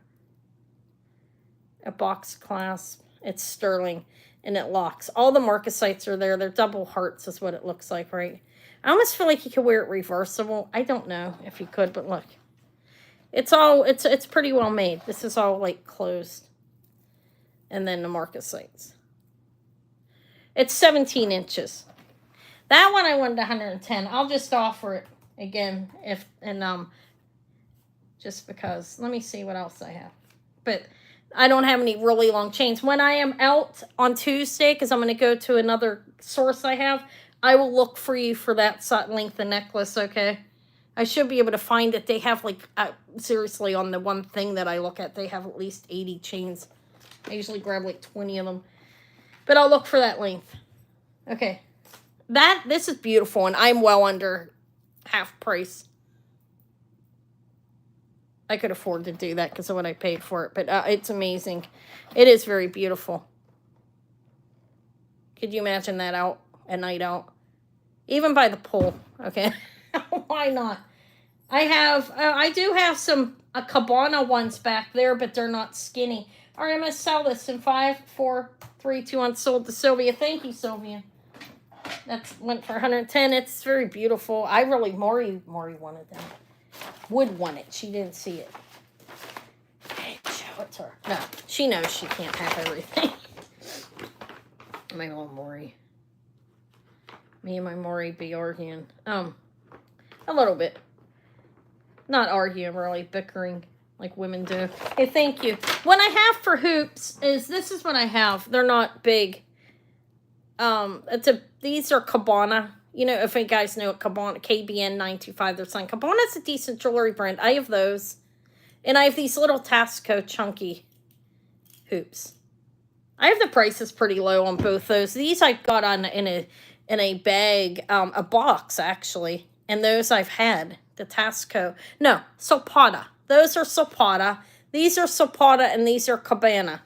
A: A box clasp. It's sterling, and it locks. All the marcasites are there. They're double hearts is what it looks like, right? I almost feel like you could wear it reversible. I don't know if you could, but look. It's pretty well made. This is all like closed. And then the marcasites. It's 17 inches. That one I wanted 110. I'll just offer it again just because. Let me see what else I have. But I don't have any really long chains. When I am out on Tuesday, because I'm going to go to another source I have, I will look for you for that length of necklace, okay? I should be able to find it. They have, like, seriously, on the one thing that I look at, they have at least 80 chains. I usually grab, like, 20 of them. But I'll look for that length. Okay. This is beautiful, and I'm well under half price. I could afford to do that because of what I paid for it, but it's amazing. It is very beautiful. Could you imagine that out at night out? Even by the pool, okay? Why not? I do have some Cabana ones back there, but they're not skinny. All right, I'm going to sell this in 5, 4, 3, 2, 1. Sold to Sylvia. Thank you, Sylvia. That went for 110. It's very beautiful. I really, Maury wanted that. Would want it. She didn't see it. Okay, show it to her. No, she knows she can't have everything. My little Maury. Me and my Maury be arguing. A little bit. Not arguing, really. Bickering like women do. Hey, thank you. What I have for hoops this is what I have. They're not big. These are Cabana. You know, if you guys know what Cabana, KBN 925, they're saying Cabana's a decent jewelry brand. I have those. And I have these little Tasco chunky hoops. I have the prices pretty low on both those. These I got on in a bag, a box actually. And those I've had. The Tasco. No, Zapata. Those are Zapata. These are Zapata and these are Cabana.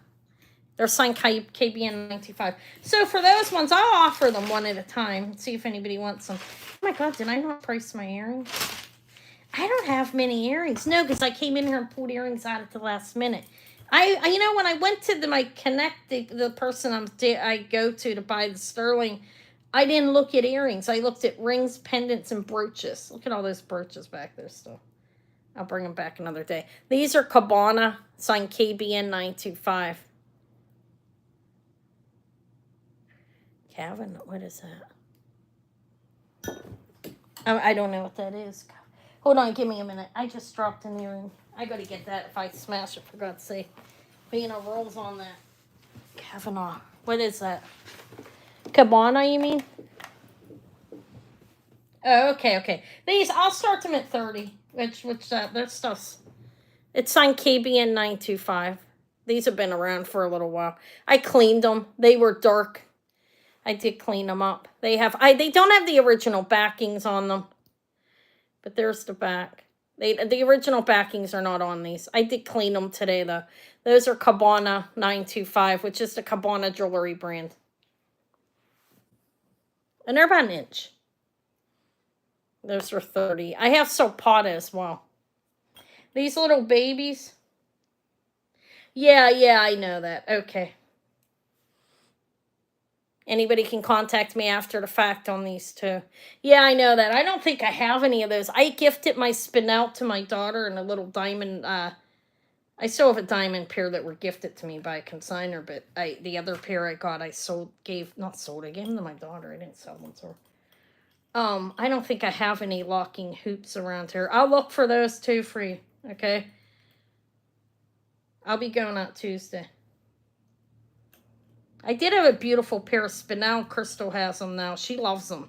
A: They're signed KBN 95. So for those ones, I'll offer them one at a time. See if anybody wants them. Oh my God, did I not price my earrings? I don't have many earrings. No, because I came in here and pulled earrings out at the last minute. You know, when I went to my Connect, the person I go to buy the sterling, I didn't look at earrings. I looked at rings, pendants, and brooches. Look at all those brooches back there still. I'll bring them back another day. These are Cabana, signed KBN 925. Calvin, what is that? I don't know what that is. Hold on, give me a minute. I just dropped an earring. I gotta get that if I smash it, for God's sake. But you know, rolls on that. Kavanaugh. What is that? Cabana, you mean? Oh, okay. These, I'll start them at 30. Which their stuff's... It's signed KBN 925. These have been around for a little while. I cleaned them. They were dark. I did clean them up. They don't have the original backings on them. But there's the back. The original backings are not on these. I did clean them today, though. Those are Cabana 925, which is the Cabana jewelry brand. And they're about an inch. Those are 30. I have Zapata as well. These little babies. Yeah, I know that. Okay. Anybody can contact me after the fact on these too. Yeah, I know that. I don't think I have any of those. I gifted my spinel to my daughter and a little diamond. I still have a diamond pair that were gifted to me by a consignor, but the other pair I got, I gave them to my daughter. I didn't sell them to her. I don't think I have any locking hoops around here. I'll look for those too for you, okay? I'll be going out Tuesday. I did have a beautiful pair of spinel. Crystal has them now. She loves them.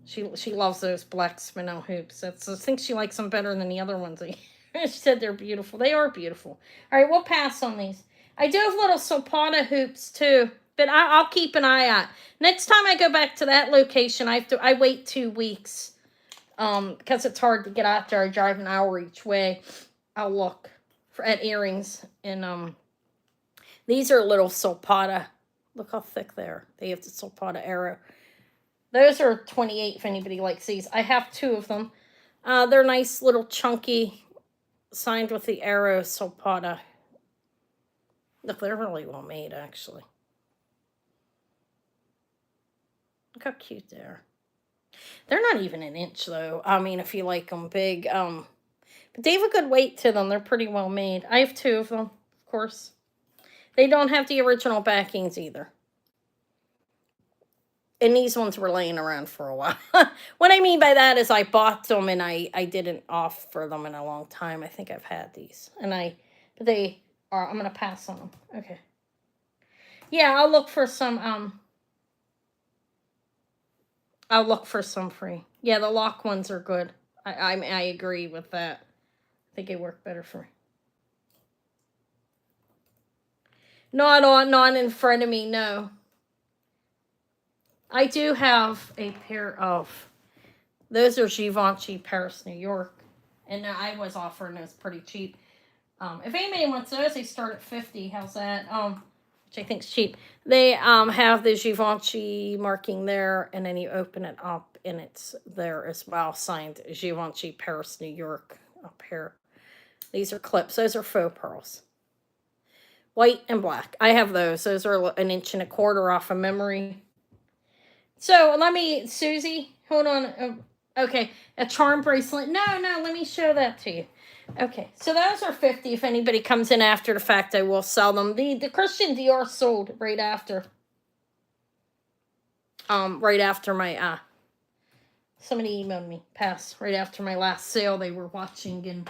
A: She loves those black spinel hoops. I think she likes them better than the other ones. She said they're beautiful. They are beautiful. All right, we'll pass on these. I do have little Zapata hoops too, but I'll keep an eye out. Next time I go back to that location, I wait 2 weeks because it's hard to get out there. I drive an hour each way. I'll look at earrings and these are little Zapata. Look how thick they are. They have the Zapata arrow. Those are 28 if anybody likes these. I have 2 of them. They're nice little chunky, signed with the arrow Zapata. Look, they're really well made actually. Look how cute they are. They're not even an inch though. I mean, if you like them big. But they have a good weight to them. They're pretty well made. I have 2 of them, of course. They don't have the original backings either. And these ones were laying around for a while. What I mean by that is I bought them and I didn't offer them in a long time. I think I've had these. But they are, I'm going to pass on them. Okay. Yeah, I'll look for some, free. Yeah, the lock ones are good. I agree with that. I think they work better for me. Not in front of me, no. I do have a pair of, those are Givenchy Paris, New York. And I was offering those pretty cheap. If anybody wants those, they start at $50. How's that? Which I think is cheap. They have the Givenchy marking there, and then you open it up, and it's there as well, signed Givenchy Paris, New York. A pair. These are clips. Those are faux pearls. White and black. I have those. Those are 1.25 inches off of memory. So Susie, hold on. Okay, a charm bracelet. No, let me show that to you. Okay, so those are $50. If anybody comes in after the fact, I will sell them. The Christian Dior sold right after. Right after my somebody emailed me. Right after my last sale. They were watching in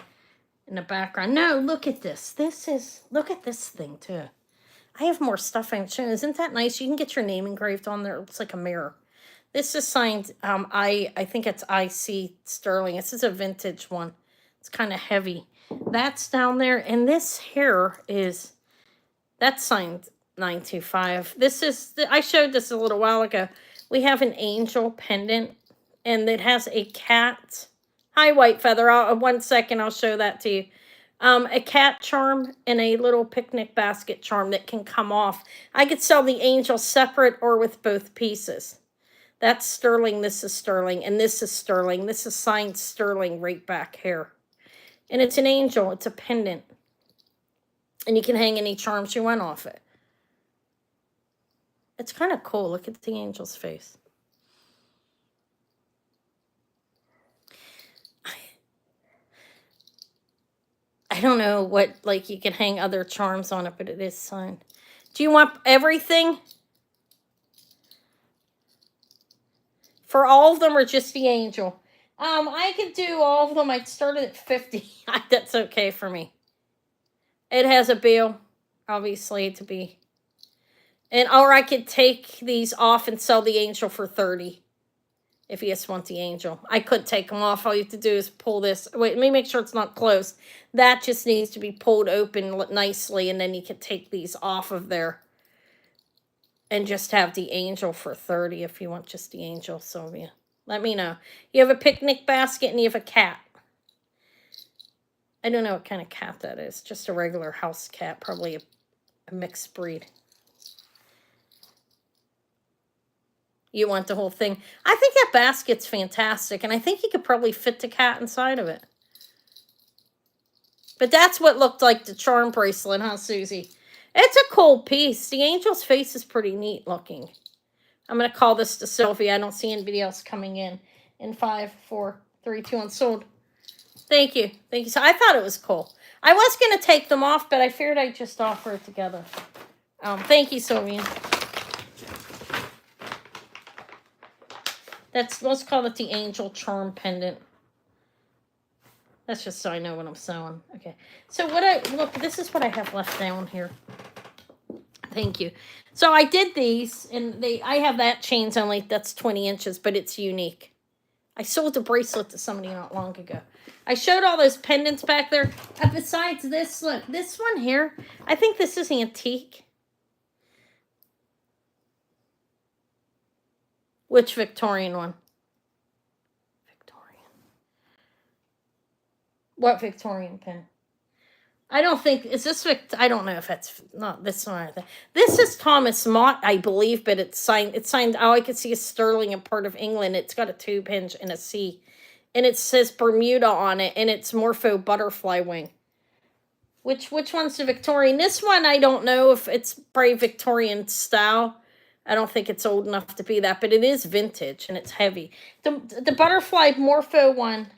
A: the background. No, look at this. Look at this thing too. I have more stuff I'm showing. Isn't that nice? You can get your name engraved on there. It looks like a mirror. This is signed, I think it's IC Sterling. This is a vintage one. It's kind of heavy. That's down there. And this here is, that's signed 925. This is, I showed this a little while ago. We have an angel pendant, and it has a cat. Hi, White Feather. 1 second, I'll show that to you. A cat charm and a little picnic basket charm that can come off. I could sell the angel separate or with both pieces. That's sterling, this is sterling, and this is sterling. This is signed sterling right back here. And it's an angel, it's a pendant. And you can hang any charms you want off it. It's kind of cool. Look at the angel's face. I don't know what, like, you can hang other charms on it, but it is signed. Do you want everything? For all of them or just the angel? I could do all of them. I'd start at 50. That's okay for me. It has a bill, obviously, to be. And or I could take these off and sell the angel for 30. If you just want the angel. I could take them off. All you have to do is pull this. Wait, let me make sure it's not closed. That just needs to be pulled open nicely, and then you can take these off of there. And just have the angel for 30 if you want just the angel, Sylvia. Let me know. You have a picnic basket and you have a cat. I don't know what kind of cat that is. Just a regular house cat. Probably a mixed breed. You want the whole thing. I think that basket's fantastic. And I think you could probably fit the cat inside of it. But that's what looked like the charm bracelet, huh, Susie? It's a cool piece. The angel's face is pretty neat looking. I'm going to call this to Sylvia. I don't see anybody else coming in. In 5, 4, 3, 2, 1, sold. Thank you. Thank you. So I thought it was cool. I was going to take them off, but I figured I'd just offer it together. Thank you, Sylvia. Let's call it the angel charm pendant. That's just so I know what I'm sewing. Okay. So look, this is what I have left down here. Thank you. So I did these, and I have that chains only, that's 20 inches, but it's unique. I sold the bracelet to somebody not long ago. I showed all those pendants back there. Besides this, look, this one here, I think this is antique. Which Victorian one? Victorian. What Victorian pin? I don't think, is this, I don't know if that's not this one. This is Thomas Mott, I believe, but it's signed, oh, I could see a sterling in part of England. It's got a tube hinge and a C. And it says Bermuda on it, and it's Morpho butterfly wing. Which one's the Victorian? This one, I don't know if it's probably Victorian style. I don't think it's old enough to be that, but it is vintage, and it's heavy. The butterfly Morpho one,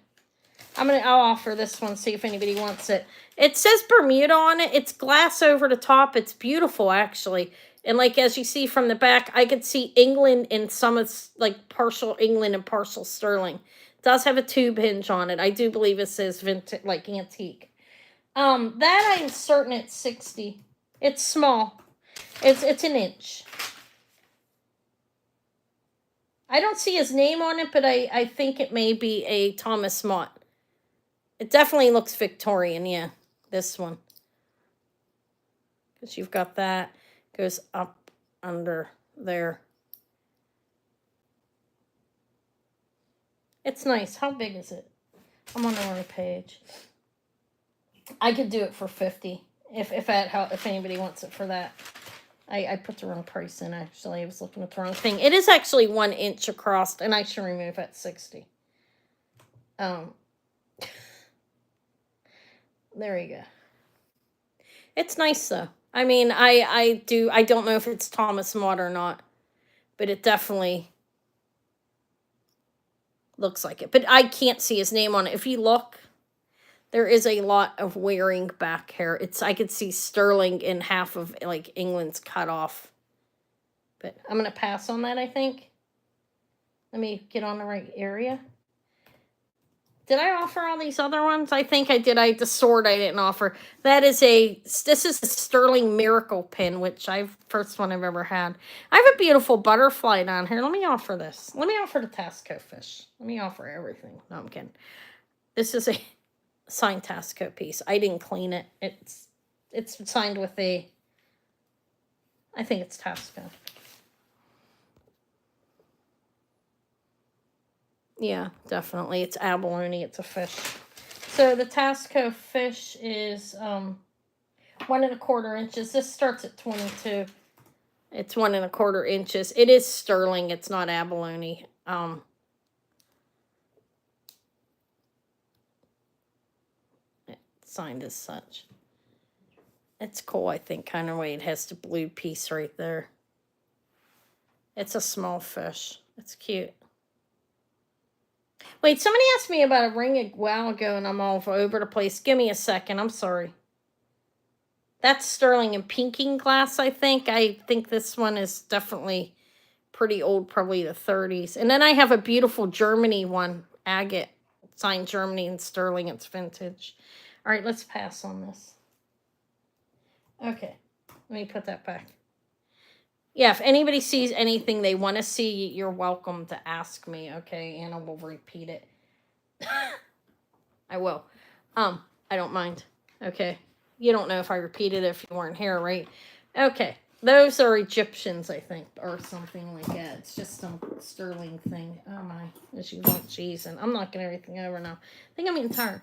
A: I'll offer this one, see if anybody wants it. It says Bermuda on it. It's glass over the top. It's beautiful, actually. And like, as you see from the back, I could see England and some of, like, partial England and partial sterling. It does have a tube hinge on it. I do believe it says vintage, like antique. That I'm certain it's 60. It's small. It's an inch. I don't see his name on it, but I think it may be a Thomas Mott. It definitely looks Victorian, yeah. This one. Because you've got that. Goes up under there. It's nice. How big is it? I'm on the wrong page. I could do it for 50. If anybody wants it for that. I put the wrong price in, actually. I was looking at the wrong thing. It is actually 1 inch across, and I should remove at 60. There you go. It's nice, though. I mean, I don't know if it's Thomas Mott or not, but it definitely looks like it. But I can't see his name on it. If you look, there is a lot of wearing back here. I could see sterling in half of, like, England's cut off. But I'm going to pass on that, I think. Let me get on the right area. Did I offer all these other ones? I think I did. The sword I didn't offer. This is a sterling miracle pin, which first one I've ever had. I have a beautiful butterfly down here. Let me offer this. Let me offer the Tasco fish. Let me offer everything. No, I'm kidding. This is signed Tasco piece. I didn't clean it. It's signed with a, I think it's Tasco. Yeah, definitely. It's abalone. It's a fish. So the Tasco fish is 1 1/4 inches. This starts at 22. It's 1 1/4 inches. It is sterling. It's not abalone. It's signed as such. It's cool, I think, kind of way. It has the blue piece right there. It's a small fish. It's cute. Wait, somebody asked me about a ring a while ago, and I'm all over the place. Give me a second. I'm sorry. That's sterling and pinking glass, I think. I think this one is definitely pretty old, probably the 30s. And then I have a beautiful Germany one, agate, signed Germany and sterling. It's vintage. All right, let's pass on this. Okay, let me put that back. Yeah, if anybody sees anything they want to see, you're welcome to ask me, okay? And I will repeat it. I will. I don't mind. Okay. You don't know if I repeated it if you weren't here, right? Okay. Those are Egyptians, I think, or something like that. It's just some sterling thing. Oh my. As you want cheese, and I'm knocking everything over now. I think I'm getting tired.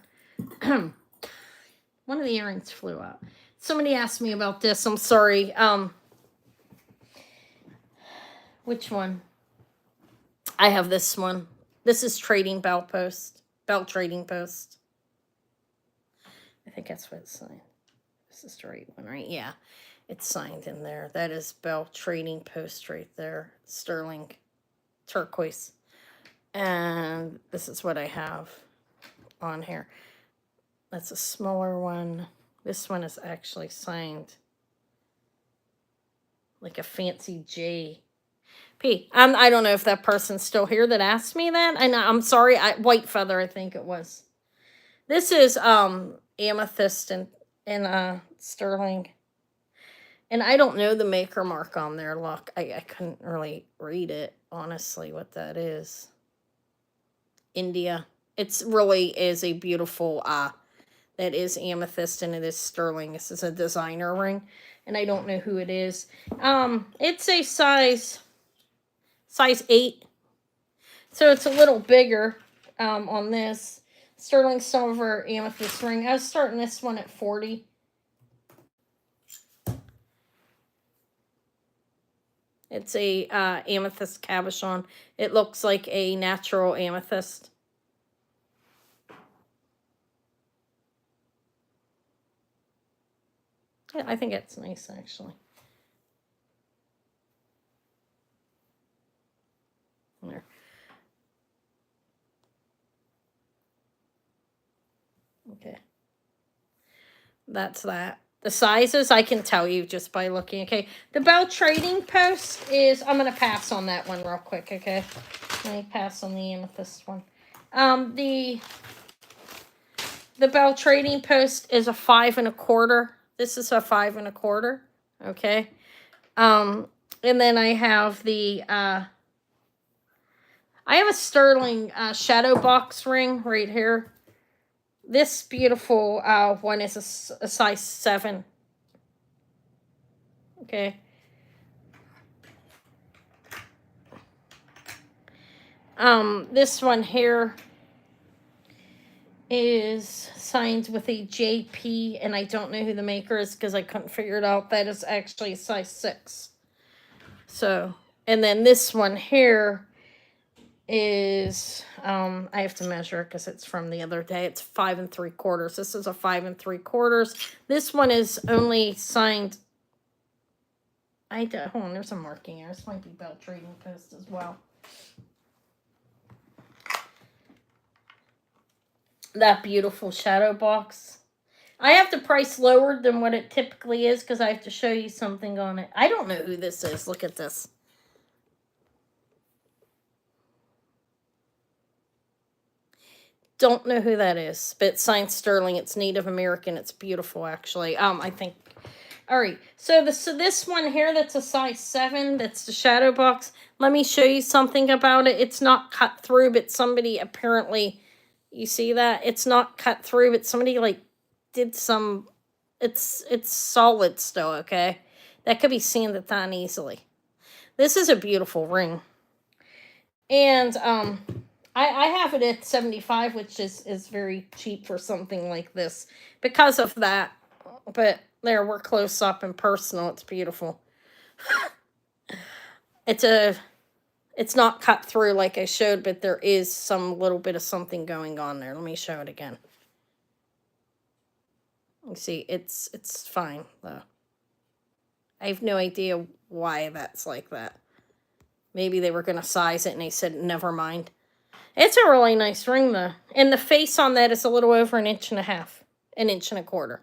A: One of the earrings flew out. Somebody asked me about this. I'm sorry. Which one? I have this one. This is Trading Bell Post. Bell Trading Post. I think that's what it's signed. This is the right one, right? Yeah. It's signed in there. That is Bell Trading Post right there. Sterling. Turquoise. And this is what I have on here. That's a smaller one. This one is actually signed like a fancy J. P. I don't know if that person's still here that asked me that. I'm sorry. White Feather, I think it was. This is amethyst and sterling. And I don't know the maker mark on there. Look, I couldn't really read it, honestly, what that is. India. It's really is a beautiful that is amethyst and it is sterling. This is a designer ring. And I don't know who it is. It's a size 8. So it's a little bigger on this. Sterling silver amethyst ring. I was starting this one at 40. It's a amethyst cabochon. It looks like a natural amethyst. Yeah, I think it's nice, actually. There. Okay. That's that. The sizes I can tell you just by looking. Okay. The Bell Trading Post is, I'm going to pass on that one real quick. Okay. Let me pass on the amethyst one. The Bell Trading Post is a 5 1/4. This is a 5 1/4. Okay. And then I have the, I have a sterling shadow box ring right here. This beautiful one is a size 7. Okay. This one here is signed with a JP, and I don't know who the maker is because I couldn't figure it out. That is actually a size 6. So, and then this one here is I have to measure it because it's from the other day. It's 5 3/4. This is a 5 3/4. This one is only signed. Hold on, there's a marking here. This might be Bell Trading Post as well. That beautiful shadow box. I have the price lowered than what it typically is because I have to show you something on it. I don't know who this is. Look at this. Don't know who that is, but it's signed sterling. It's Native American. It's beautiful, actually. I think. All right. So this one here, that's a size 7. That's the shadow box. Let me show you something about it. It's not cut through, but somebody apparently, You see that? It's not cut through, but somebody like did some, it's solid still, okay? That could be sanded down easily. This is a beautiful ring. And I have it at 75, which is very cheap for something like this because of that. But there, we're close up and personal. It's beautiful. It's not cut through like I showed, but there is some little bit of something going on there. Let me show it again. You see, it's fine though. I have no idea why that's like that. Maybe they were gonna size it and they said never mind. It's a really nice ring though, and the face on that is a little over 1.5 inches, 1.25 inches.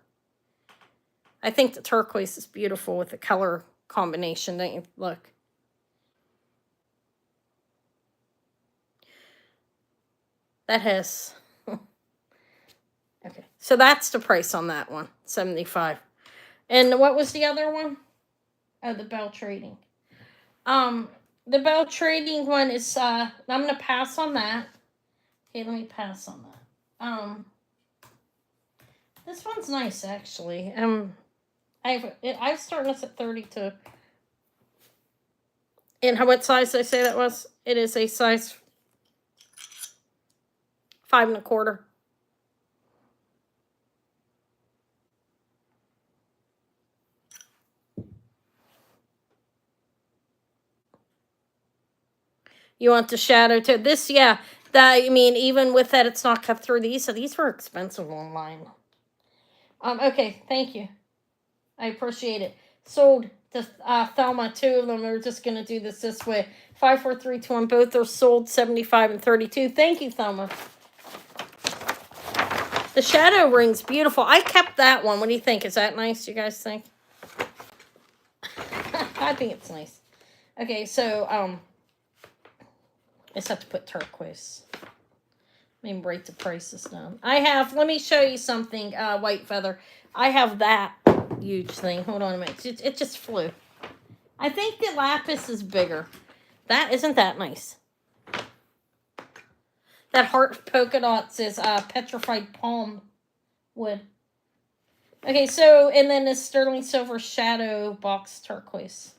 A: I think the turquoise is beautiful with the color combination, don't you? Look. That has... Okay, so that's the price on that one, 75. And what was the other one? Oh, the Bell Trading. The Bell Trading one is, I'm going to pass on that. Okay, let me pass on that. This one's nice, actually. I've started this at 32. And what size did I say that was? It is a size 5.25. You want the shadow too? This, yeah. That, I mean, even with that, it's not cut through these. So these were expensive online. Okay, thank you. I appreciate it. Sold to Thelma, 2 of them. We're just gonna do this way. 5, 4, 3, 2, 1. Both are sold, 75 and 32. Thank you, Thelma. The shadow ring's beautiful. I kept that one. What do you think? Is that nice? You guys think? I think it's nice. Okay, so I just have to put turquoise. Let me break the prices down. I have, let me show you something, white feather. I have that huge thing. Hold on a minute. It just flew. I think the lapis is bigger. That, isn't that nice? That heart polka dots is petrified palm wood. Okay, so, and then this sterling silver shadow box turquoise.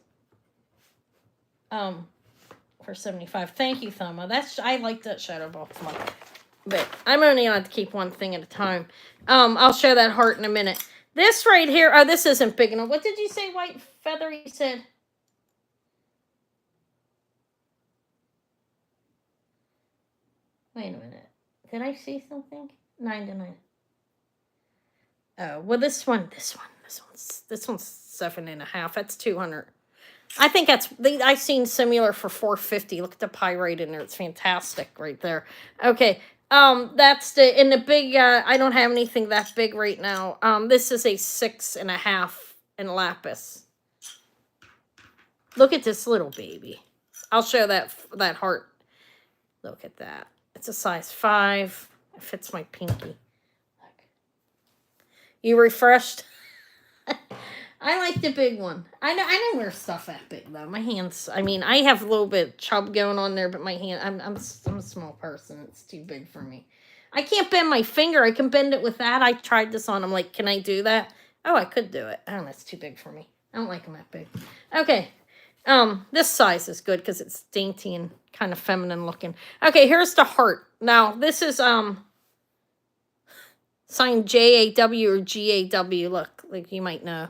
A: For 75. Thank you, Thelma. I like that shadow box one. But I'm only allowed to keep one thing at a time. I'll show that heart in a minute. This right here, oh, this isn't big enough. What did you say, white feather? You said... Wait a minute. Did I see something? 9 to 9. Oh, well, this one's 7.5. That's 200. I think I've seen similar for 450. Look at the pyrite in there. It's fantastic right there. Okay. That's in the big, I don't have anything that big right now. This is a 6.5 in lapis. Look at this little baby. I'll show that heart. Look at that. It's a size 5. It fits my pinky. Look. You refreshed? I like the big one. I don't wear stuff that big though. My hands, I mean, I have a little bit of chub going on there, but my hand, I'm a small person. It's too big for me. I can't bend my finger. I can bend it with that. I tried this on. I'm like, can I do that? Oh, I could do it. Oh, that's too big for me. I don't like them that big. Okay. This size is good because it's dainty and kind of feminine looking. Okay, here's the heart. Now, this is signed J-A-W or G-A-W. Look, like you might know.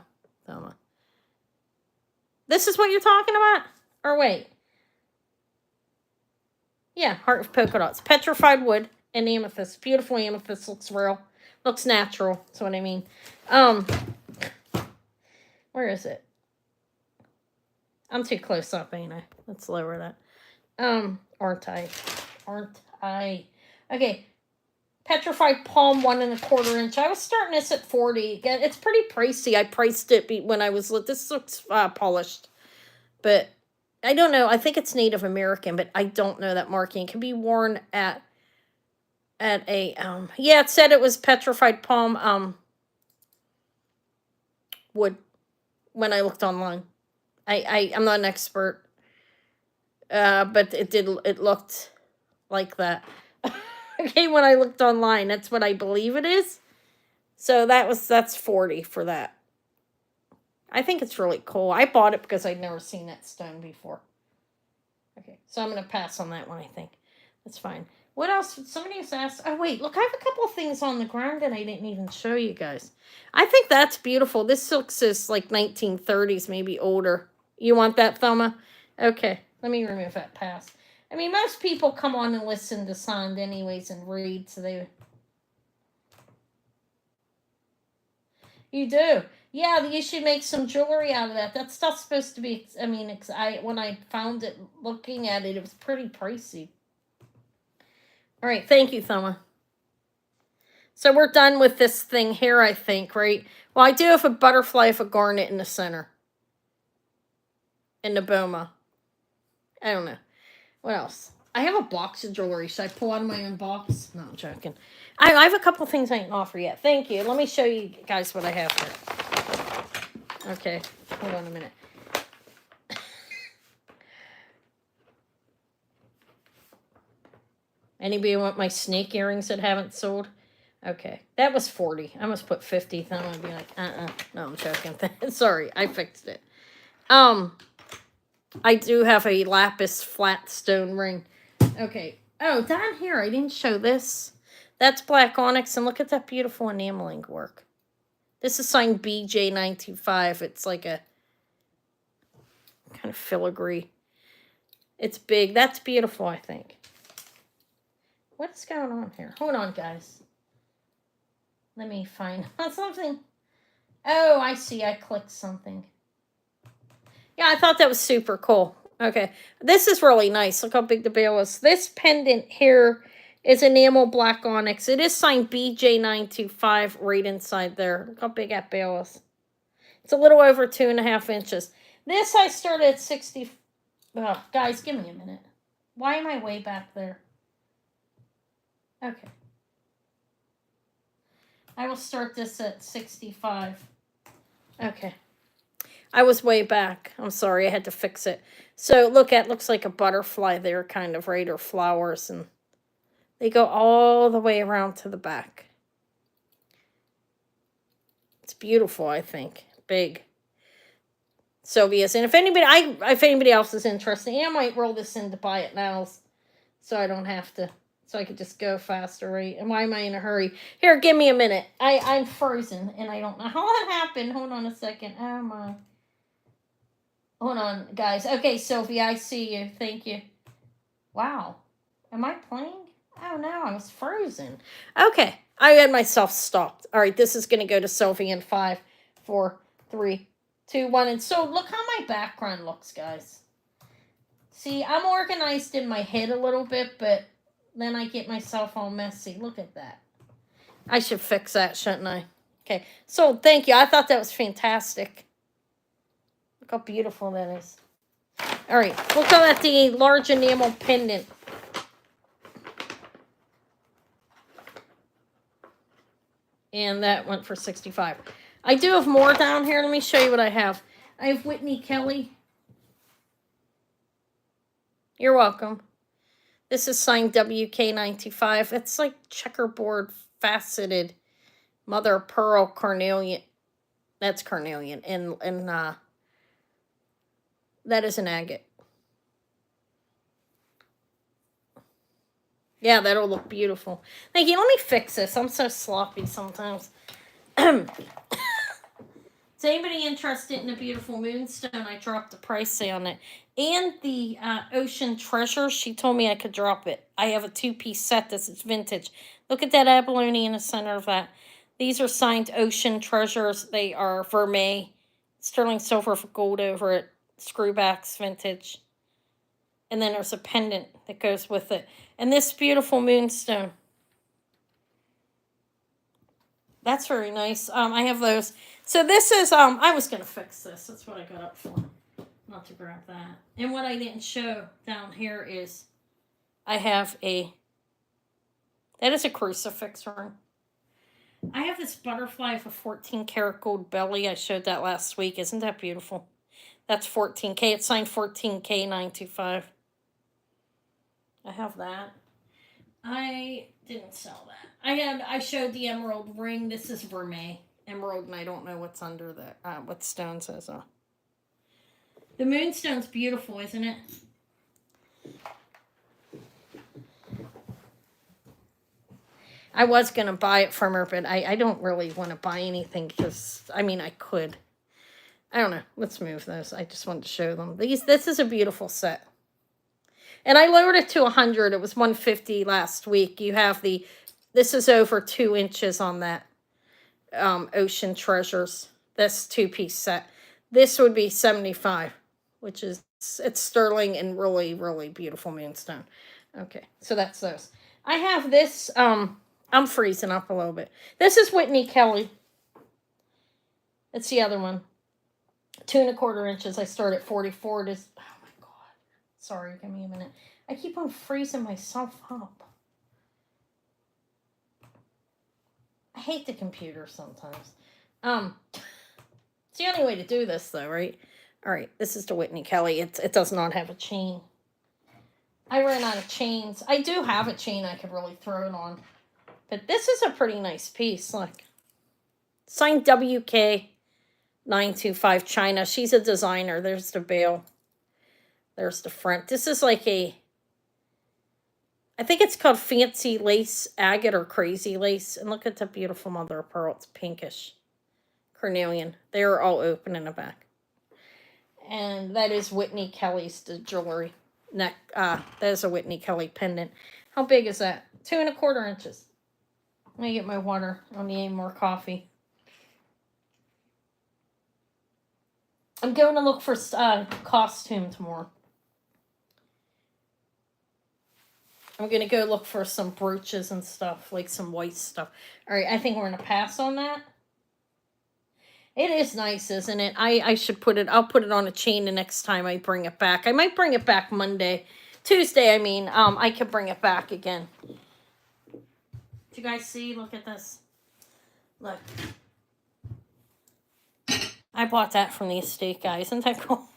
A: This is what you're talking about? Or wait. Yeah, heart of polka dots. Petrified wood and amethyst. Beautiful amethyst. Looks real. Looks natural. That's what I mean. Where is it? I'm too close up, ain't I? Let's lower that. Aren't I? Okay. Petrified palm, 1.25 inch. I was starting this at 40. Again, it's pretty pricey. I priced it when I was this looks polished, but I don't know. I think it's Native American, but I don't know that marking. It can be worn at a yeah. It said it was petrified palm wood when I looked online. I'm not an expert, but it looked like that. Okay, when I looked online, that's what I believe it is. So that's 40 for that. I think it's really cool. I bought it because I'd never seen that stone before. Okay, so I'm gonna pass on that one. I think that's fine. What else? Somebody has asked. Oh wait, look, I have a couple of things on the ground that I didn't even show you guys. I think that's beautiful. This looks is like 1930s, maybe older. You want that, Thelma? Okay, let me remove that pass. I mean, most people come on and listen to sound anyways and read, so they. You do. Yeah, you should make some jewelry out of that. That stuff's supposed to be. I mean, when I found it, looking at it, it was pretty pricey. All right, thank you, Thelma. So we're done with this thing here, I think, right? Well, I do have a butterfly of a garnet in the center. In the boma. I don't know. What else? I have a box of jewelry. Should I pull out of my own box? No, I'm joking. I have a couple things I didn't offer yet. Thank you. Let me show you guys what I have here. Okay, hold on a minute. Anybody want my snake earrings that haven't sold? Okay, that was 40. I must put 50. Then I'm gonna be like, no, I'm joking. Sorry, I fixed it. I do have a lapis flat stone ring. Okay. Oh, down here, I didn't show this. That's black onyx, and look at that beautiful enameling work. This is signed BJ925. It's like a kind of filigree. It's big. That's beautiful, I think. What's going on here? Hold on, guys. Let me find something. Oh, I see. I clicked something. Yeah, I thought that was super cool. Okay. This is really nice. Look how big the bail is. This pendant here is enamel black onyx. It is signed BJ925 right inside there. Look how big that bail is. It's a little over 2.5 inches. This I started at 60. Oh, guys, give me a minute. Why am I way back there? Okay. I will start this at 65. Okay. I was way back. I'm sorry, I had to fix it. So looks like a butterfly there, kind of, right? Or flowers, and they go all the way around to the back. It's beautiful, I think. Big. Sylvia's. And if anybody else is interested, I might roll this in to buy it now, so I don't have to. So I could just go faster, right? And why am I in a hurry? Here, give me a minute. I'm frozen, and I don't know how that happened. Hold on a second. Oh, my. Hold on, guys. Okay, Sylvia, I see you. Thank you. Wow. Am I playing? Oh, no, I was frozen. Okay, I had myself stopped. All right, this is going to go to Sylvia in 5, 4, 3, 2, 1. And so look how my background looks, guys. See, I'm organized in my head a little bit, but then I get myself all messy. Look at that. I should fix that, shouldn't I? Okay, so thank you. I thought that was fantastic. Look how beautiful that is. All right, we'll go at the large enamel pendant. And that went for 65. I do have more down here. Let me show you what I have. I have Whitney Kelly. You're welcome. This is signed WK95. It's like checkerboard faceted mother of pearl carnelian. That's carnelian. And that is an agate. Yeah, that'll look beautiful. Thank you. Let me fix this. I'm so sloppy sometimes. Is anybody interested in a beautiful moonstone? I dropped the price on it. And the Ocean Treasure, she told me I could drop it. I have a 2-piece set. This is vintage. Look at that abalone in the center of that. These are signed Ocean Treasures. They are vermeil. Sterling silver with gold over it. Screwbacks, vintage. And then there's a pendant that goes with it. And this beautiful moonstone. That's very nice. I have those. So this is, I was going to fix this. That's what I got up for. Not to grab that. And what I didn't show down here is I have that is a crucifix ring. I have this butterfly with a 14 karat gold belly. I showed that last week. Isn't that beautiful? That's 14K. It's signed 14K 925. I have that. I didn't sell that. I showed the emerald ring. This is vermeil emerald, and I don't know what's under the what stone says. The moonstone's beautiful, isn't it? I was gonna buy it from her, but I don't really want to buy anything because I mean I could. I don't know. Let's move those. I just wanted to show them. This is a beautiful set. And I lowered it to 100. It was 150 last week. You have this is over 2 inches on that Ocean Treasures. This 2-piece set. This would be 75, which is, it's sterling and really, really beautiful moonstone. Okay, so that's those. I have this, I'm freezing up a little bit. This is Whitney Kelly. It's the other one. 2 1/4 inches. I start at 44. It is, oh my God. Sorry, give me a minute. I keep on freezing myself up. I hate the computer sometimes. It's the only way to do this though, right? All right, this is the Whitney Kelly. It does not have a chain. I ran out of chains. I do have a chain I could really throw it on. But this is a pretty nice piece. Look. Signed WK 925 China. She's a designer. There's the bail. There's the front. This is like I think it's called Fancy Lace Agate or Crazy Lace. And look at the beautiful mother of pearl. It's pinkish. Carnelian. They're all open in the back. And that is Whitney Kelly's jewelry. Neck. That is a Whitney Kelly pendant. How big is that? 2 1/4 inches. Let me get my water. I don't need any more coffee. I'm going to look for costume tomorrow. I'm going to go look for some brooches and stuff, like some white stuff. All right, I think we're going to pass on that. It is nice, isn't it? I should put it, I'll put it on a chain the next time I bring it back. I might bring it back Tuesday, I mean. I could bring it back again. Do you guys see? Look at this. Look. I bought that from the estate guy. Isn't that cool?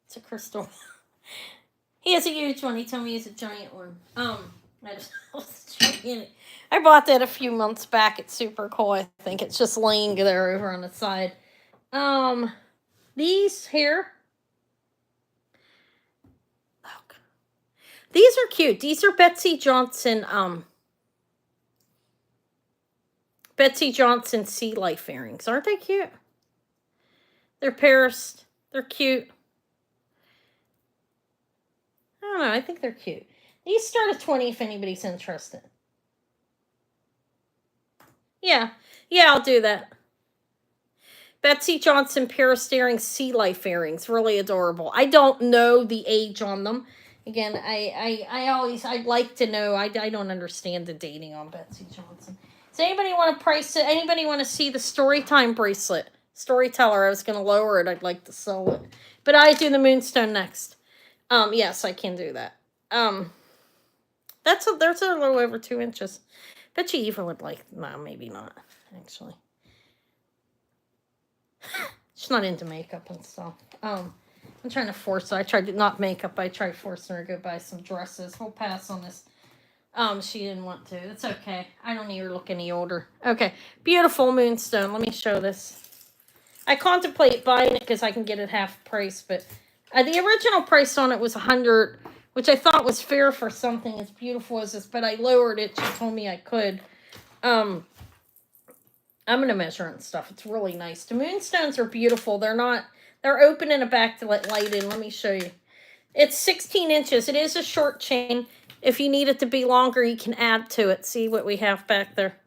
A: It's a crystal. He has a huge one. He told me he's a giant one. I bought that a few months back. It's super cool. I think it's just laying there over on the side. These here. Look. These are cute. These are Betsy Johnson, Sea Life earrings. Aren't they cute? They're pierced. They're cute. I don't know. I think they're cute. These start at 20 if anybody's interested. Yeah. Yeah, I'll do that. Betsy Johnson pierced earrings, Sea Life earrings. Really adorable. I don't know the age on them. Again, I'd like to know. I don't understand the dating on Betsy Johnson. Does anybody want to price it? Anybody want to see the Storytime bracelet? Storyteller, I was going to lower it. I'd like to sell it. But I do the Moonstone next. Yes, I can do that. There's a little over 2 inches. Bet you Eva would like, no, maybe not, actually. She's not into makeup and stuff. I'm trying to force her. I tried to, not makeup, I tried forcing her to go buy some dresses. We'll pass on this. She didn't want to. It's okay. I don't need her to look any older. Okay, beautiful moonstone. Let me show this. I contemplate buying it because I can get it half price, but the original price on it was $100, which I thought was fair for something as beautiful as this, but I lowered it. She told me I could. I'm going to measure it and stuff. It's really nice. The moonstones are beautiful. They're open in the back to let light in. Let me show you. It's 16 inches. It is a short chain. If you need it to be longer, you can add to it. See what we have back there?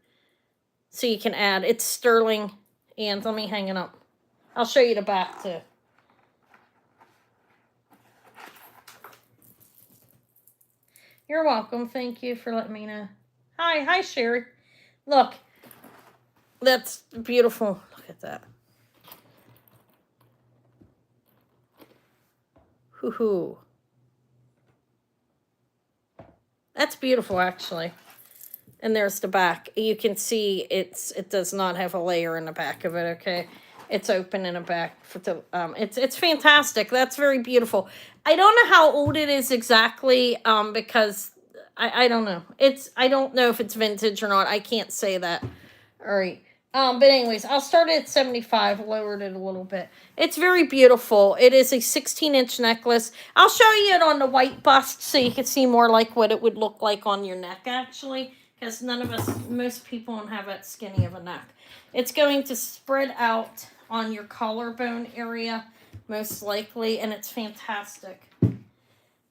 A: So you can add. It's sterling. And let me hang it up. I'll show you the back too. You're welcome. Thank you for letting me know. Hi, Sherry. Look. That's beautiful. Look at that. Hoo-hoo. That's beautiful, actually. And there's the back. You can see it does not have a layer in the back of it, okay? It's open in the back. It's fantastic. That's very beautiful. I don't know how old it is exactly because I don't know. I don't know if it's vintage or not. I can't say that. All right. But anyways, I'll start it at 75, lowered it a little bit. It's very beautiful. It is a 16-inch necklace. I'll show you it on the white bust so you can see more like what it would look like on your neck, actually, because most people don't have that skinny of a neck. It's going to spread out on your collarbone area, most likely, and it's fantastic.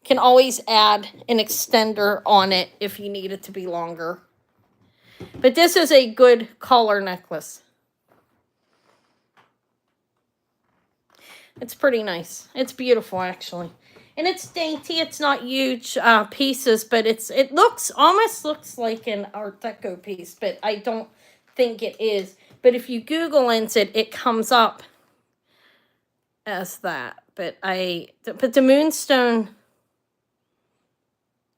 A: Can always add an extender on it if you need it to be longer. But this is a good collar necklace. It's pretty nice. It's beautiful, actually. And it's dainty. It's not huge pieces, but it almost looks like an Art Deco piece, but I don't think it is. But if you Google it, it comes up as that. But the moonstone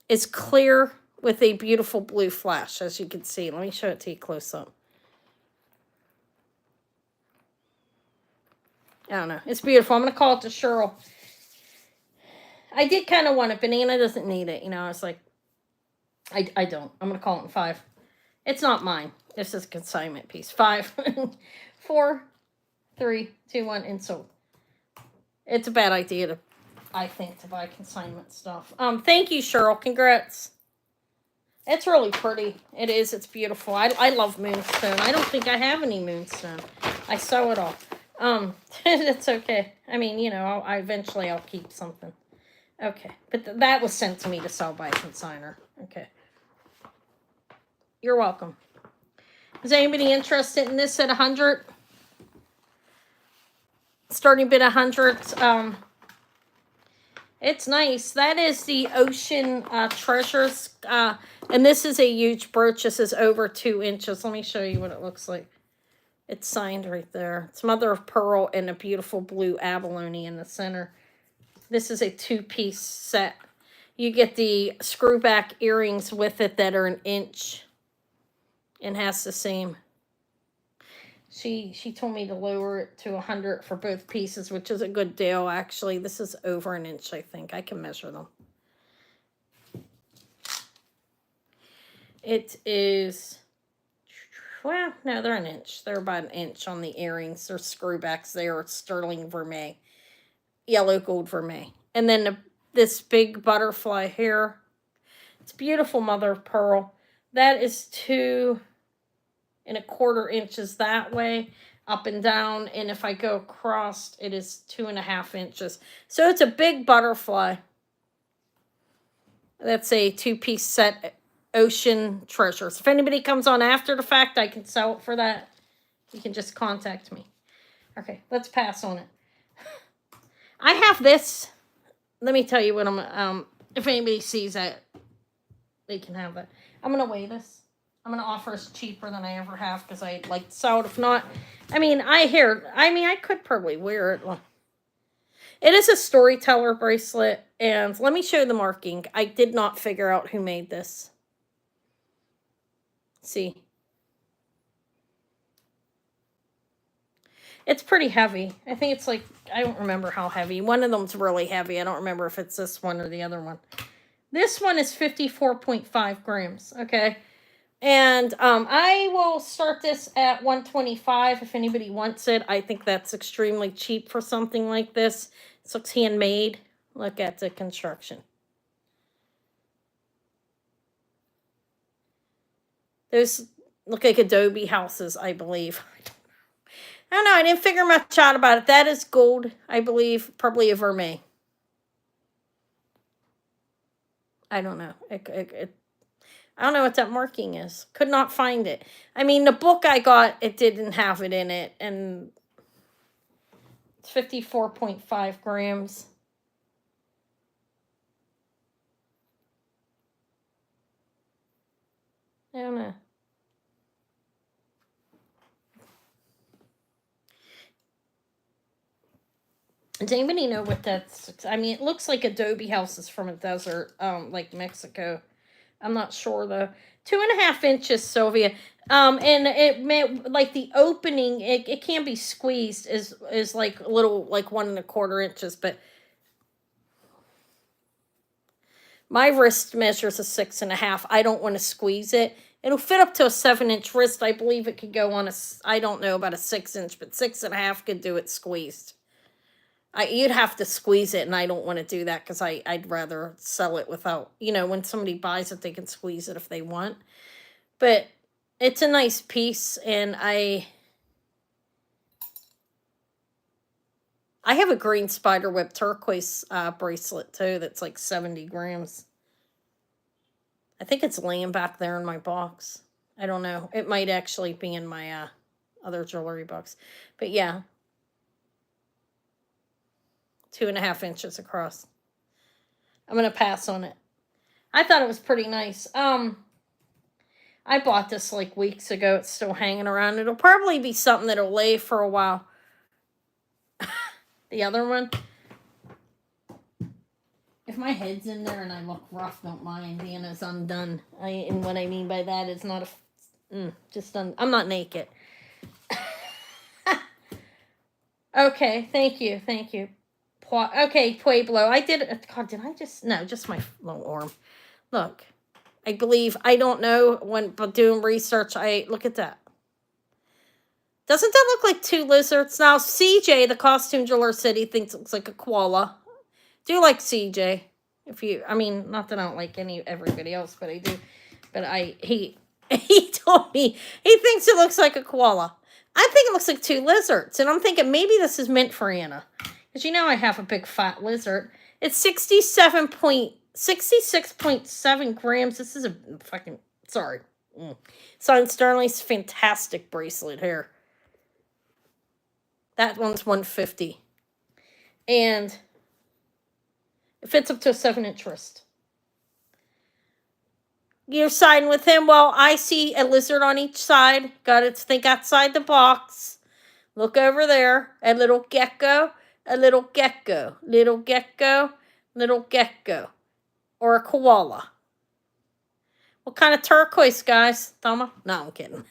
A: is clear with a beautiful blue flash, as you can see. Let me show it to you close up. I don't know. It's beautiful. I'm going to call it to Cheryl. I did kind of want it. Banana doesn't need it. You know, I was like, I don't. I'm going to call it in 5. It's not mine. This is a consignment piece. 5, 4, 3, 2, 1, and sold. It's a bad idea I think, to buy consignment stuff. Thank you, Cheryl. Congrats. It's really pretty. It is. It's beautiful. I love moonstone. I don't think I have any moonstone. I sew it all. It's okay. I mean, you know, eventually I'll keep something. Okay. But that was sent to me to sell by a consigner. Okay. You're welcome. Is anybody interested in this at 100? Starting bid 100. It's nice. That is the Ocean Treasures. And this is a huge brooch. This is over 2 inches. Let me show you what it looks like. It's signed right there. It's mother of pearl and a beautiful blue abalone in the center. This is a 2-piece set. You get the screwback earrings with it that are 1 inch. And has the same. She told me to lower it to 100 for both pieces, which is a good deal, actually. This is over 1 inch, I think. I can measure them. It is, well, no, they're 1 inch. They're about 1 inch on the earrings. They're screwbacks there. It's sterling vermeil. Yellow gold vermeil. And then this big butterfly here. It's beautiful, mother of pearl. That is 2 1/4 inches that way, up and down. And if I go across, it is 2.5 inches. So it's a big butterfly. That's a 2-piece set, Ocean Treasures. If anybody comes on after the fact, I can sell it for that. You can just contact me. Okay, let's pass on it. I have this. Let me tell you what I'm, if anybody sees that, they can have that. I'm going to weigh this. I'm going to offer us cheaper than I ever have because I'd like to sell it. If not, I mean, I could probably wear it. It is a storyteller bracelet. And let me show you the marking. I did not figure out who made this. See. It's pretty heavy. I think it's like, I don't remember how heavy. One of them's really heavy. I don't remember if it's this one or the other one. This one is 54.5 grams. Okay. And I will start this at 125 if anybody wants it. I think that's extremely cheap for something like this. This looks handmade. Look at the construction. Those look like adobe houses, I believe. I don't know. I didn't figure much out about it. That is gold, I believe. Probably a vermeil. I don't know. I don't know what that marking is. Could not find it. I mean, the book I got, it didn't have it in it. And it's 54.5 grams. I don't know. Does anybody know what that's? I mean, it looks like adobe houses from a desert, like Mexico. I'm not sure though. 2.5 inches, Sylvia. And it may, like the opening, it can be squeezed is like a little, like 1 1/4 inches, but My wrist measures a 6.5. I don't want to squeeze it. It'll fit up to a 7-inch wrist. I believe it could go on a, I don't know about a 6-inch, but 6.5 could do it squeezed. You'd have to squeeze it, and I don't want to do that because I'd rather sell it without, when somebody buys it, they can squeeze it if they want. But it's a nice piece, and I have a green spiderweb turquoise bracelet, too, that's like 70 grams. I think it's laying back there in my box. I don't know. It might actually be in my other jewelry box. But yeah. 2.5 inches across. I'm going to pass on it. I thought it was pretty nice. I bought this like weeks ago. It's still hanging around. It'll probably be something that'll lay for a while. The other one. If my head's in there and I look rough, don't mind. Anna's undone. And what I mean by that is not I'm not naked. Okay, thank you. Okay, Pueblo. I did it. God, did I just... No, just my little arm. Look. I believe... I don't know but doing research, look at that. Doesn't that look like 2 lizards? Now, CJ, the costume jeweler, said he thinks it looks like a koala. Do like CJ. Not that I don't like everybody else, but I do. But he told me he thinks it looks like a koala. I think it looks like 2 lizards. And I'm thinking maybe this is meant for Anna. Because I have a big fat lizard. It's 66.7 grams. This is a fucking... Sorry. Son Sterling's fantastic bracelet here. That one's 150. And it fits up to a 7-inch wrist. You're siding with him? Well, I see a lizard on each side. Got to think outside the box. Look over there. A little gecko. A little gecko. Little gecko. Little gecko. Or a koala. What kind of turquoise, guys? Thumma? No, I'm kidding.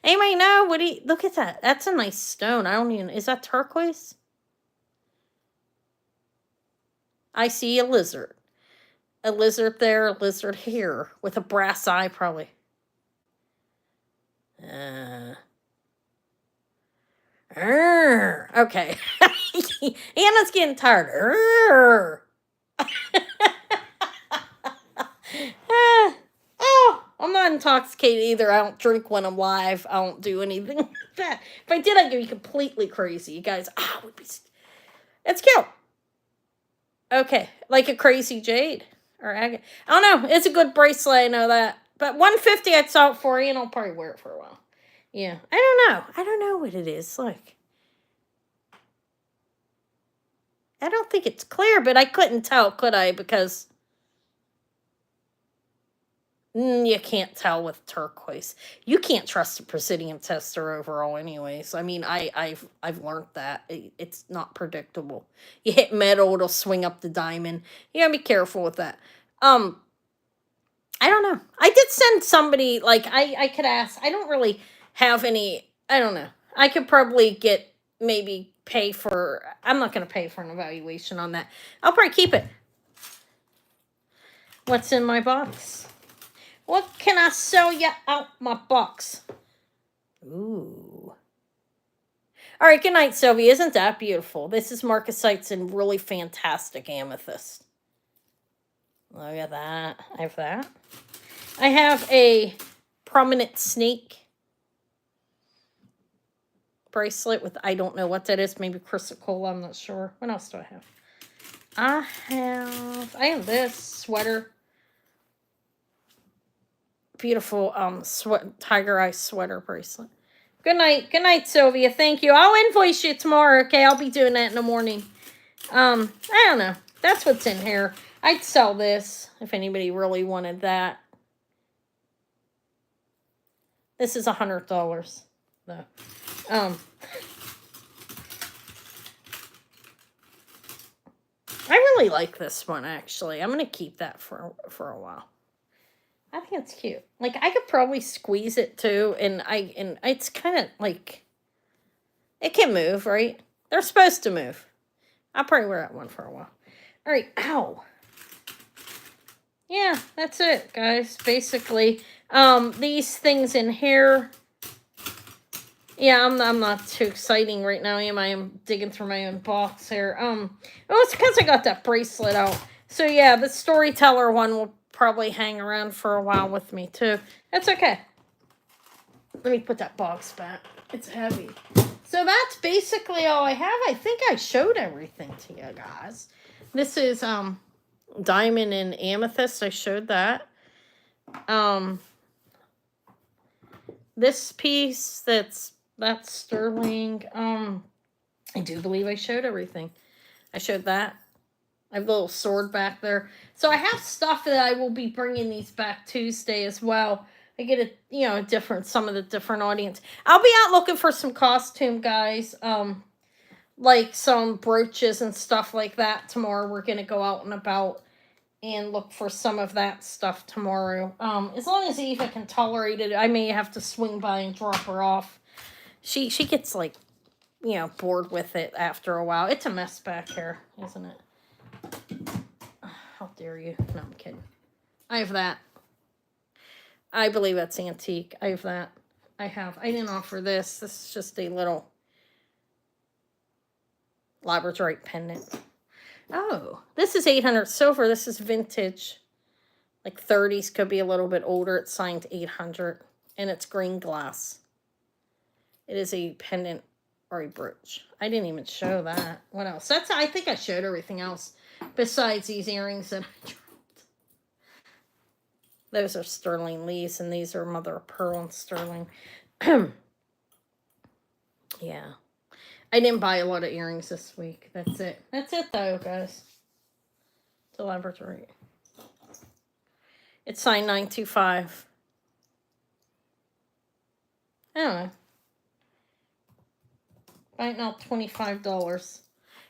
A: Anybody know? Look at that. That's a nice stone. Is that turquoise? I see a lizard. A lizard there, a lizard here. With a brass eye, probably. Okay. Anna's getting tired. I'm not intoxicated either. I don't drink when I'm live. I don't do anything like that. If I did, I'd be completely crazy. You guys, would be... It's cute. Okay, like a crazy jade. Or agate. I don't know. It's a good bracelet, I know that. But 150 I'd sell it for you, and I'll probably wear it for a while. Yeah, I don't know. I don't know what it is. Like, I don't think it's clear, but I couldn't tell, could I? Because... you can't tell with turquoise. You can't trust a presidium tester overall anyways. I've learned that. It's not predictable. You hit metal, it'll swing up the diamond. You gotta be careful with that. I don't know. I did send somebody, I could ask. I don't really have any, I don't know. I could probably pay for, I'm not going to pay for an evaluation on that. I'll probably keep it. What's in my box? What can I sell you out my box? Ooh. All right, good night, Sylvia. Isn't that beautiful? This is marcasites in really fantastic amethyst. Look at that. I have that. I have a prominent snake bracelet with, I don't know what that is. Maybe chrysocolla. I'm not sure. What else do I have? I have this sweater. Beautiful tiger eye sweater bracelet. Good night, Sylvia. Thank you. I'll invoice you tomorrow. Okay, I'll be doing that in the morning. I don't know. That's what's in here. I'd sell this if anybody really wanted that. This is $100 though. I really like this one actually. I'm gonna keep that for a while. I think it's cute. Like, I could probably squeeze it too, and it's kind of like, it can move, right? They're supposed to move. I'll probably wear that one for a while. All right, ow. yeah, that's it, guys. Basically, these things in here. Yeah, I'm not too exciting right now, am I? I'm digging through my own box here. Well, it's because I got that bracelet out. So yeah, the storyteller one will probably hang around for a while with me too. That's okay. Let me put that box back. It's heavy. So that's basically all I have. I think I showed everything to you guys. This is diamond and amethyst. I showed that. This piece that's sterling. I do believe I showed everything. I showed that. I have a little sword back there. So I have stuff that I will be bringing these back Tuesday as well. I get some of the different audience. I'll be out looking for some costume guys. Like some brooches and stuff like that tomorrow. We're gonna go out and about and look for some of that stuff tomorrow. As long as Eva can tolerate it, I may have to swing by and drop her off. She gets like, bored with it after a while. It's a mess back here, isn't it? How dare you? No, I'm kidding. I have that. I believe that's antique. I have that. I didn't offer this. This is just a little labradorite pendant. Oh, this is 800 silver. This is vintage. Like 30s, could be a little bit older. It's signed 800. And it's green glass. It is a pendant or a brooch. I didn't even show that. What else? I think I showed everything else besides these earrings that I dropped. Those are sterling leaves, and these are mother of pearl and sterling. Yeah. I didn't buy a lot of earrings this week. That's it. That's it, though, guys. It's a laboratory. It's signed 925. I don't know. Right now, $25.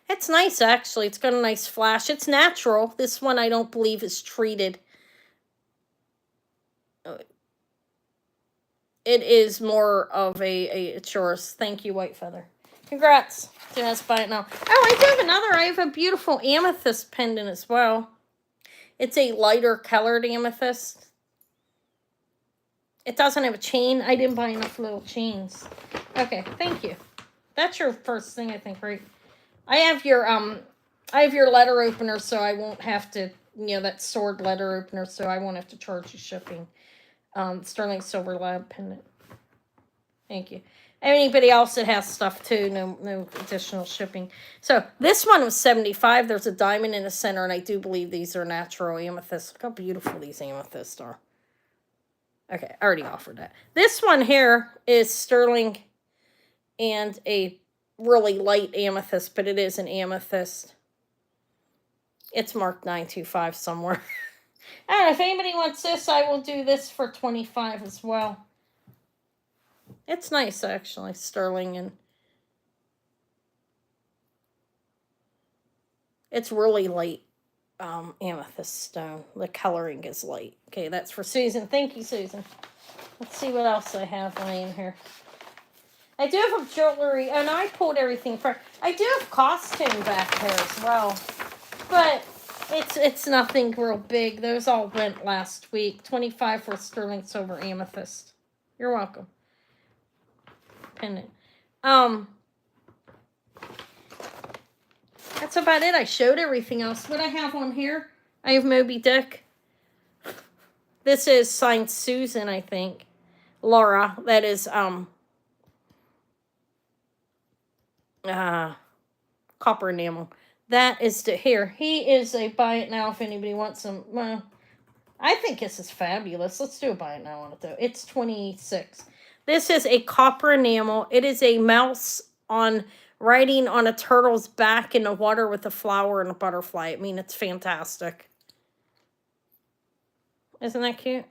A: It's nice, actually. It's got a nice flash. It's natural. This one I don't believe is treated. It is more of it's yours. Thank you, White Feather. Congrats. Just buy it now. Oh, I do have another. I have a beautiful amethyst pendant as well. It's a lighter colored amethyst. It doesn't have a chain. I didn't buy enough little chains. Okay, thank you. That's your first thing, I think, right? I have your letter opener, so I won't have to, that sword letter opener, so I won't have to charge you shipping. Sterling Silver Lab pendant. Thank you. Anybody else that has stuff too, no additional shipping. So this one was 75. There's a diamond in the center, and I do believe these are natural amethysts. Look how beautiful these amethysts are. Okay, I already offered that. This one here is sterling and a really light amethyst, but it is an amethyst. It's marked 925 somewhere. I don't know, if anybody wants this, I will do this for 25 as well. It's nice, actually, sterling, and it's really light amethyst stone. The coloring is light. Okay, that's for Susan. Thank you, Susan. Let's see what else I have laying here. I do have jewelry, and I pulled everything for. I do have costume back there as well, but it's nothing real big. Those all went last week. 25 for sterling silver amethyst. You're welcome. Pendant. That's about it. I showed everything else. What I have on here, I have Moby Dick. This is signed Susan, I think. Laura. That is copper enamel. That is here. He is a buy it now if anybody wants some. Well, I think this is fabulous. Let's do a buy it now on it though. It's 26. This is a copper enamel. It is a mouse riding on a turtle's back in the water with a flower and a butterfly. I mean, it's fantastic. Isn't that cute?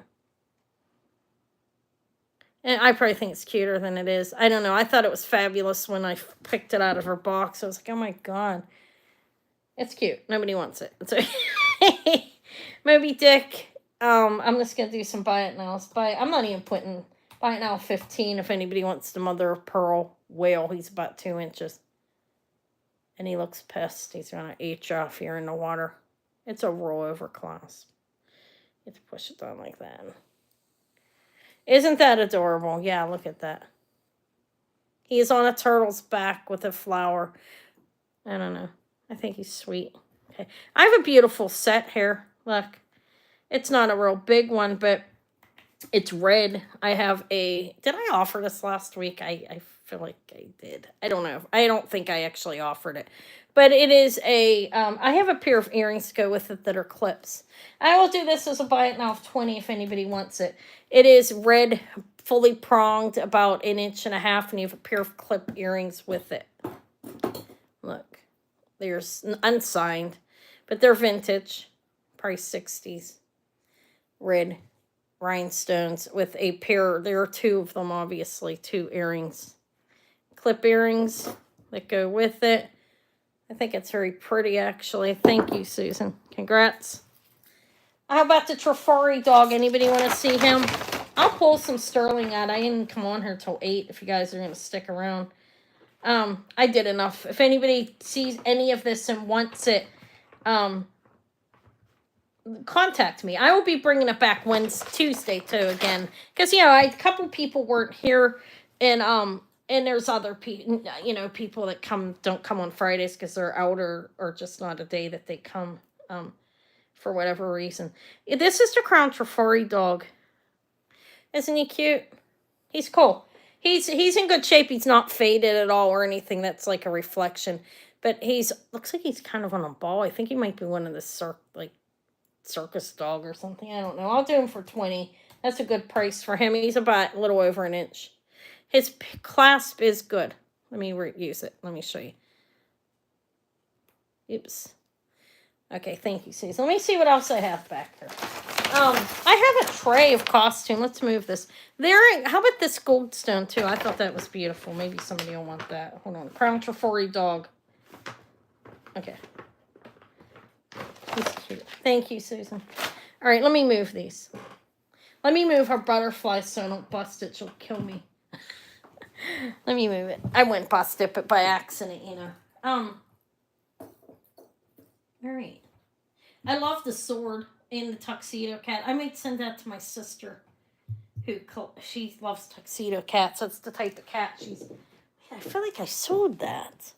A: And I probably think it's cuter than it is. I don't know. I thought it was fabulous when I picked it out of her box. I was like, oh my God. It's cute. Nobody wants it. It's okay. Moby Dick. I'm just going to do some buy it nows. I'm not even putting buy it now 15 if anybody wants the mother of pearl whale. He's about 2 inches. And he looks pissed. He's going to H off here in the water. It's a rollover clasp. You have to push it down like that. Isn't that adorable? Yeah, look at that. He's on a turtle's back with a flower. I don't know. I think he's sweet. Okay. I have a beautiful set here. Look. It's not a real big one, but it's red. I have a... Did I offer this last week? I feel like I did. I don't know. I don't think I actually offered it. But it is a... I have a pair of earrings to go with it that are clips. I will do this as a buy it now of 20 if anybody wants it. It is red, fully pronged, about 1.5 inches, and you have a pair of clip earrings with it. Look. There's unsigned, but they're vintage. Price 60s. Red rhinestones with a pair. There are 2 of them, obviously. 2 earrings. Clip earrings that go with it. I think it's very pretty, actually. Thank you, Susan. Congrats. How about the Trifari dog? Anybody want to see him? I'll pull some sterling out. I didn't come on here till 8 if you guys are going to stick around. I did enough. If anybody sees any of this and wants it, contact me. I will be bringing it back Tuesday too again, because a couple people weren't here, and there's other people, people that don't come on Fridays because they're out or just not a day that they come, for whatever reason. This is the Crown Trifari dog. Isn't he cute? He's cool. He's in good shape. He's not faded at all or anything. That's like a reflection, but looks like he's kind of on a ball. I think he might be one of the circus dog or something. I don't know. I'll do him for 20. That's a good price for him. He's about a little over 1 inch. His clasp is good. Let me use it. Let me show you. Oops. Okay, thank you, Susan. Let me see what else I have back here. I have a tray of costume. Let's move this. How about this goldstone too? I thought that was beautiful. Maybe somebody will want that. Hold on. Crown Trifari dog. Okay. He's cute. Thank you, Susan. All right, let me move these. Let me move her butterfly so I don't bust it. She'll kill me. Let me move it. I wouldn't bust it, but by accident, All right. I love the sword and the tuxedo cat. I might send that to my sister, she loves tuxedo cats. That's the type of cat she's... Man, I feel like I sold that.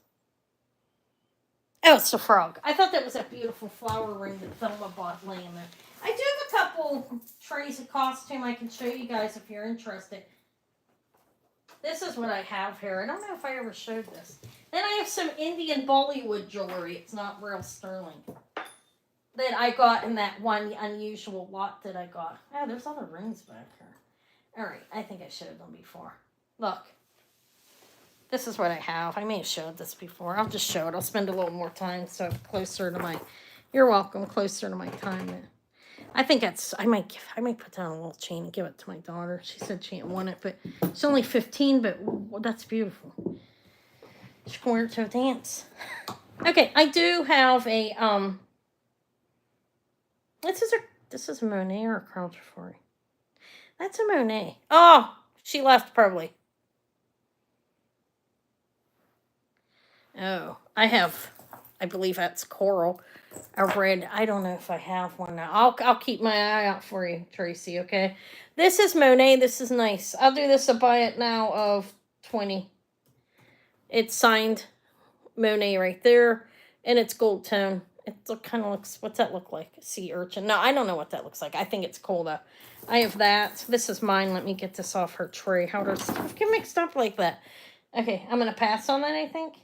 A: Oh, it's the frog. I thought that was a beautiful flower ring that Thelma bought laying there. I do have a couple trays of costume I can show you guys if you're interested. This is what I have here. I don't know if I ever showed this. Then I have some Indian Bollywood jewelry. It's not real sterling. That I got in that one unusual lot that I got. Oh, there's other rings back here. Alright, I think I showed them before. Look. This is what I have. I may have showed this before. I'll just show it. I'll spend a little more time so closer to my... You're welcome. Closer to my time. I think I might put down a little chain and give it to my daughter. She said she didn't want it, but it's only 15, but that's beautiful. She can wear it to a dance. Okay, I do have a, this is a Monet or a Crown Trifari? That's a Monet. Oh, she left probably. Oh, I believe that's coral. A red. I don't know if I have one now. I'll keep my eye out for you, Tracy, okay? This is Monet. This is nice. I'll do this a buy it now of 20. It's signed Monet right there, and it's gold tone. It kind of looks, what's that look like? Sea urchin. No, I don't know what that looks like. I think it's cool, though. I have that. This is mine. Let me get this off her tray. How does stuff get mixed up like that? Okay, I'm going to pass on that, I think.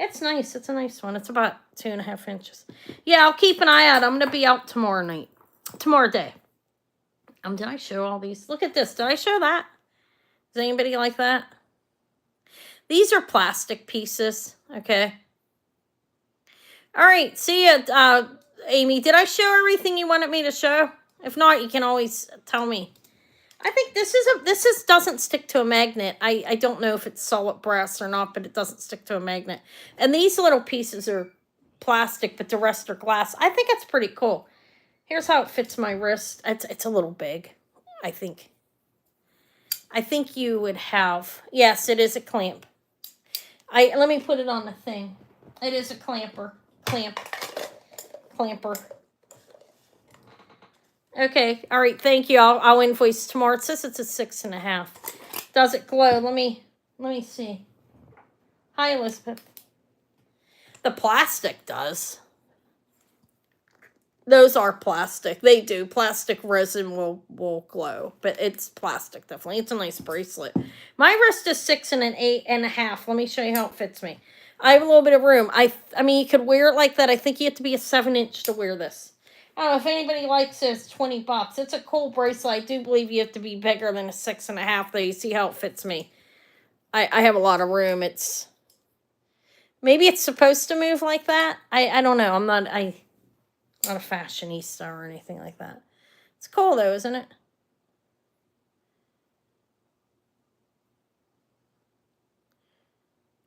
A: It's nice. It's a nice one. It's about 2.5 inches. Yeah, I'll keep an eye out. I'm going to be out tomorrow day. Did I show all these? Look at this. Did I show that? Does anybody like that? These are plastic pieces. Okay. All right. See ya, Amy. Did I show everything you wanted me to show? If not, you can always tell me. I think this doesn't stick to a magnet. I don't know if it's solid brass or not, but it doesn't stick to a magnet. And these little pieces are plastic, but the rest are glass. I think it's pretty cool. Here's how it fits my wrist. It's a little big, I think. I think you would have... Yes, it is a clamp. Let me put it on the thing. It is a clamper. Clamper. Okay, all right, thank you. I'll invoice tomorrow. It says it's a 6.5. Does it glow? Let me see. Hi, Elizabeth. The plastic does. Those are plastic. They do. Plastic resin will glow, but it's plastic definitely. It's a nice bracelet. My wrist is 6.5. Let me show you how it fits me. I have a little bit of room. I mean, you could wear it like that. I think you have to be a 7-inch to wear this. I don't know if anybody likes it. It's $20. It's a cool bracelet. I do believe you have to be bigger than a 6.5. Though you see how it fits me. I have a lot of room. Maybe it's supposed to move like that. I don't know. I'm not a fashionista or anything like that. It's cool though, isn't it?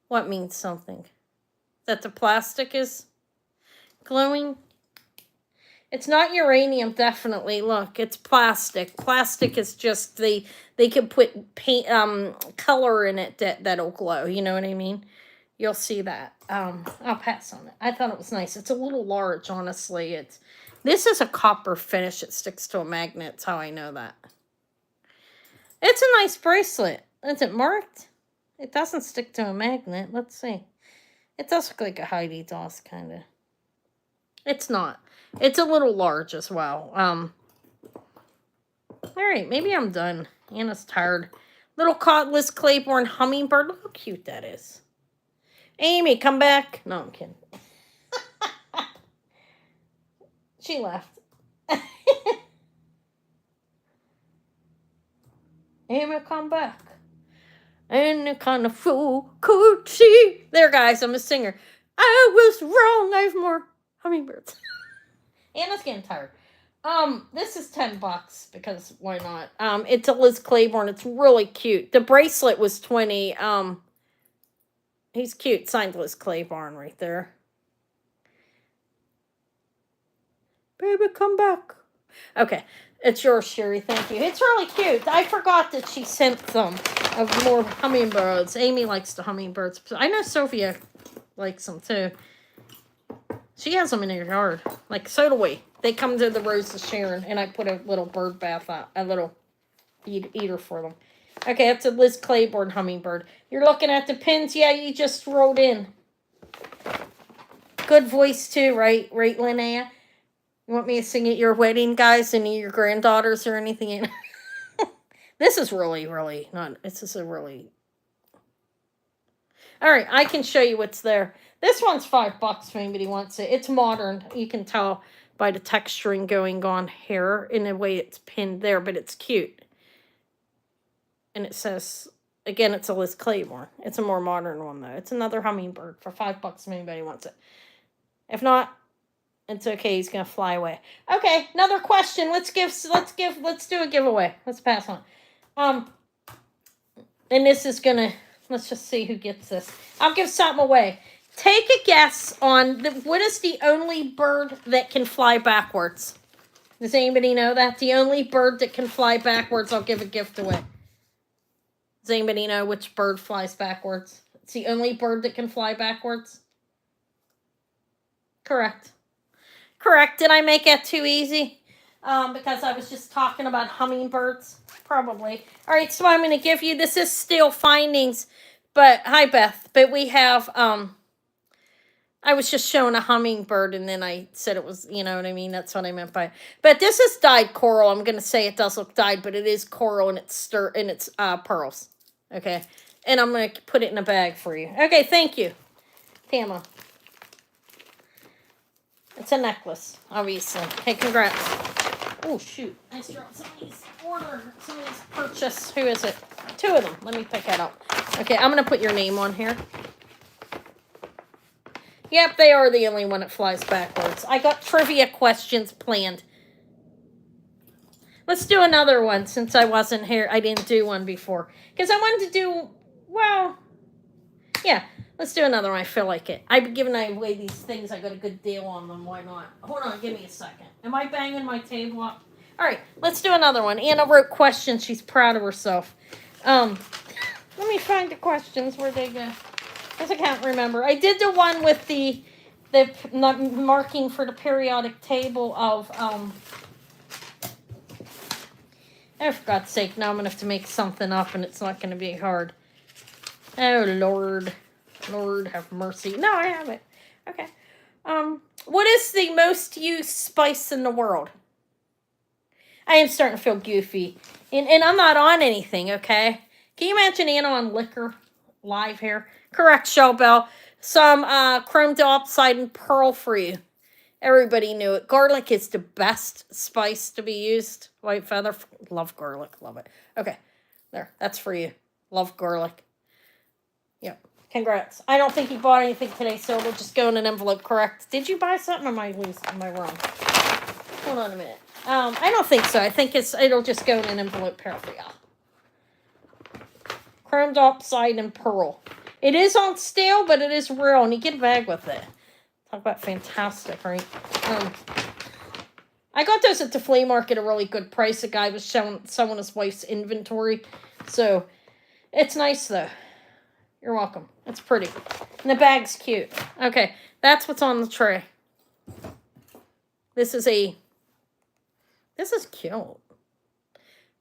A: What means something? That the plastic is glowing? It's not uranium, definitely. Look, it's plastic. Plastic is just they can put paint color in it that'll glow. You know what I mean? You'll see that. I'll pass on it. I thought it was nice. It's a little large, honestly. This is a copper finish. It sticks to a magnet. That's how I know that. It's a nice bracelet. Is it marked? It doesn't stick to a magnet. Let's see. It does look like a Heidi Doss kind of. It's not. It's a little large as well. All right, maybe I'm done. Anna's tired. Little Liz Claiborne hummingbird. Look how cute that is. Amy, come back. No, I'm kidding. She left. Amy, come back. Any kind of fool could see. There, guys, I'm a singer. I was wrong. I have more hummingbirds. Anna's getting tired. This is $10 because why not? It's a Liz Claiborne. It's really cute. The bracelet was 20. He's cute. Signed Liz Claiborne right there. Baby, come back. Okay, it's yours, Sherry. Thank you. It's really cute. I forgot that she sent some of more hummingbirds. Amy likes the hummingbirds. I know Sophia likes them too. She has them in her yard. Like, so do we. They come to the Rose of Sharon, and I put a little bird bath out, a little eater for them. Okay, that's a Liz Claiborne hummingbird. You're looking at the pins? Yeah, you just rolled in. Good voice, too, right? Right, Linnea? You want me to sing at your wedding, guys, and your granddaughters or anything? This is really, really not... This is a really... All right, I can show you what's there. This one's $5 if anybody wants it. It's modern. You can tell by the texturing going on here in the way it's pinned there, but it's cute. And it says, again, it's a Liz Claiborne. It's a more modern one, though. It's another hummingbird for $5 if anybody wants it. If not, it's okay. He's gonna fly away. Okay, another question. Let's do a giveaway. Let's pass on. And this is gonna. Let's just see who gets this. I'll give something away. Take a guess on what is the only bird that can fly backwards. Does anybody know that? The only bird that can fly backwards. I'll give a gift away. Does anybody know which bird flies backwards? It's the only bird that can fly backwards. Correct. Correct. Did I make that too easy? Because I was just talking about hummingbirds. Probably. All right, so I'm going to give you, this is still findings, but, hi Beth, but we have, I was just showing a hummingbird and then I said it was, you know what I mean? That's what I meant by it. But this is dyed coral. I'm going to say it does look dyed, but it is coral and it's pearls. Okay. And I'm going to put it in a bag for you. Okay, thank you, Tama. It's a necklace, obviously. Okay, congrats. Oh, shoot. I dropped somebody's order, somebody's purchase. Who is it? 2 of them. Let me pick that up. Okay, I'm going to put your name on here. Yep, they are the only one that flies backwards. I got trivia questions planned. Let's do another one since I wasn't here. I didn't do one before. Because I wanted to do, well, yeah. Let's do another one. I feel like it. I've been giving away these things. I got a good deal on them. Why not? Hold on. Give me a second. Am I banging my table up? All right. Let's do another one. Anna wrote questions. She's proud of herself. Let me find the questions. Where'd they go? Because I can't remember. I did the one with the marking for the periodic table of Oh, for God's sake, now I'm going to have to make something up and it's not going to be hard. Oh, Lord. Lord, have mercy. No, I have it. Okay. What is the most used spice in the world? I am starting to feel goofy. And I'm not on anything, okay? Can you imagine Anna on liquor live here? Correct, Shell Bell. Some chrome dioxide and pearl for you. Everybody knew it. Garlic is the best spice to be used. White feather. Love garlic. Love it. Okay. There. That's for you. Love garlic. Yep. Congrats. I don't think you bought anything today, so it'll just go in an envelope, correct? Did you buy something or am I wrong? Hold on a minute. I don't think so. I think it'll just go in an envelope pair for y'all. Chrome dioxide and pearl. It is on stale, but it is real, and you get a bag with it. Talk about fantastic, right? I got those at the flea market at a really good price. A guy was selling his wife's inventory. So, it's nice, though. You're welcome. It's pretty. And the bag's cute. Okay, that's what's on the tray. This is cute.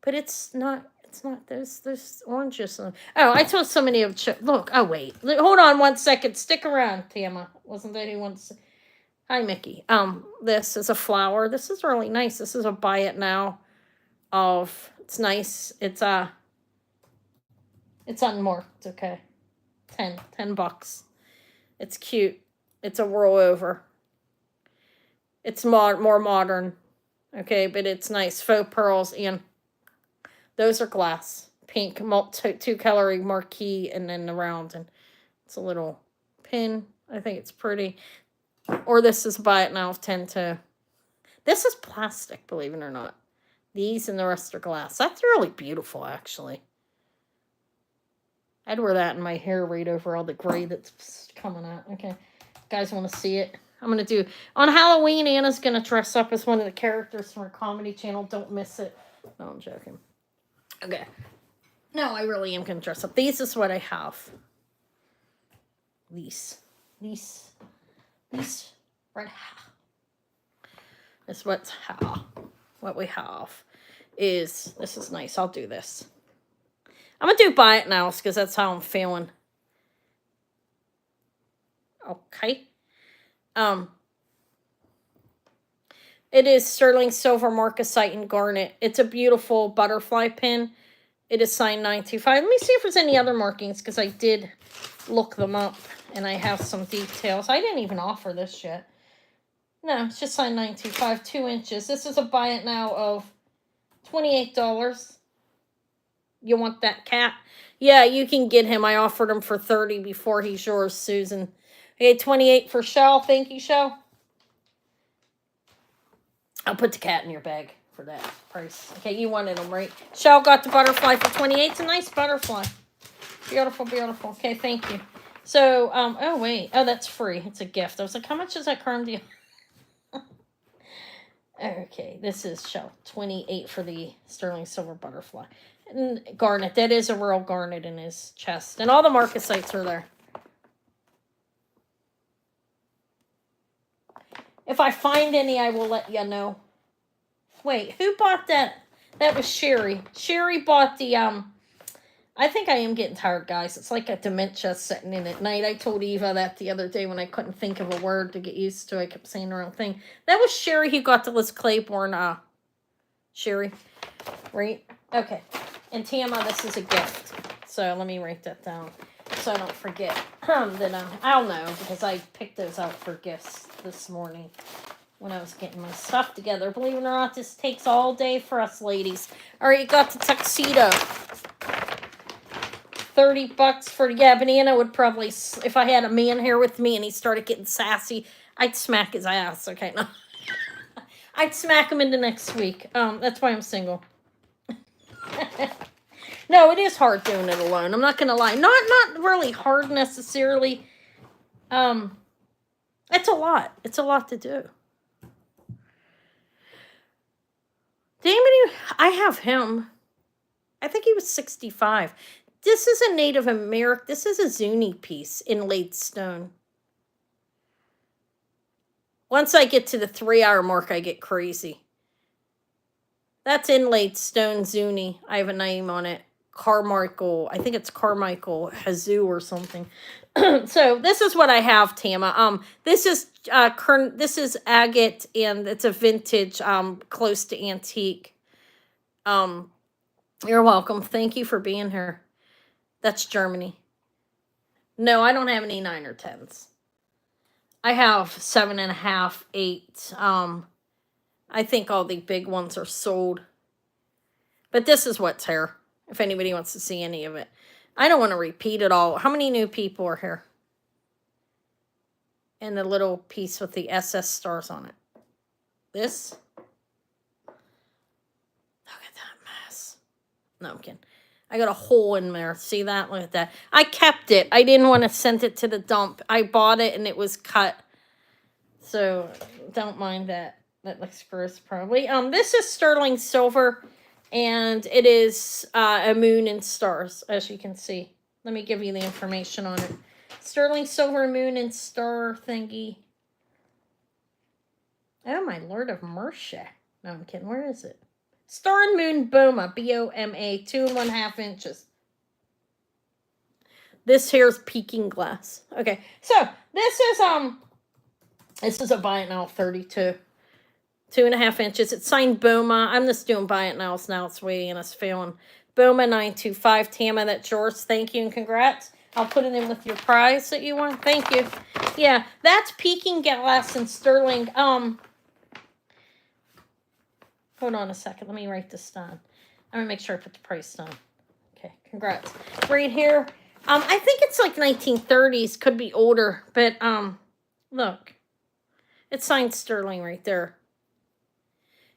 A: But it's not, there's oranges. Oh, I told somebody of, look, oh, wait. Hold on 1 second. Stick around, Tama. Wasn't that who wants to... Hi, Mickey. This is a flower. This is really nice. This is a buy it now it's nice. It's unmarked, okay. $10. It's cute. It's a roll over. It's more modern, okay, but it's nice. Faux pearls, and those are glass. Pink, two-color marquee, and then the round, and it's a little pin. I think it's pretty. Or this is buy it now of 10 to... This is plastic, believe it or not. These and the rest are glass. That's really beautiful, actually. I'd wear that in my hair right over all the gray that's coming out. Okay. You guys want to see it? I'm going to do... On Halloween, Anna's going to dress up as one of the characters from her comedy channel. Don't miss it. No, I'm joking. Okay. No, I really am going to dress up. These is what I have. These right here. This what's here. What we have is... This is nice. I'll do this. I'm going to do buy it now because that's how I'm feeling. Okay. It is sterling silver marcasite and garnet. It's a beautiful butterfly pin. It is signed 925. Let me see if there's any other markings because I did look them up and I have some details. I didn't even offer this yet. No, it's just signed 925, 2 inches. This is a buy it now of $28. You want that cat? Yeah, you can get him. I offered him for $30 before he's yours, Susan. Okay, $28 for Shell. Thank you, Shell. I'll put the cat in your bag for that price. Okay, you wanted him, right? Shell got the butterfly for $28. It's a nice butterfly. Beautiful, beautiful. Okay, thank you. So, oh, wait. Oh, that's free. It's a gift. I was like, how much is that current deal? Okay, this is Shell. $28 for the sterling silver butterfly. And garnet. That is a real garnet in his chest. And all the marcasites are there. If I find any, I will let you know. Wait, who bought that? That was Sherry. Sherry bought the, I think I am getting tired, guys. It's like a dementia setting in at night. I told Eva that the other day when I couldn't think of a word to get used to. I kept saying the wrong thing. That was Sherry who got the Liz Claiborne, Sherry. Right? Okay. And Tama, this is a gift. So let me write that down so I don't forget. Then I'll know because I picked those out for gifts this morning when I was getting my stuff together. Believe it or not, this takes all day for us ladies. All right, you got the tuxedo. $30 for... Yeah, Banana would probably... If I had a man here with me and he started getting sassy, I'd smack his ass. Okay, no. I'd smack him into next week. That's why I'm single. No, it is hard doing it alone. I'm not going to lie. Not really hard necessarily. It's a lot. It's a lot to do. I have him. I think he was 65. This is a Native American. This is a Zuni piece, inlaid stone. Once I get to the 3-hour mark, I get crazy. That's inlaid stone zuni. I have a name on it. Carmichael. I think it's Carmichael Hazoo or something. So this is what I have, Tama. This is this is agate, and it's a vintage, close to antique. Um, you're welcome. Thank you for being here. That's Germany. No, I don't have any 9 or 10s. I have 7.5, 8. I think all the big ones are sold. But this is what's here, if anybody wants to see any of it. I don't want to repeat it all. How many new people are here? And the little piece with the SS stars on it. This? Look at that mess. No, I'm kidding. I got a hole in there. See that? Look at that. I kept it. I didn't want to send it to the dump. I bought it and it was cut. So don't mind that. That looks gross probably. This is sterling silver, and it is a moon and stars, as you can see. Let me give you the information on it. Sterling silver moon and star thingy. Oh my lord of Mercia. No, I'm kidding. Where is it? Star and Moon Boma, B-O-M-A, 2.5 inches. This here's peaking glass. Okay, so this is a buy it now 32. 2.5 inches. It's signed Boma. I'm just doing buy it now. Now it's waiting. It's failing. Boma 925. Tama, that's yours. Thank you and congrats. I'll put it in with your prize that you want. Thank you. Yeah, that's peaking glass in sterling. Hold on a second. Let me write this down. I'm gonna make sure I put the price down. Okay, congrats. Right here. I think it's like 1930s. Could be older, but look, it's signed sterling right there.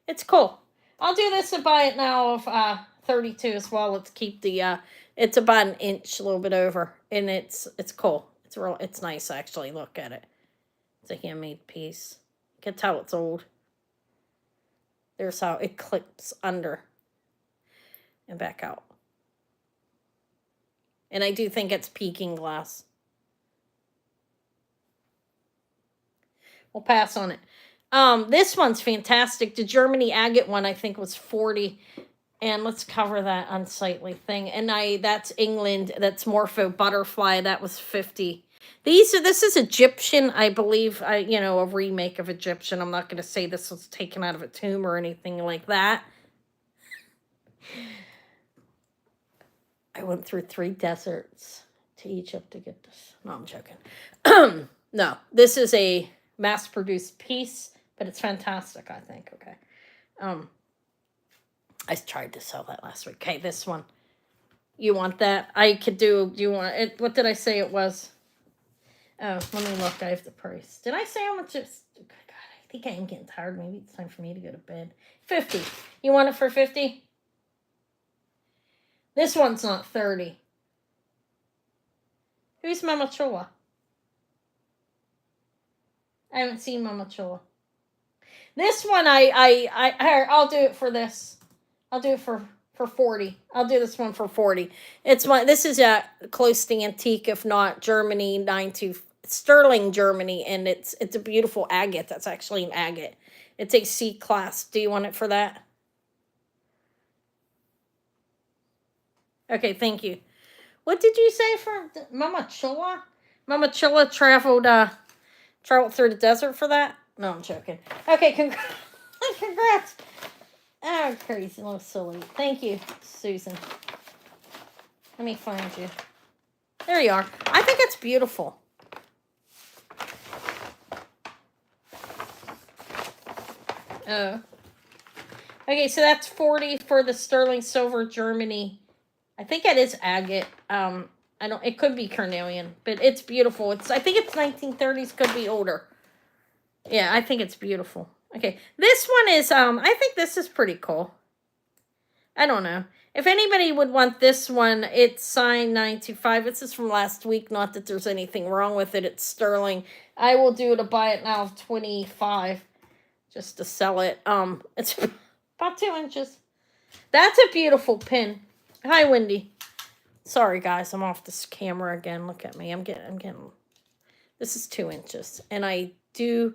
A: It's cool. I'll do this and buy it now of 32 as well. Let's keep the it's about an inch, a little bit over, and it's cool. It's nice actually. Look at it. It's a handmade piece. You can tell it's old. There's how it clips under and back out. And I do think it's peaking glass. We'll pass on it. This one's fantastic. The Germany agate one, I think, was 40. And let's cover that unsightly thing. And that's England. That's Morpho Butterfly. That was 50. This is Egyptian, I believe. A remake of Egyptian. I'm not going to say this was taken out of a tomb or anything like that. I went through 3 deserts to Egypt to get this. No, I'm joking. No, this is a mass-produced piece. But it's fantastic, I think. Okay. I tried to sell that last week. Okay, this one. You want that? Do you want it? What did I say it was? Oh, let me look. I have the price. Did I say how much it's... God, I think I am getting tired. Maybe it's time for me to go to bed. 50. You want it for 50? This one's not 30. Who's Mama Chola? I haven't seen Mama Chola. This one, I'll do it for this. I'll do it for 40. I'll do this one for 40. This is a close to antique, if not Germany, 92 sterling Germany, and it's a beautiful agate. That's actually an agate. It's a C class. Do you want it for that? Okay, thank you. What did you say for Mama Chola? Mama Chola traveled through the desert for that? No, I'm joking. Okay, congrats. Oh, crazy little silly. Thank you, Susan. Let me find you. There you are. I think it's beautiful. Oh. Okay, so that's 40 for the sterling silver Germany. I think it is agate. It could be carnelian, but it's beautiful. I think it's 1930s, could be older. Yeah, I think it's beautiful. Okay, this one is, I think this is pretty cool. I don't know. If anybody would want this one, it's signed 925. This is from last week. Not that there's anything wrong with it. It's sterling. I will do to buy it now of 25 just to sell it. It's about 2 inches. That's a beautiful pin. Hi, Wendy. Sorry, guys. I'm off this camera again. Look at me. I'm getting. This is 2 inches. And I do...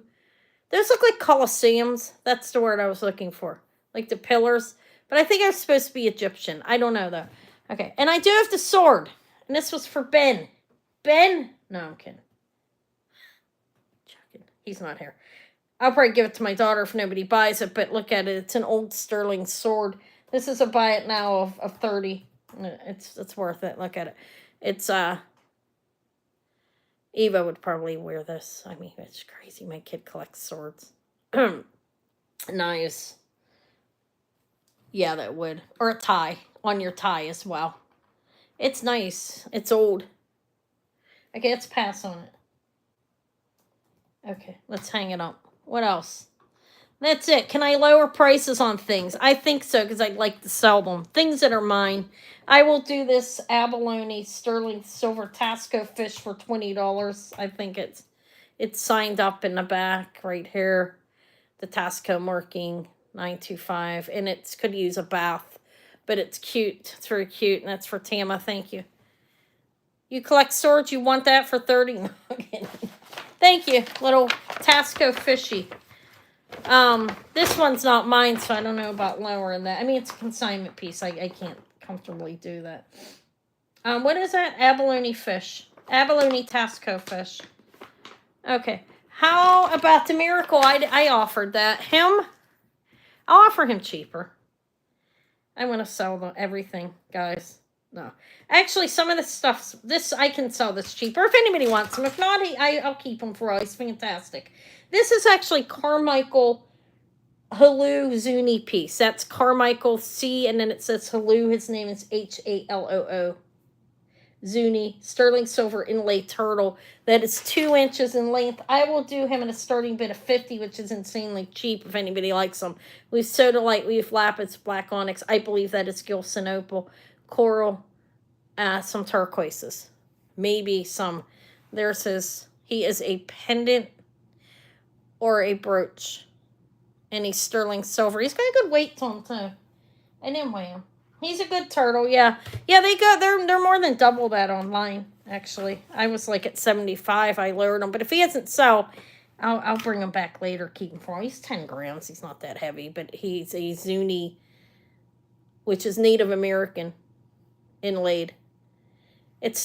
A: Those look like Colosseums. That's the word I was looking for. like the pillars. But I think I'm supposed to be Egyptian. I don't know though. Okay, and I do have the sword, and this was for Ben. Ben? No, I'm kidding. He's not here. I'll probably give it to my daughter if nobody buys it, but look at it. It's an old sterling sword. This is a buy it now of 30. It's worth it. Look at it. It's Eva would probably wear this. I mean, it's crazy. My kid collects swords. Nice. Yeah, that would. Or a tie on your tie as well. It's nice. It's old. Okay, let's pass on it. Okay, let's hang it up. What else? That's it. Can I lower prices on things? I think so, because I'd like to sell them. Things that are mine. I will do this abalone sterling silver Tasco fish for $20. I think it's signed up in the back right here. The Tasco marking 925. And it could use a bath. But it's cute. It's very cute. And that's for Tama. Thank you. You collect swords? You want that for 30? Thank you. Little Tasco fishy. This one's not mine, so I don't know about lowering that. I mean, it's a consignment piece. I can't comfortably do that. What is that? Abalone fish. Abalone Tasco fish. Okay. How about the miracle? I offered that. Him? I'll offer him cheaper. I want to sell everything, guys. No. Actually, some of this I can sell this cheaper. If anybody wants them. If not, I'll keep them for all. He's fantastic. This is actually Carmichael Halou Zuni piece. That's Carmichael C, and then it says Halou. His name is Haloo. Zuni, sterling silver inlay turtle. That is 2 inches in length. I will do him in a starting bid of 50, which is insanely cheap if anybody likes them. We've sodalite, we've lapis, black onyx. I believe that is Gilson opal, coral, some turquoises, maybe some. There's he is a pendant or a brooch, and he's sterling silver. He's got a good weight to him too. I didn't weigh him. He's a good turtle, yeah. Yeah, they're more than double that online, actually. I was like at 75, I lowered him. But if he doesn't sell, I'll bring him back later, keep him for him. He's 10 grams, he's not that heavy, but he's a Zuni, which is Native American inlaid. It's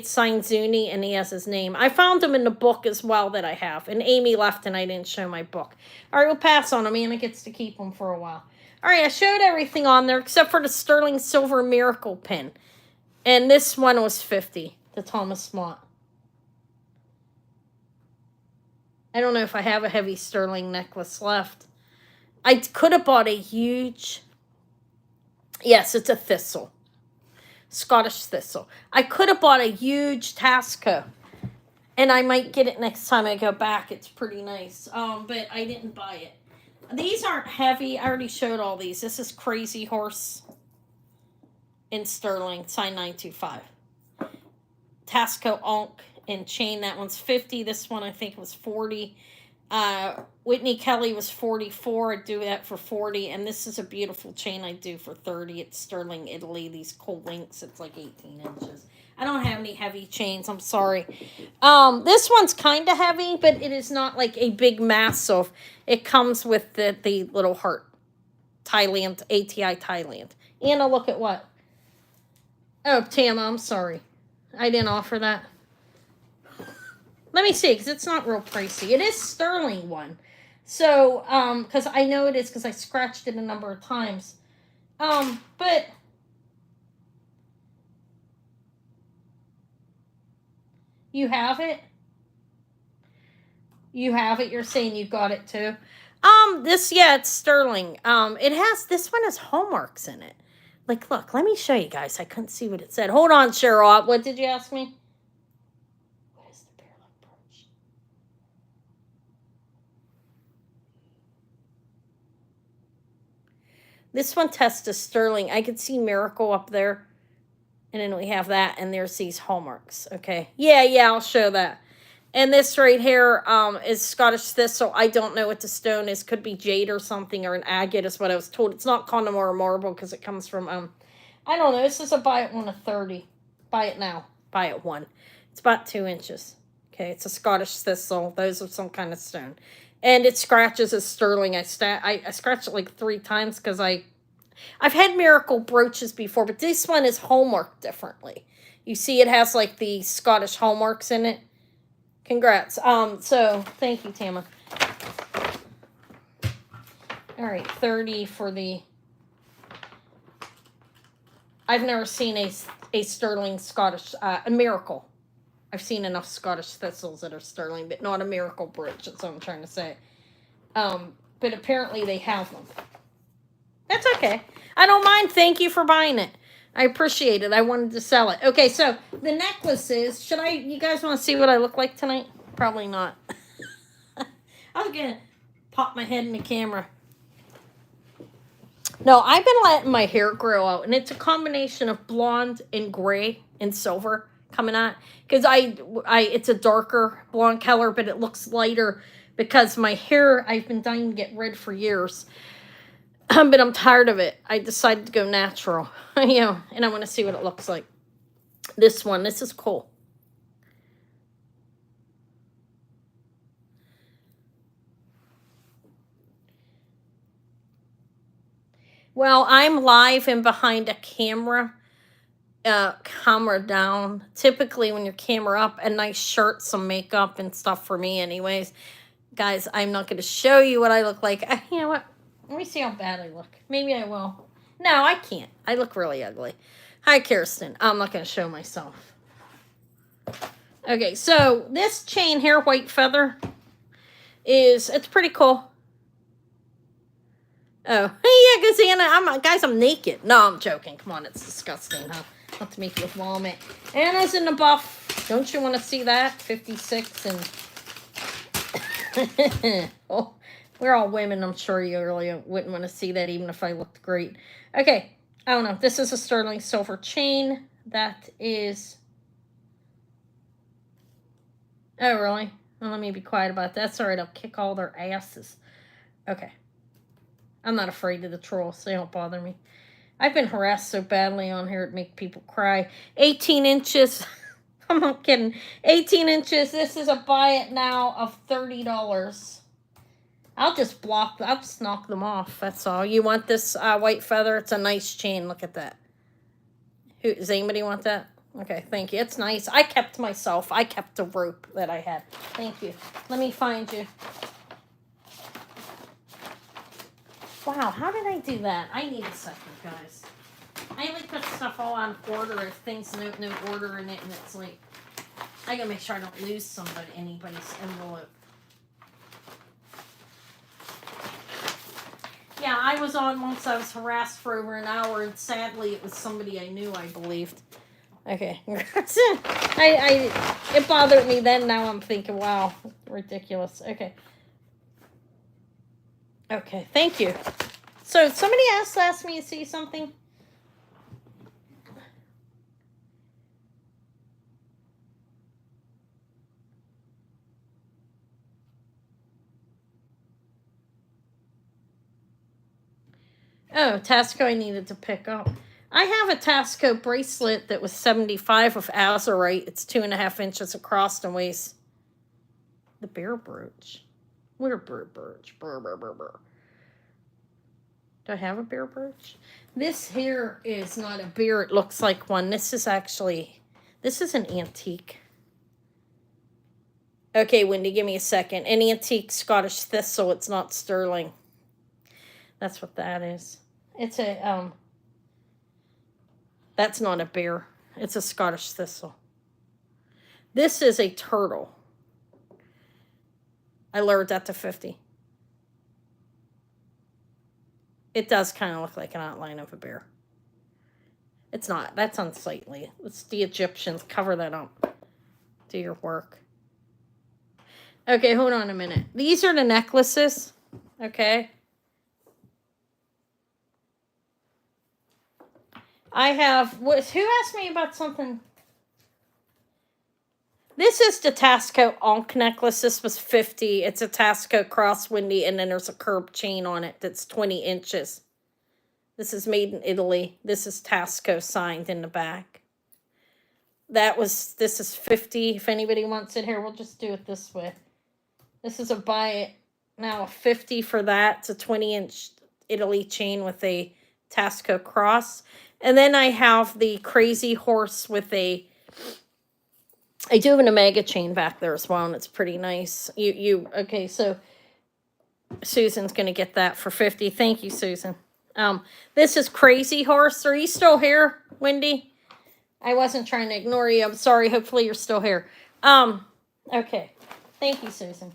A: signed Zuni, and he has his name. I found him in the book as well that I have. And Amy left, and I didn't show my book. All right, we'll pass on him. Anna gets to keep him for a while. All right, I showed everything on there except for the sterling silver miracle pin. And this one was 50, the Thomas Mott. I don't know if I have a heavy sterling necklace left. I could have bought a huge... Yes, it's a thistle. Scottish thistle. I could have bought a huge Tasco. And I might get it next time I go back. It's pretty nice. But I didn't buy it. These aren't heavy. I already showed all these. This is Crazy Horse in sterling, signed 925. Tasco Onk in chain. That one's 50. This one I think was 40. Whitney Kelly was 44. I'd do that for 40. And this is a beautiful chain I do for 30. It's sterling Italy. These cold links. It's like 18 inches. I don't have any heavy chains. I'm sorry. This one's kind of heavy, but it is not like a big massive. It comes with the little heart. Thailand, ATI Thailand. Anna, look at what? Oh, Tama, I'm sorry. I didn't offer that. Let me see, because it's not real pricey. It is sterling one. So, because I know it is because I scratched it a number of times. But... You have it? You have it? You're saying you got it too? It's sterling. This one has hallmarks in it. Like, look, let me show you guys. I couldn't see what it said. Hold on, Cheryl. What did you ask me? What is the parallel brooch? This one tests a sterling. I could see Miracle up there. And then we have that, and there's these hallmarks, okay? Yeah, I'll show that. And this right here is Scottish thistle. I don't know what the stone is. Could be jade or something, or an agate is what I was told. It's not Connemara marble because it comes from, I don't know. This is a buy it one of 30. Buy it now. Buy it one. It's about 2 inches. Okay, it's a Scottish thistle. Those are some kind of stone. And it scratches as sterling. I scratched it like 3 times because I've had miracle brooches before, but this one is hallmarked differently. You see, it has like the Scottish hallmarks in it. Congrats. So thank you, Tama. All right, 30 for the. I've never seen a sterling Scottish a miracle. I've seen enough Scottish thistles that are sterling, but not a miracle brooch. That's what I'm trying to say. But apparently they have them. That's okay. I don't mind. Thank you for buying it. I appreciate it. I wanted to sell it. Okay, so the necklaces. Should I? You guys want to see what I look like tonight? Probably not. I was gonna pop my head in the camera. No, I've been letting my hair grow out, and it's a combination of blonde and gray and silver coming out. Because it's a darker blonde color, but it looks lighter because my hair I've been dying to get rid for years. But I'm tired of it. I decided to go natural, and I want to see what it looks like. This is cool. Well, I'm live and behind a camera, camera down. Typically, when your camera up, a nice shirt, some makeup and stuff for me, anyways. Guys, I'm not going to show you what I look like. You know what? Let me see how bad I look. Maybe I will. No, I can't. I look really ugly. Hi, Kirsten. I'm not going to show myself. Okay, so this chain here, white feather, it's pretty cool. Oh, hey, yeah, because I'm naked. No, I'm joking. Come on, it's disgusting, huh? Not to make you vomit. Anna's in the buff. Don't you want to see that? 56 and... Oh, we're all women. I'm sure you really wouldn't want to see that even if I looked great. Okay, I don't know. This is a sterling silver chain. That is... Oh, really? Well, let me be quiet about that. That's all right. I'll kick all their asses. Okay. I'm not afraid of the trolls. They don't bother me. I've been harassed so badly on here it make people cry. 18 inches. I'm not kidding. 18 inches. This is a buy it now of $30. I'll just knock them off. That's all. You want this white feather? It's a nice chain. Look at that. Does anybody want that? Okay, thank you. It's nice. I kept myself. I kept the rope that I had. Thank you. Let me find you. Wow, how did I do that? I need a second, guys. I only put stuff all on order if things no order in it, and it's like, I gotta make sure I don't lose anybody's envelope. Yeah, I was on once. I was harassed for over an hour, and sadly, it was somebody I knew, I believed. Okay. It bothered me then. Now I'm thinking, wow, ridiculous. Okay. Okay, thank you. So somebody asked me to see something. Oh, Tasco I needed to pick up. I have a Tasco bracelet that was 75 of azurite. It's 2.5 inches across and weighs the bear brooch. Where brooch? Do I have a bear brooch? This here is not a bear. It looks like one. This is an antique. Okay, Wendy, give me a second. An antique Scottish thistle. It's not sterling. That's what that is. It's a, that's not a bear. It's a Scottish thistle. This is a turtle. I lowered that to 50. It does kind of look like an outline of a bear. It's not. That's unsightly. It's the Egyptians. Cover that up. Do your work. Okay, hold on a minute. These are the necklaces. Okay. I have... Who asked me about something? This is the Tasco Ankh necklace. This was 50. It's a Tasco cross windy, and then there's a curved chain on it that's 20 inches. This is made in Italy. This is Tasco signed in the back. This is 50. If anybody wants it here, we'll just do it this way. This is a buy it. now a 50 for that. It's a 20-inch Italy chain with a Tasco cross. And then I have the Crazy Horse with a, I do have an Omega chain back there as well, and it's pretty nice. Okay, so Susan's going to get that for 50. Thank you, Susan. This is Crazy Horse. Are you still here, Wendy? I wasn't trying to ignore you. I'm sorry. Hopefully you're still here. Okay. Thank you, Susan.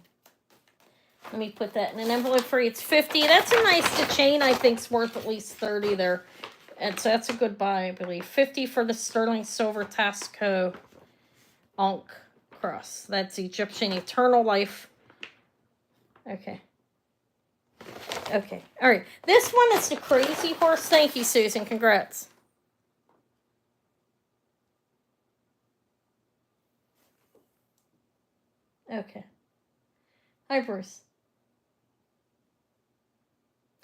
A: Let me put that in an envelope for you. It's 50. That's a nice chain. I think it's worth at least 30 there. And so that's a good buy, I believe. 50 for the sterling silver Tasco Ankh cross. That's Egyptian Eternal Life. Okay. Okay. All right. This one is the Crazy Horse. Thank you, Susan. Congrats. Okay. Hi, Bruce.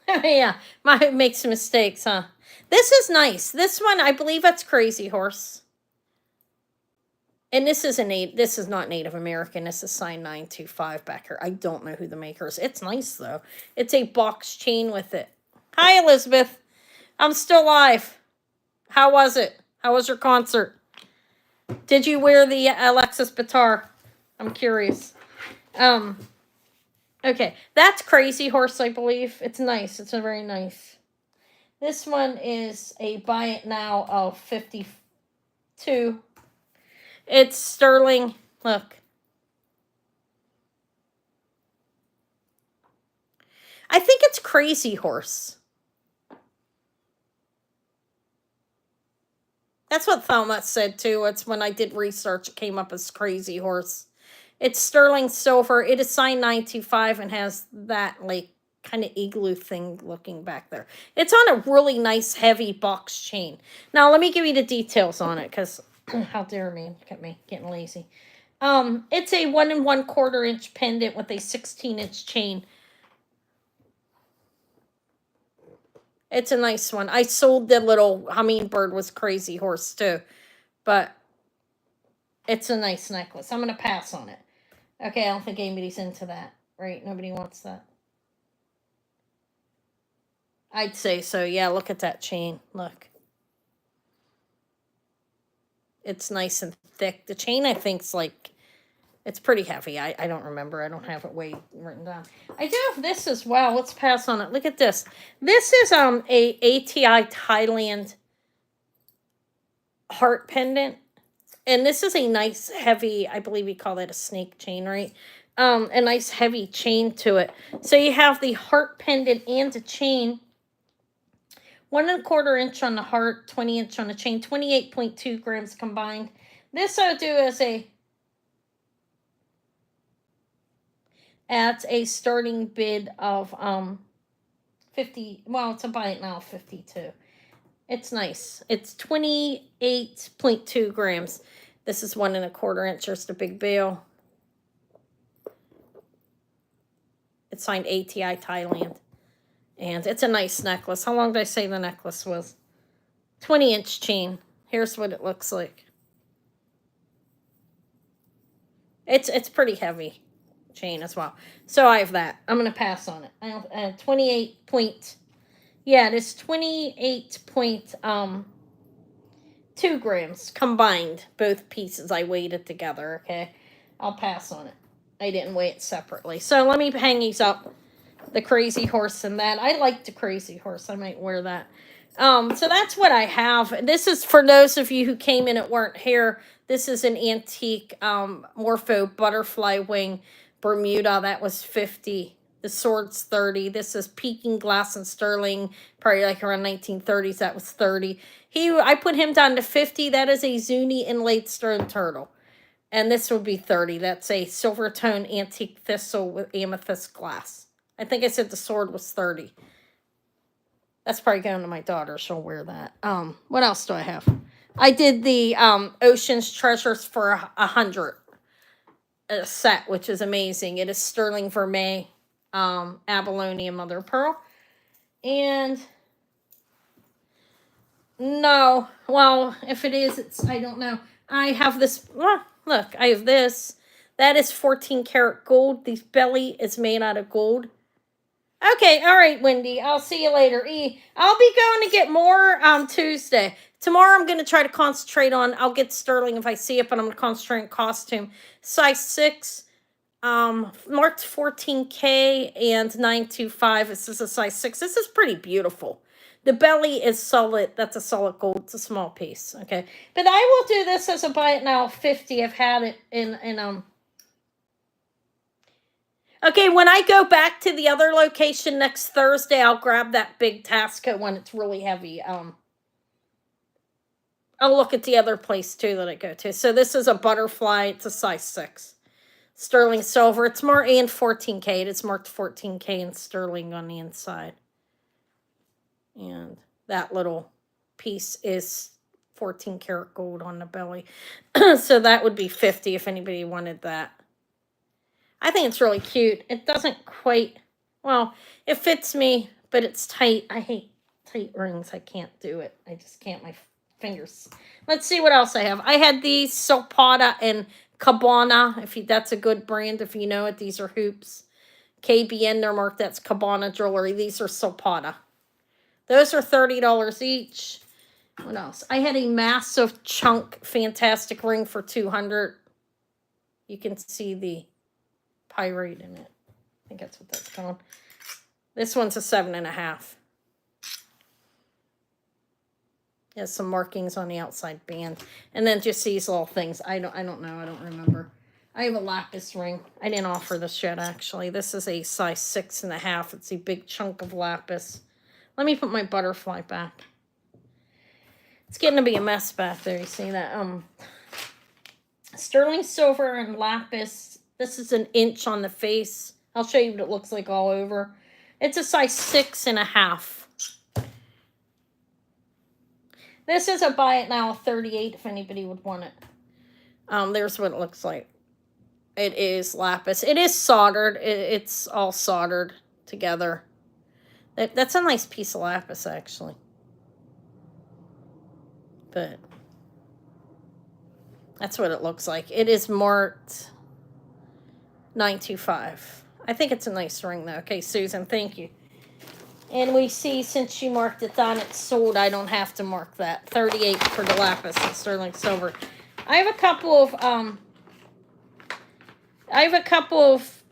A: Yeah, might make some mistakes, huh? This is nice. This one, I believe that's Crazy Horse. And this is this is not Native American. This is sign 925 back here. I don't know who the maker is. It's nice though. It's a box chain with it. Hi, Elizabeth. I'm still live. How was it? How was your concert? Did you wear the Alexis Bitar? I'm curious. Okay, that's Crazy Horse, I believe. It's nice. It's a very nice. This one is a buy it now of 52. It's sterling. Look. I think it's Crazy Horse. That's what Thelma said too. It's when I did research, it came up as Crazy Horse. It's sterling silver. It is signed 925 and has that like kind of igloo thing looking back there. It's on a really nice heavy box chain. Now let me give you the details on it because how dare me, look at me getting lazy. It's a 1 1/4 inch pendant with a 16-inch chain. It's a nice one. I sold the little hummingbird was Crazy Horse too, but it's a nice necklace. I'm gonna pass on it. Okay, I don't think anybody's into that, right? Nobody wants that. I'd say so. Yeah, look at that chain. Look. It's nice and thick. The chain, I think, is like, it's pretty heavy. I don't remember. I don't have it weighed written down. I do have this as well. Let's pass on it. Look at this. This is a ATI Thailand heart pendant. And this is a nice heavy, I believe we call that a snake chain, right? A nice heavy chain to it. So you have the heart pendant and the chain. 1 1/4 inch on the heart, 20-inch on the chain, 28.2 grams combined. This I'll do as at a starting bid of 50. Well, it's a buy it now 52. It's nice. It's 28.2 grams. This is 1 1/4 inch. Just a big bail. It's signed ATI Thailand. And it's a nice necklace. How long did I say the necklace was? 20-inch chain. Here's what it looks like. It's pretty heavy chain as well. So I have that. I'm going to pass on it. I have 28 point. Yeah, it is 28.2 grams combined. Both pieces. I weighed it together, okay? I'll pass on it. I didn't weigh it separately. So let me hang these up. The Crazy Horse and that. I like the Crazy Horse. I might wear that. So that's what I have. This is for those of you who came in and weren't here. This is an antique Morpho butterfly wing Bermuda. That was 50. The sword's 30. This is Peking glass and sterling, probably like around 1930s. That was 30. I put him down to 50. That is a Zuni inlaid stone turtle. And this would be 30. That's a silver tone antique thistle with amethyst glass. I think I said the sword was 30. That's probably going to my daughter. She'll wear that. What else do I have? I did the Ocean's Treasures for 100 set, which is amazing. It is sterling vermeil, abalone, and mother of pearl. And no, well, if it is, I don't know. I have this. Look, I have this. That is 14 karat gold. The belly is made out of gold. Okay, all right, Wendy. I'll see you later. I'll be going to get more Tuesday. Tomorrow I'm going to try to concentrate on, I'll get sterling if I see it, but I'm going to concentrate on costume. Size 6, marked 14K and 925. This is a size 6. This is pretty beautiful. The belly is solid. That's a solid gold. It's a small piece. Okay. But I will do this as a buy it now 50. I've had it in Okay, when I go back to the other location next Thursday, I'll grab that big Tasco one. It's really heavy. I'll look at the other place too that I go to. So this is a butterfly. It's a size 6. Sterling silver. It's marked and 14K. It is marked 14K in sterling on the inside. And that little piece is 14 karat gold on the belly. So that would be 50 if anybody wanted that. I think it's really cute. It doesn't quite, well, it fits me, but it's tight. I hate tight rings. I can't do it. I just can't. My fingers. Let's see what else I have. I had these Sopata and Cabana. That's a good brand, if you know it. These are hoops. KBN, they're marked. That's Cabana jewelry. These are Sopata. Those are $30 each. What else? I had a massive chunk fantastic ring for $200. You can see the pyrite in it. I think that's what that's called. This one's a 7.5. It has some markings on the outside band, and then just these little things. I don't know. I don't remember. I have a lapis ring. I didn't offer this yet, actually. This is a size 6.5. It's a big chunk of lapis. Let me put my butterfly back. It's getting to be a mess back there. You see that? Sterling silver and lapis. This is an inch on the face. I'll show you what it looks like all over. It's a size 6.5. This is a buy it now 38 if anybody would want it. There's what it looks like. It is lapis. It is soldered. It's all soldered together. That's a nice piece of lapis, actually. But that's what it looks like. It is marked 925. I think it's a nice ring, though. Okay, Susan, thank you. And we see, since she marked it down, it's sold. I don't have to mark that. 38 for the lapis and sterling silver. I have a couple of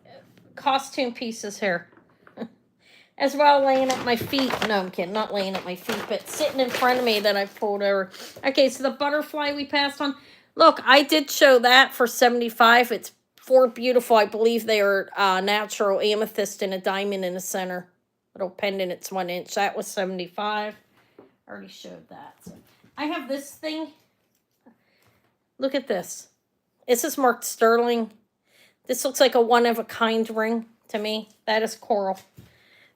A: costume pieces here. As well, laying at my feet. No, I'm kidding. Not laying at my feet, but sitting in front of me that I pulled over. Okay, so the butterfly we passed on. Look, I did show that for $75. It's 4 beautiful. I believe they are natural amethyst and a diamond in the center. Little pendant. It's 1 inch. That was $75. I already showed that. So I have this thing. Look at this. This is marked sterling. This looks like a one-of-a-kind ring to me. That is coral.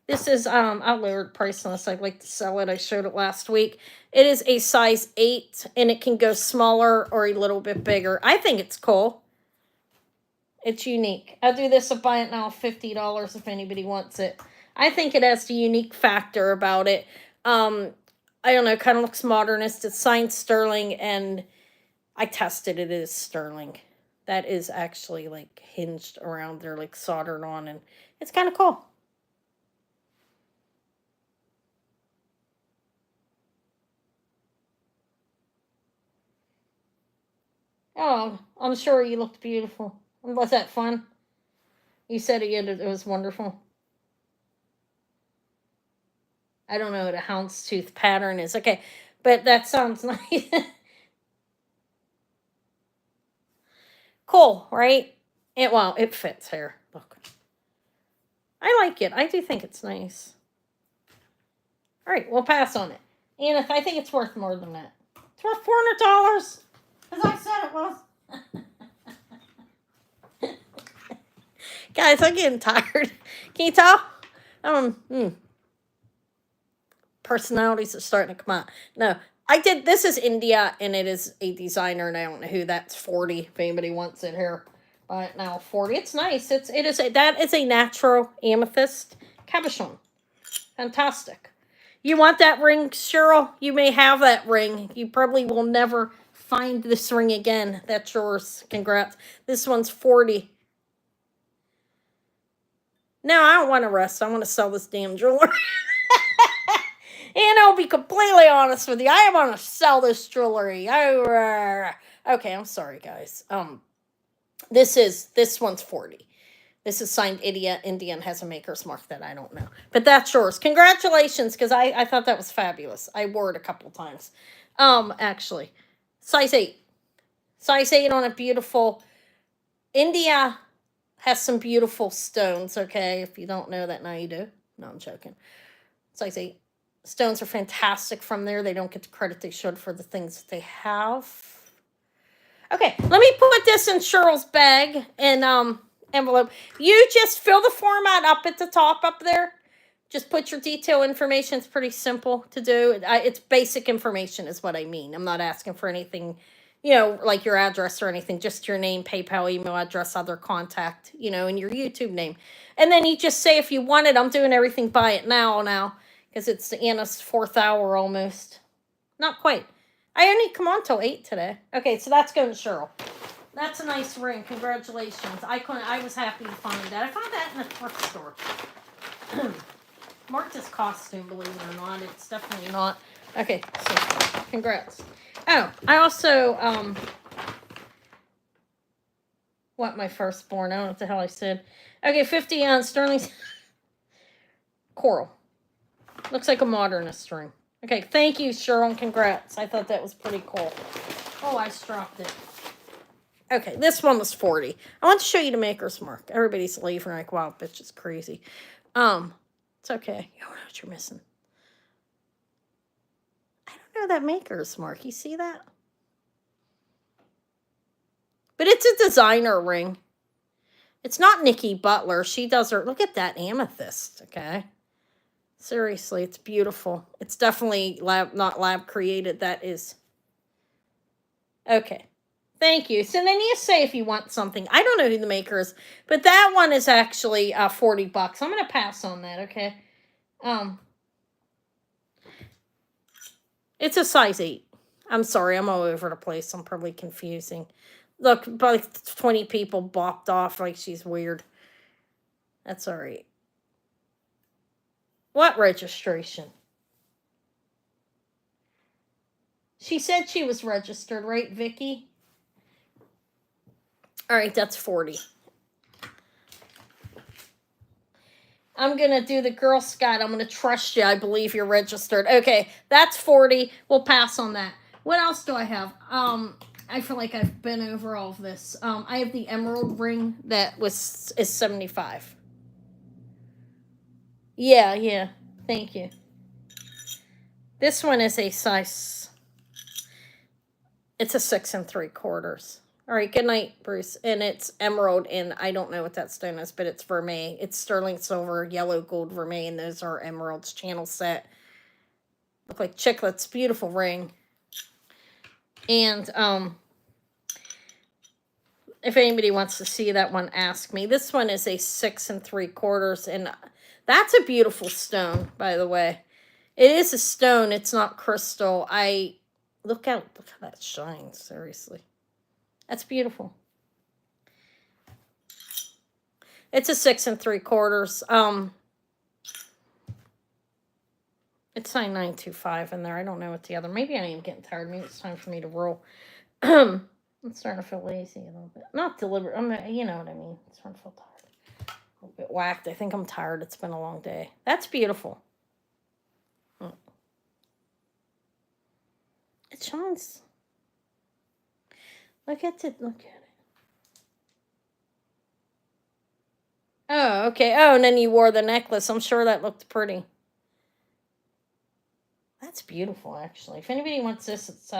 A: This is, I lowered the price on this. I'd like to sell it. I showed it last week. It is a size 8, and it can go smaller or a little bit bigger. I think it's cool. It's unique. I'll do this, I'll buy it now, $50 if anybody wants it. I think it has the unique factor about it. I don't know, kind of looks modernist. It's signed sterling, and I tested it. It is sterling. That is actually, like, hinged around there, like, soldered on, and it's kind of cool. Oh, I'm sure you looked beautiful. Was that fun? You said it was wonderful. I don't know what a houndstooth pattern is. Okay, but that sounds nice. Cool, right? It fits here. Look. I like it. I do think it's nice. All right, we'll pass on it. And I think it's worth more than that. It's worth $400. As I said it was. Guys, I'm getting tired. Can you tell? Personalities are starting to come out. No, this is India, and it is a designer, and I don't know who. That's 40, if anybody wants it here. But now 40. It's nice. That is a natural amethyst cabochon. Fantastic. You want that ring, Cheryl? You may have that ring. You probably will never find this ring again. That's yours. Congrats. This one's 40. No, I don't want to rest. I want to sell this damn jewelry. And I'll be completely honest with you. I want to sell this jewelry. Okay, I'm sorry, guys. This one's 40. This is signed India. Indian has a maker's mark that I don't know. But that's yours. Congratulations, because I thought that was fabulous. I wore it a couple times. Actually. Size 8. Size 8 on a beautiful... India has some beautiful stones, okay? If you don't know that, now you do. No, I'm joking. Size 8. Stones are fantastic from there. They don't get the credit they should for the things that they have. Okay, let me put this in Cheryl's bag and envelope. You just fill the format up at the top up there. Just put your detail information. It's pretty simple to do. It's basic information is what I mean. I'm not asking for anything, like your address or anything. Just your name, PayPal, email address, other contact, and your YouTube name. And then you just say if you want it. I'm doing everything by it now. Because it's Anna's 4th hour almost. Not quite. I only come on till 8 today. Okay, so that's going to Cheryl. That's a nice ring. Congratulations. I was happy to find that. I found that in a thrift store. Marked as costume, believe it or not. It's definitely not. Okay, so congrats. Oh, I also, my firstborn. I don't know what the hell I said. Okay, 50 ounce sterling coral. Looks like a modernist ring. Okay, thank you, Cheryl, and congrats. I thought that was pretty cool. Oh, I dropped it. Okay, this one was 40. I want to show you the maker's mark. Everybody's leaving like, wow, bitch, it's crazy. It's okay. You don't know what you're missing. I don't know that maker's mark. You see that? But it's a designer ring. It's not Nikki Butler. She does her... Look at that amethyst, okay? Seriously, it's beautiful. It's definitely not lab created. That is. Okay. Thank you. So then you say if you want something. I don't know who the maker is, but that one is actually $40. I'm going to pass on that, okay? It's a size 8. I'm sorry, I'm all over the place. I'm probably confusing. Look, probably 20 people bopped off like she's weird. That's all right. What registration? She said she was registered, right, Vicky? All right, that's 40. I'm going to do the Girl Scout. I'm going to trust you. I believe you're registered. Okay, that's 40. We'll pass on that. What else do I have? I feel like I've been over all of this. I have the emerald ring that is 75. Yeah. Thank you. This one is a size. It's a 6 3/4. All right, good night, Bruce. And it's emerald, and I don't know what that stone is, but it's vermeil. It's sterling silver, yellow, gold, vermeil, and those are emeralds. Channel set. Look like chiclets. Beautiful ring. And if anybody wants to see that one, ask me. This one is a 6 3/4, and that's a beautiful stone, by the way. It is a stone. It's not crystal. Look how that shines. Seriously. That's beautiful. It's a 6 3/4. It's signed 925 in there. I don't know what the other. Maybe I am getting tired. Maybe it's time for me to roll. I'm starting to feel lazy a little bit. Not deliberate. You know what I mean. I'm starting to feel tired. A little bit whacked. I think I'm tired. It's been a long day. That's beautiful. It shines. Look at it. Look at it. Oh, okay. Oh, and then you wore the necklace. I'm sure that looked pretty. That's beautiful, actually. If anybody wants this, it's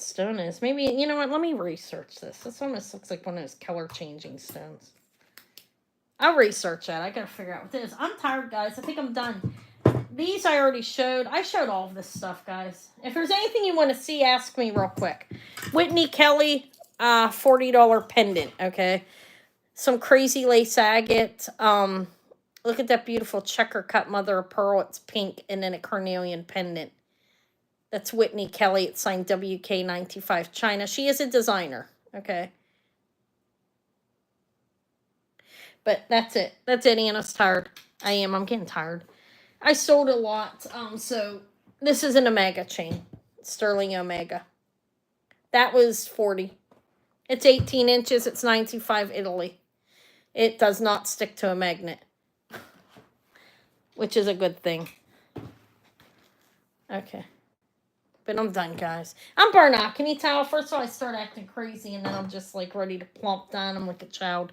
A: stone is. Maybe, you know what? Let me research this. This almost looks like one of those color changing stones. I'll research that. I gotta figure out what this is. I'm tired, guys. I think I'm done. These I already showed. I showed all of this stuff, guys. If there's anything you want to see, ask me real quick. Whitney Kelly, $40 pendant, okay? Some crazy lace agate. Look at that beautiful checker cut mother of pearl. It's pink, and then a carnelian pendant. That's Whitney Kelly. It's signed WK95 China. She is a designer. Okay. But that's it. That's it. Anna's tired. I am. I'm getting tired. I sold a lot. So this is an Omega chain. Sterling Omega. That was 40. It's 18 inches. It's 925 Italy. It does not stick to a magnet, which is a good thing. Okay. But I'm done, guys. I'm burnt out. Can you tell? First of all, I start acting crazy, and then I'm just like ready to plump down. I'm like a child.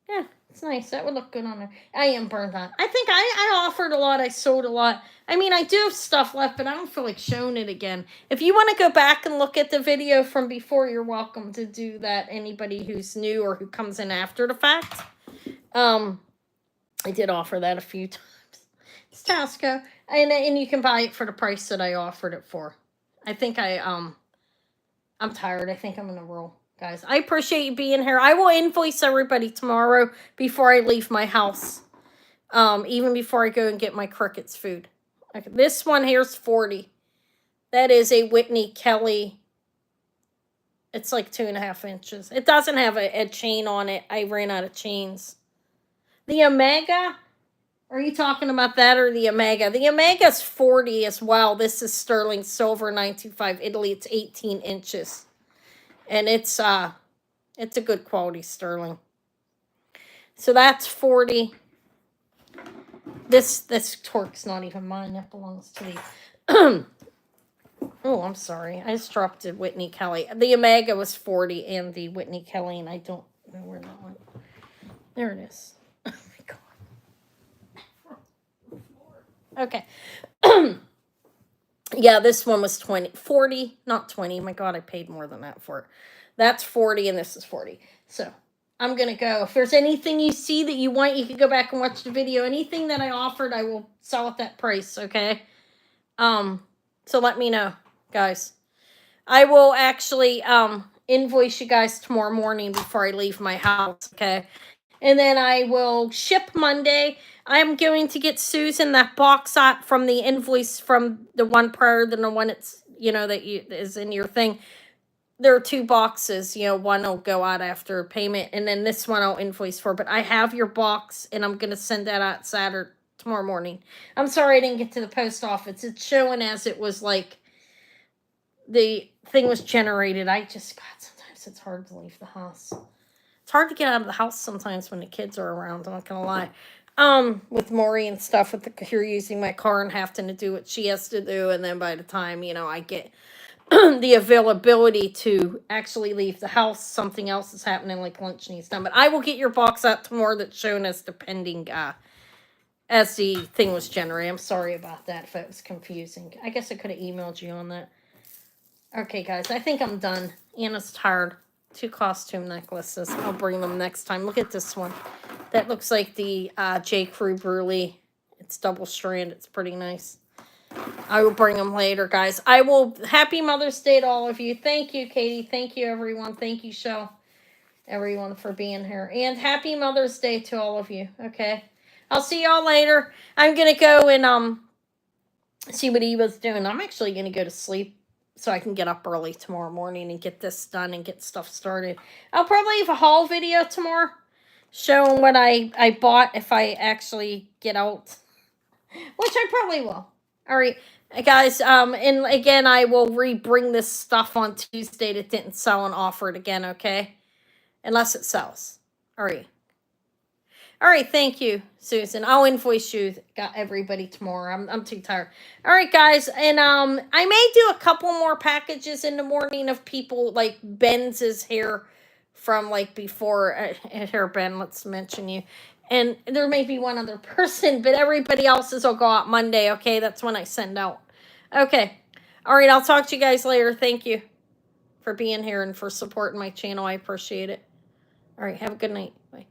A: Yeah, it's nice. That would look good on there. I am burnt out. I think I offered a lot. I sold a lot. I mean, I do have stuff left, but I don't feel like showing it again. If you want to go back and look at the video from before, you're welcome to do that. Anybody who's new or who comes in after the fact. I did offer that a few times. It's Tasco, and you can buy it for the price that I offered it for. I think I'm tired. I think I'm gonna roll. Guys, I appreciate you being here. I will invoice everybody tomorrow before I leave my house. Even before I go and get my crickets food. Okay, this one here's 40. That is a Whitney Kelly. It's like 2.5 inches. It doesn't have a chain on it. I ran out of chains. The Omega, are you talking about that or the Omega? The Omega's 40 as well. This is sterling silver 925 Italy. It's 18 inches. And it's a good quality sterling. So that's 40. This torque's not even mine. That belongs to the oh, I'm sorry. I just dropped it Whitney Kelly. The Omega was 40 and the Whitney Kelly, and I don't know where that went. There it is. Oh my god. Okay. Yeah, this one was 40, not 20. My god, I paid more than that for it. That's 40 and this is 40. So I'm going to go. If there's anything you see that you want, you can go back and watch the video. Anything that I offered, I will sell at that price, okay? So let me know, guys. I will actually invoice you guys tomorrow morning before I leave my house, okay? And then I will ship Monday. I'm going to get Susan that box out from the invoice from the one prior than the one it's, that is in your thing. There are 2 boxes, one will go out after payment, and then this one I'll invoice for. But I have your box, and I'm going to send that out tomorrow morning. I'm sorry I didn't get to the post office. It's showing as it was like the thing was generated. Sometimes it's hard to leave the house. It's hard to get out of the house sometimes when the kids are around, I'm not going to lie. With Maury and stuff, with her using my car and having to do what she has to do, and then by the time, I get the availability to actually leave the house, something else is happening, like lunch needs done. But I will get your box out tomorrow that's shown as the pending, as the thing was generated. I'm sorry about that if it was confusing. I guess I could have emailed you on that. Okay, guys, I think I'm done. Anna's tired. 2 costume necklaces. I'll bring them next time. Look at this one. That looks like the J. Crew Burley. It's double strand. It's pretty nice. I will bring them later, guys. Happy Mother's Day to all of you. Thank you, Katie. Thank you, everyone. Thank you, Shell. Everyone for being here. And happy Mother's Day to all of you. Okay. I'll see y'all later. I'm going to go and see what Eva's doing. I'm actually going to go to sleep so I can get up early tomorrow morning and get this done and get stuff started. I'll probably have a haul video tomorrow showing what I bought if I actually get out, which I probably will. All right, guys, and again, I will bring this stuff on Tuesday that didn't sell and offer it again, okay? Unless it sells. All right. All right, thank you, Susan. I'll invoice you, everybody, tomorrow. I'm too tired. All right, guys, and I may do a couple more packages in the morning of people like Ben's hair from like before. Here, Ben, let's mention you. And there may be one other person, but everybody else's will go out Monday, okay? That's when I send out. Okay. All right, I'll talk to you guys later. Thank you for being here and for supporting my channel. I appreciate it. All right, have a good night. Bye.